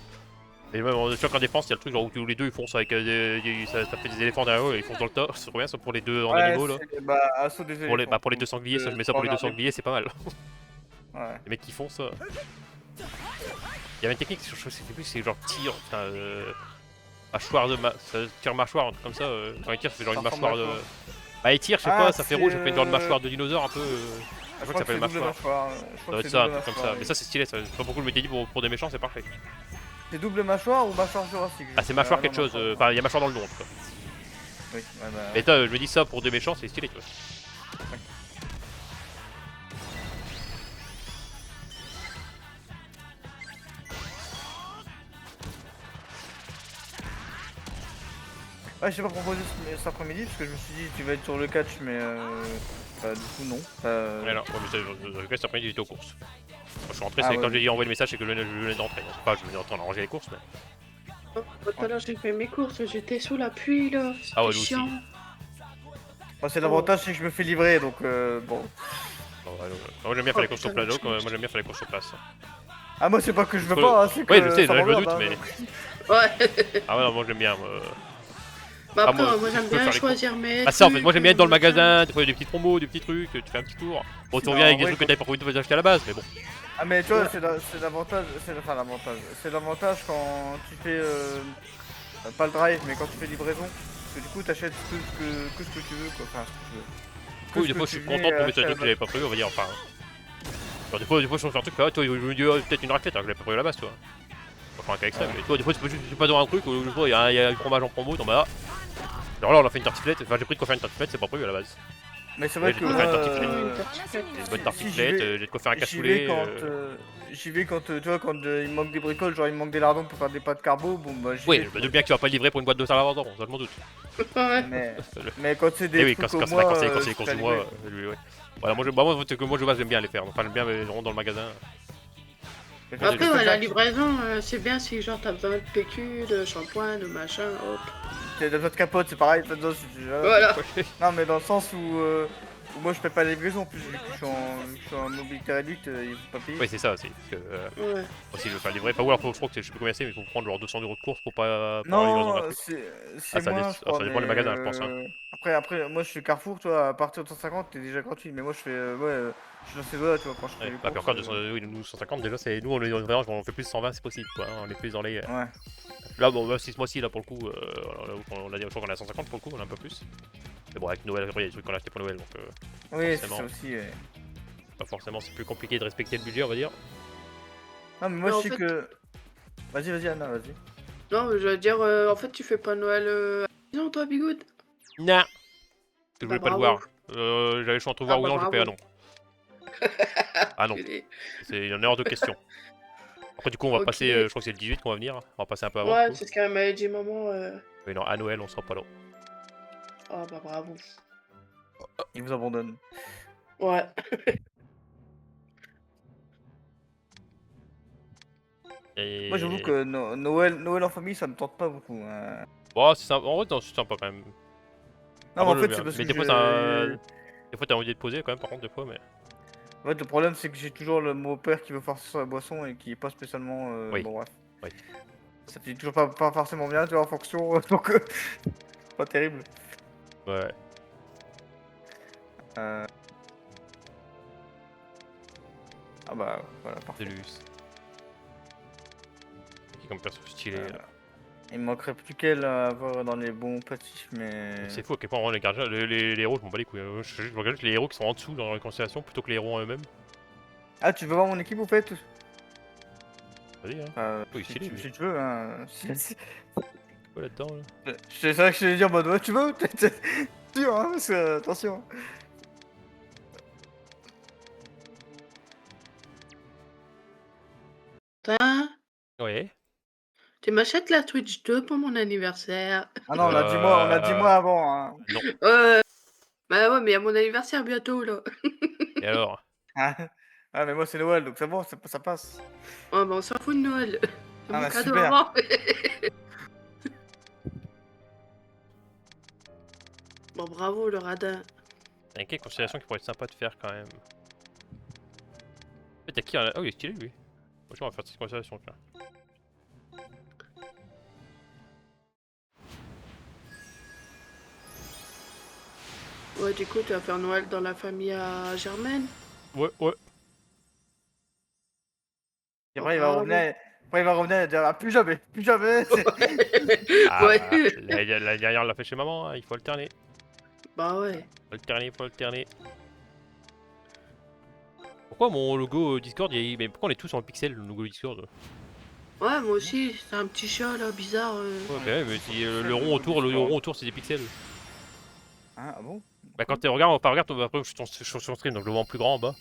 Et même en choc en défense, il y a le truc genre où les deux ils foncent avec ça fait des éléphants derrière eux et ils foncent dans le tas. C'est trop bien ça pour les deux en animaux là. Bah, assaut des Pour les, éléphants. pour les deux sangliers, ça, je mets ça pour les deux sangliers, c'est pas mal. Ouais. Les mecs qui font ça. Il y avait une technique, je sais plus, c'est genre tir, putain, mâchoire de ça tire mâchoire, un truc comme ça. Quand il tire, ça fait genre une Ça ressemble mâchoire à de. quoi Bah il tire, je sais Ah, pas, ça fait c'est, rouge, ça fait genre une mâchoire de dinosaure un peu. Je crois que ça s'appelle double mâchoire. Je Ça crois doit que être c'est ça, un double truc comme ça. mâchoire, Mais ça c'est stylé, ça. Je sais pas pourquoi je m'étais dit pour des méchants, c'est parfait. C'est double mâchoire ou mâchoire jurassique? Ah, c'est mâchoire non, quelque chose, mâchoire. enfin il y a mâchoire dans le nom en tout cas. Oui, ouais, bah. Mais toi, je me dis ça pour des méchants, c'est stylé, tu vois. Ouais, je sais pas proposé cet après-midi parce que je me suis dit tu vas être sur le catch, mais bah, du coup, non. Ouais, non, ouais, mais cet après-midi j'étais aux courses. Quand je suis rentré, Ah, c'est ouais, quand ouais. j'ai envoyé le message, c'est que je venais d'entrer. Enfin, je venais d'entrer, on a rangé les courses, mais. Oh, tout à l'heure j'ai fait mes courses, j'étais sous la pluie là. Ah ouais, C'était nous aussi. chiant. Moi, c'est l'avantage, c'est que je me fais livrer donc bon. Bon, ouais, moi j'aime bien faire les courses sur putain, place, mais moi j'aime bien faire les courses sur place. Ah, moi, c'est pas que je veux Ouais, pas, hein, c'est que. ouais, je sais, ça je me m'emmerde, doute, hein, mais. donc. Ouais. Ah ouais, non, moi j'aime bien. Bah Ah, après, moi, moi je j'aime peux bien faire les choisir mes. Ah, ça en fait, trucs, moi j'aime bien être dans le machin. magasin, des fois il y a des petites promos, des petits trucs, tu fais un petit tour. Bon, tu Non, reviens avec des ouais, trucs que t'avais pas prévu de acheter à la base, mais bon. Ah, mais tu vois, c'est l'avantage, enfin l'avantage. C'est l'avantage quand tu fais. Pas le drive, mais quand tu fais livraison. Parce que du coup, t'achètes que ce que tu veux, quoi. Enfin, ce que tu veux. Que Oui, ce des que fois je tu suis venais content de tomber acheter sur à des la trucs que j'avais pas prévu, on va dire, enfin. Genre des fois je me fais un truc là, toi je me dis peut-être une raclette alors que je l'avais pas prévu à la base, tu vois. pas convaincu avec ça. Mais tu vois, des fois, tu peux pas dans un truc où il y a du fromage en promo, t'en bas. Alors là, on a fait une tartiflette. Enfin, j'ai pris de quoi faire une tartiflette, c'est pas prévu à la base. Mais c'est vrai j'ai que. dû faire une tartiflette. J'ai une bonne Si tartiflette, j'y vais- j'ai de quoi faire un J'y cassoulet. vais j'y vais quand tu vois quand il me manque des bricoles, genre il me manque des lardons pour faire des pâtes carbo, bon bah j'y Oui, vais. je me doute bien que tu vas pas le livrer pour une boîte de salade ça je m'en doute. Ouais. Mais quand c'est des Et oui, trucs quand au c'est mois, les je courses fais du mois, livrer. ouais. Voilà, moi je base, j'aime bien les faire. Enfin, j'aime bien les ronds dans le magasin. Mais Après, parce Après, que ouais, c'est la ça qui- livraison, c'est bien si genre t'as besoin de PQ, de shampoing, de machin, hop. t'as besoin de capote, c'est pareil, t'as besoin Voilà. Non mais dans le sens où moi je paie pas la livraison en plus vu que je suis en mobilité réduite, il faut pas payer. Oui, c'est ça aussi. Parce que Ouais. moi, si je veux faire livrer, enfin, ou alors je crois que je sais plus combien c'est, mais il faut prendre genre 200 € de course pour pas pour avoir la livraison Non, gratuite. c'est ça, moins, je crois, ça dépend des mais magasins, je pense. Hein. après, moi je fais Carrefour, tu vois, à partir de 150, t'es déjà gratuit, mais moi je fais, je suis dans ces doigts, tu vois, quand je fais Ouais. les Bah, puis courses. encore 200, oui, nous 150 déjà, c'est nous on fait plus de 120 c'est possible quoi. Hein. On est plus dans les. Ouais. Là bon, bah, si ce mois-ci là pour le coup, on a dit, je crois qu'on est à 150 pour le coup, on a un peu plus. Mais bon, avec Noël, il y a des trucs qu'on a acheté pour Noël, donc Oui, c'est forcément. ça aussi. pas forcément, c'est plus compliqué de respecter le budget, on va dire. Non, mais moi Mais je en sais fait- que. Vas-y, Anna, vas-y. Non, mais je veux dire, en fait, tu fais pas Noël à la maison, toi, Bigoud? Non. Parce que je voulais Bah, pas le bravo. voir. J'avais le choix entre voir ou bah, non, j'ai fait ah non. Ah non, Enculé. c'est une heure de question. Après du coup on va Ok. passer, je crois que c'est le 18 qu'on va venir, on va passer un peu avant. Ouais, du coup. c'est ce qu'elle m'avait dit, maman. Mais non, à Noël on sera pas là. Ah, bah, bravo. Il vous abandonne. Ouais. Et... Moi j'avoue que Noël en famille ça me tente pas beaucoup. Hein. Bon, c'est sympa. En vrai, non, c'est sympa quand même. Non, Ah, mais moi, en je fait veux c'est bien. parce Mais que des fois, des fois t'as envie de te poser quand même, par contre, des fois, mais. En fait, le problème c'est que j'ai toujours mon père qui veut forcer sur la boisson et qui est pas spécialement. Oui. Bon, bref. Oui. Ça fait toujours pas forcément bien, tu vois, en fonction. Donc, pas terrible. Ouais. Euh... Ah bah voilà, parfait. Delus. Qui est comme perso stylé. Euh, Là. Il me manquerait plus qu'elle à avoir dans les bons passifs, mais. C'est fou à quel point vraiment, les gardiens, les héros, je m'en bats les couilles. Je regarde juste les héros qui sont en dessous dans la constellation plutôt que les héros en eux-mêmes. Ah, tu veux voir mon équipe ou fait Vas-y, hein. Oui, si, stylé, tu, lui. si tu veux, hein. Quoi là-dedans là C'est vrai que je vais dire en mode, ouais, tu veux sûr, hein, parce que, attention. Putain, Ouais. tu m'achètes la Twitch 2 pour mon anniversaire. Ah non, on a 10 mois avant, hein. Non. Bah ouais, mais il y a mon anniversaire bientôt, là. Et alors Ah, mais moi c'est Noël, donc c'est bon, ça passe. Ouais, bah on s'en fout de Noël. C'est Ah, mon bah, cadeau super. avant. Bon, bravo, le radin. Il y a quelques constellations qui pourraient être sympas de faire quand même. En fait, y'a qui en a... Oh, il est stylé lui. Moi, on va faire cette constellation, tiens. Ouais, du coup, tu vas faire Noël dans la famille à Germaine. Ouais, ouais. Et après, il va revenir et dire, ah, plus jamais, plus jamais. Ah, Ouais. bah, la dernière on l'a fait chez maman, hein, il faut alterner. Bah ouais. Faut alterner. Pourquoi mon logo Discord, mais pourquoi on est tous en pixel, le logo Discord? Ouais, moi aussi, c'est un petit chat là, bizarre. Ouais, bah ouais, mais si le rond autour c'est des pixels. Ah bon? Bah quand tu regardes, après je suis sur stream donc je le vois en plus grand en bas.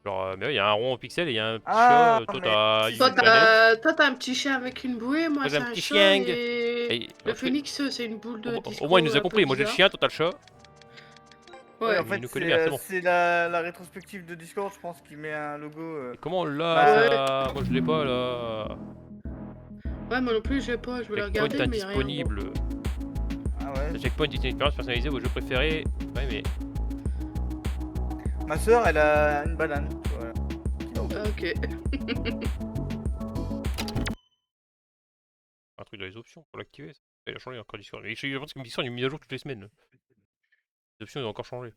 Genre, mais ouais, il y a un rond en pixel et il y a un petit Ah, chat, toi mais t'as si, une Toi, planète. t'as un petit chat avec une bouée, moi Moi, j'ai c'est un un petit chat chien. et Et- le phénix c'est une boule de disco. Au moins il nous a un peu compris, moi j'ai le bizarre. chien, toi t'as le chat. Ouais, Ouais. en Il fait, nous connaît bien, c'est bon. c'est la rétrospective de Discord, je pense, qui met un logo. Et comment on l'a Bah, ça Moi je l'ai pas là. Ouais, moi non plus, je l'ai pas, je voulais Checkpoint regarder, mais y a rien. indisponible. Ah ouais. Checkpoint dit une expérience personnalisée, vos jeux préférés. Ouais, mais. Ma soeur, elle a une banane. Voilà. Ah, ok. Un truc dans les options pour l'activer. Ça. Il a changé encore Discord. Mais je pense que Discord il est mis à jour toutes les semaines. Les options ils ont encore changé.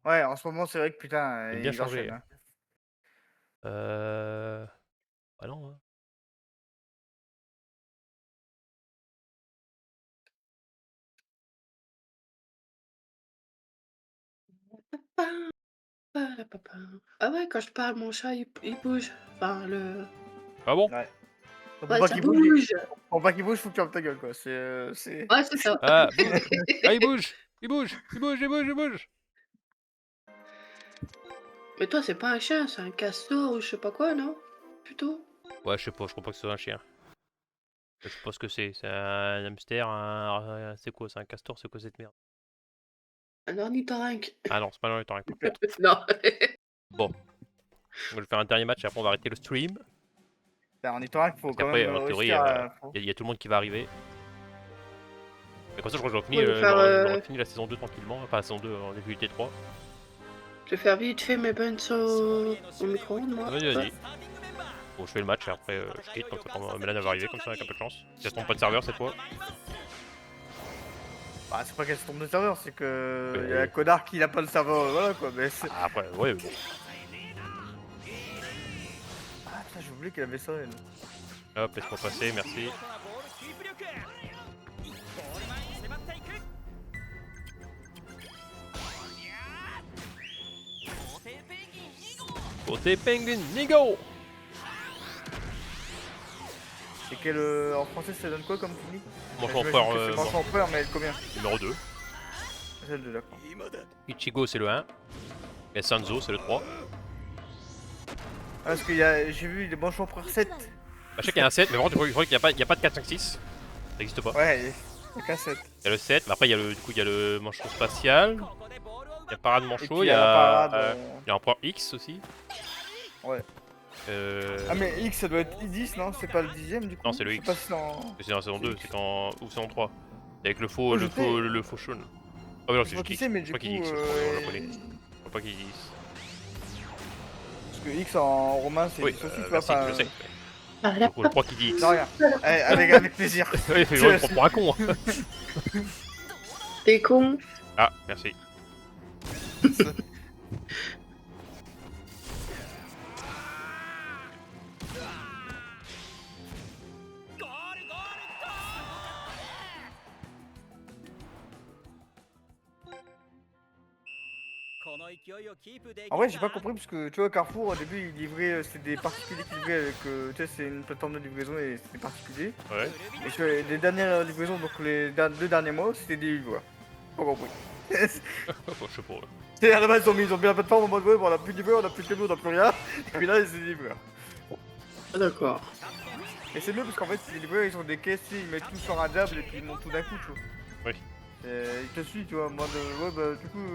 Ouais, en ce moment, c'est vrai que putain, Il a bien il changé. enchaîne, hein. Ah non, hein. Ah ouais, quand je parle, mon chat il bouge. Enfin, le. Ah bon Ouais. Pour Ouais, pas ça qu'il bouge, bouge. pour pas qu'il bouge, faut que tu fermes ta gueule, quoi. C'est... Ouais, c'est ça. Ah, bouge. Ah, il bouge. Il bouge. Il bouge, il bouge, il bouge. Mais toi, c'est pas un chien, c'est un castor ou je sais pas quoi, non? Plutôt. Ouais, je sais pas, je crois pas que ce soit un chien. Je sais pas ce que c'est. C'est un hamster, c'est quoi? C'est un castor, c'est quoi cette merde? Un ornithorynque. Ah non, c'est pas l'ornithorynque par contre. Non. Bon, je vais faire un dernier match et après on va arrêter le stream. En étant qu'il faut Parce quand qu'après, même en théorie, réussir à... il y a tout le monde qui va arriver. Et comme ça, je crois que j'aurai fini, On va faire, j'aurai fini la saison 2 tranquillement. Enfin, la saison 2 en difficulté 3. Je vais faire vite fait mes buns au micro-ondes, moi. Vas-y, vas-y. Bon, je fais le match et après je quitte comme ça quand Mélane va arriver, comme ça avec un peu de chance. Si elle se trompe pas de serveur cette fois. Bah, c'est pas qu'elle se trompe de serveur, c'est que... Ouais. Il y a un connard qui n'a pas le serveur, voilà quoi, mais c'est... Ah, après, ouais, bon. Ah putain, j'ai oublié qu'elle avait ça, elle. Hop, laisse-moi passer, merci. Côté Penguin, Nigo! Et quel... en français, ça donne quoi comme clinique? Manchon empereur, C'est Manchon empereur, mais elle combien? numéro 2. Celle de d'accord. Ichigo, c'est le 1. Et Sanzo, c'est le 3. Ah, parce que j'ai vu des Manchons empereur 7. Bah, je sais qu'il y a un 7, mais vraiment, je crois qu'il n'y a pas de 4, 5, 6. Ça n'existe pas. Ouais, il y a qu'un 7. Il y a le 7, mais après, du coup, il y a le manchon spatial. Il y a Parade Et Manchot, puis il il y y a la a. parade, Il y a Empereur X aussi. Ouais. Euh... Ah mais X ça doit être I10 non? C'est pas le 10ème du coup? Non, c'est le Je X. sais pas si dans... C'est dans la saison 2, c'est en. Ou c'est en 3. C'est avec le faux, Oh, le je faux, sais. le faux Shun. Ah, mais non, Je c'est sais pas juste qui X. c'est mais Je du crois coup... qu'il dit X, je japonais. Je crois pas qu'il dit X. Parce que X en romain c'est Oui, 10 aussi, tu vois, merci, enfin... je sais. Ah, là, Je crois qu'il dit X. Non rien. Avec plaisir. Ouais, il me prend pour un con. Hein. t'es con. Ah, merci. En vrai j'ai pas compris parce que tu vois Carrefour au début il livrait, c'est des particuliers qui livraient avec... tu sais c'est une plateforme de livraison et c'est des particuliers. Ouais. Et tu vois, les dernières livraisons, donc les 2 derniers mois c'était des livreurs. Pas compris. Je sais pas. C'est à la base ils ont mis la plateforme en mode web, on a plus de livreurs, on a plus de camions, on a plus rien. Et puis là c'est des livreurs. Ah, d'accord. Et c'est mieux parce qu'en fait les livreurs ils ont des caisses, ils mettent tout sur un diable et puis ils montent tout d'un coup tu vois. Oui. Il te suit tu vois, moi de... Ouais bah du coup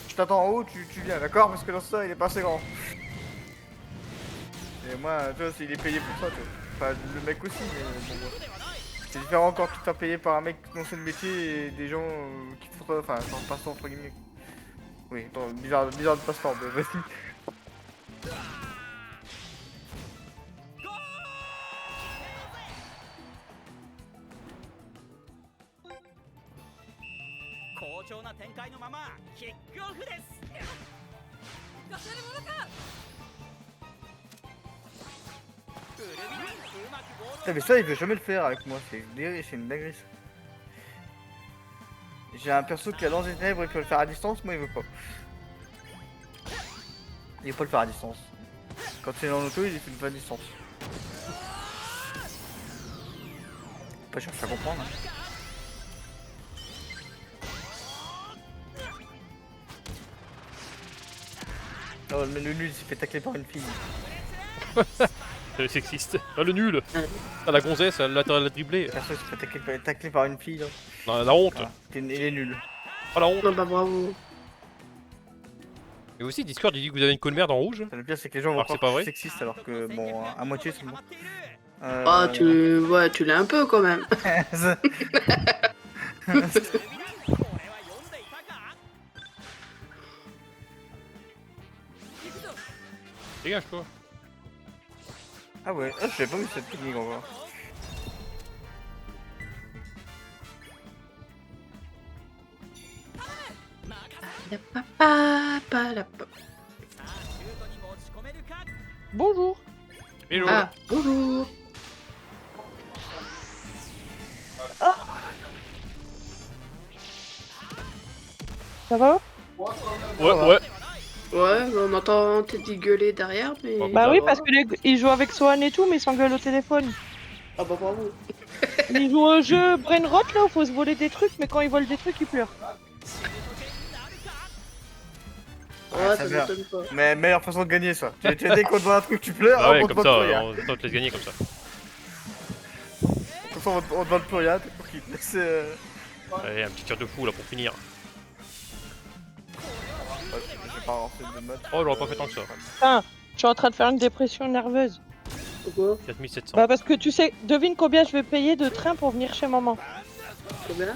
je t'attends en haut, tu viens d'accord parce que dans ça il est pas assez grand. Et moi tu vois il est payé pour ça tu vois. Enfin le mec aussi mais bon c'est différent encore de te faire payer par un mec qui non sait le métier et des gens qui te font enfin dans le passe-temps entre guillemets. Oui, attends, bizarre de passe-temps mais vas-y. Putain, mais ça il veut jamais le faire avec moi, c'est une dinguerie ça. J'ai un perso qui a dans les ténèbres et peut le faire à distance, moi il veut pas. Il veut pas le faire à distance. Quand c'est en auto il fait le faire à distance. Pas chercher à comprendre hein. Oh le nul il s'est fait tacler par une fille. C'est le sexiste. Ah, le nul. Ah, la gonzesse, elle l'a dribblé. Le perso il s'est fait tacler par une fille là. Non, la honte. Voilà. Il est nul. Oh, la honte. Non, bah bravo. Et aussi, Discord, il dit que vous avez une cône merde en rouge. Le pire c'est que les gens vont Alors que c'est croire pas que je vrai. suis sexiste alors que bon à moitié c'est bon. Ah, ouais, tu l'es un peu quand même. Dégage, toi. Ah ouais, ah, j'avais pas vu cette technique encore. Bonjour. Hello. Ah, bonjour. Ouais, ouais. Ouais, on entend Teddy gueuler derrière, mais. Bah Bah oui, va. parce que il joue avec Swan et tout, mais il s'engueule au téléphone. Ah bah bravo. Il joue au jeu Brainrot là où faut se voler des trucs, mais quand il vole des trucs, il pleure. Ouais, ça ça vient. m'étonne pas. Mais meilleure façon de gagner ça. Tu as dès qu'on te voit un truc, tu pleures, Ah ouais, on te comme vole ça, plus rien. on te laisse gagner comme ça. Comme ça, on te vole plus rien, t'es tranquille. C'est. Allez, un petit tir de fou là pour finir. Ouais, je vais pas avancer de mode. Oh, j'aurais pas fait tant que ça. Putain, je suis en train de faire une dépression nerveuse. Pourquoi 4700. Bah parce que tu sais, devine combien je vais payer de train pour venir chez maman. Combien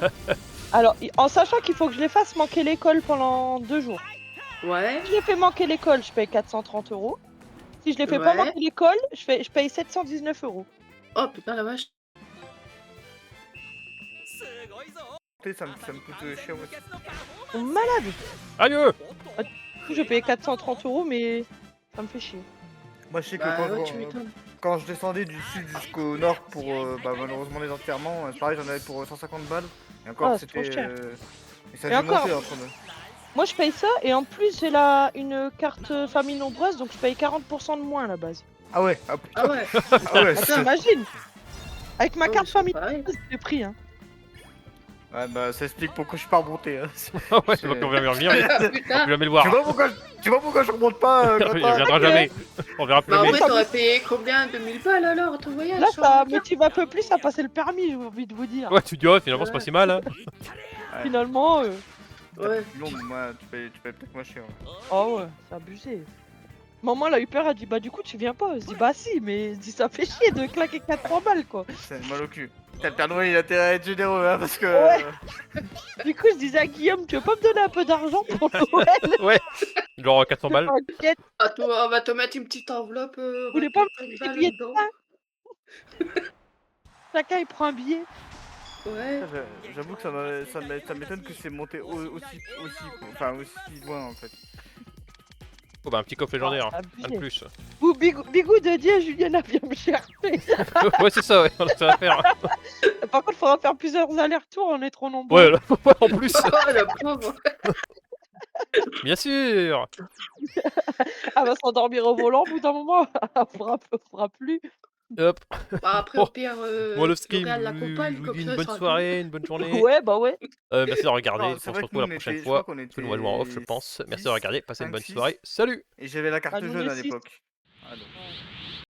Alors, en sachant qu'il faut que je les fasse manquer l'école pendant 2 jours. Ouais. Si je les fais manquer l'école, je paye 430 €. Si je les fais pas Ouais. manquer l'école, je paye 719 €. Oh putain la vache. Ça me coûte cher aussi. On est malade. Adieu. Du coup, je payais 430 € mais ça me fait chier. Moi, je sais que Bah ouais, tu m'étonnes. quand je descendais du sud jusqu'au nord pour malheureusement les enterrements, c'est pareil, j'en avais pour 150 balles. Et encore, Ah, c'est trop c'était. cher. Et ça Et a dû encore. monter entre nous. Moi, je paye ça et en plus, j'ai une carte famille nombreuse, donc je paye 40% de moins à la base. Ah ouais, ah, Ah ouais. ah ouais, Attends, imagine. Avec ma Oh, carte mais c'est famille pareil. nombreuse, j'ai pris. Hein. ouais, bah ça explique pourquoi je suis pas remonté. Hein. Ah ouais, c'est pas qu'on vient revenir, mais Ah on putain. peut jamais le voir. Tu vois pourquoi je remonte pas Il reviendra jamais. On verra plus Bah en jamais. vrai, t'aurais payé combien 2000 balles alors ton voyage Là, sur ça la carte motive un peu plus à passer le permis, j'ai envie de vous dire. Ouais, tu dis, ouais, finalement, c'est pas Ouais. si mal. Hein. Finalement, Ouais. Non, moi, tu payes peut-être moins cher. Ouais. oh ouais, c'est abusé. Maman, elle a eu peur, elle dit bah du coup tu viens pas. Je dis bah si, mais je dis, ça fait chier de claquer 400 balles quoi. C'est mal au cul. T'as le Père Noël, il a intérêt à être généreux, hein, parce que. Ouais. Du coup, je disais à Guillaume, tu veux pas me donner un peu d'argent pour Noël? Ouais, genre 400 balles. T'inquiète, Ah, toi, on va te mettre une petite enveloppe. vous On va voulez te pas me mettre une faire des balle billets de dedans. train? Chacun il prend un billet. Ouais. J'avoue que ça m'étonne que c'est monté aussi loin en fait. Oh, bah, un petit coffre légendaire. Ah, Hein. c'est Rien de abusé. plus. Ou Bigou de Dieu, Juliana vient me chercher. Ouais, c'est ça, ouais, on a ça à faire. Par contre, faudra faire plusieurs allers-retours, on est trop nombreux. Ouais, là, ouais, en plus. Oh la pauvre. Bien sûr. Elle va s'endormir au volant, au bout d'un moment, elle fera plus. Hop. Bah après, Bon, au pire, Moi, le stream, L'Oréal je l'accompagne, vous comme dis ça, une elle bonne sera soirée, une bonne journée. Ouais, bah ouais. Merci d'avoir regardé. Non, On c'est se vrai que retrouve la nous, on prochaine était- je fois. crois qu'on Parce que nous, on va jouer en off, je était pense. Merci six, d'avoir regardé. Passez une bonne 5, 6. soirée. Salut. Et j'avais la carte Ah, nous, on jaune est à 6. l'époque. Ah, donc. Ouais.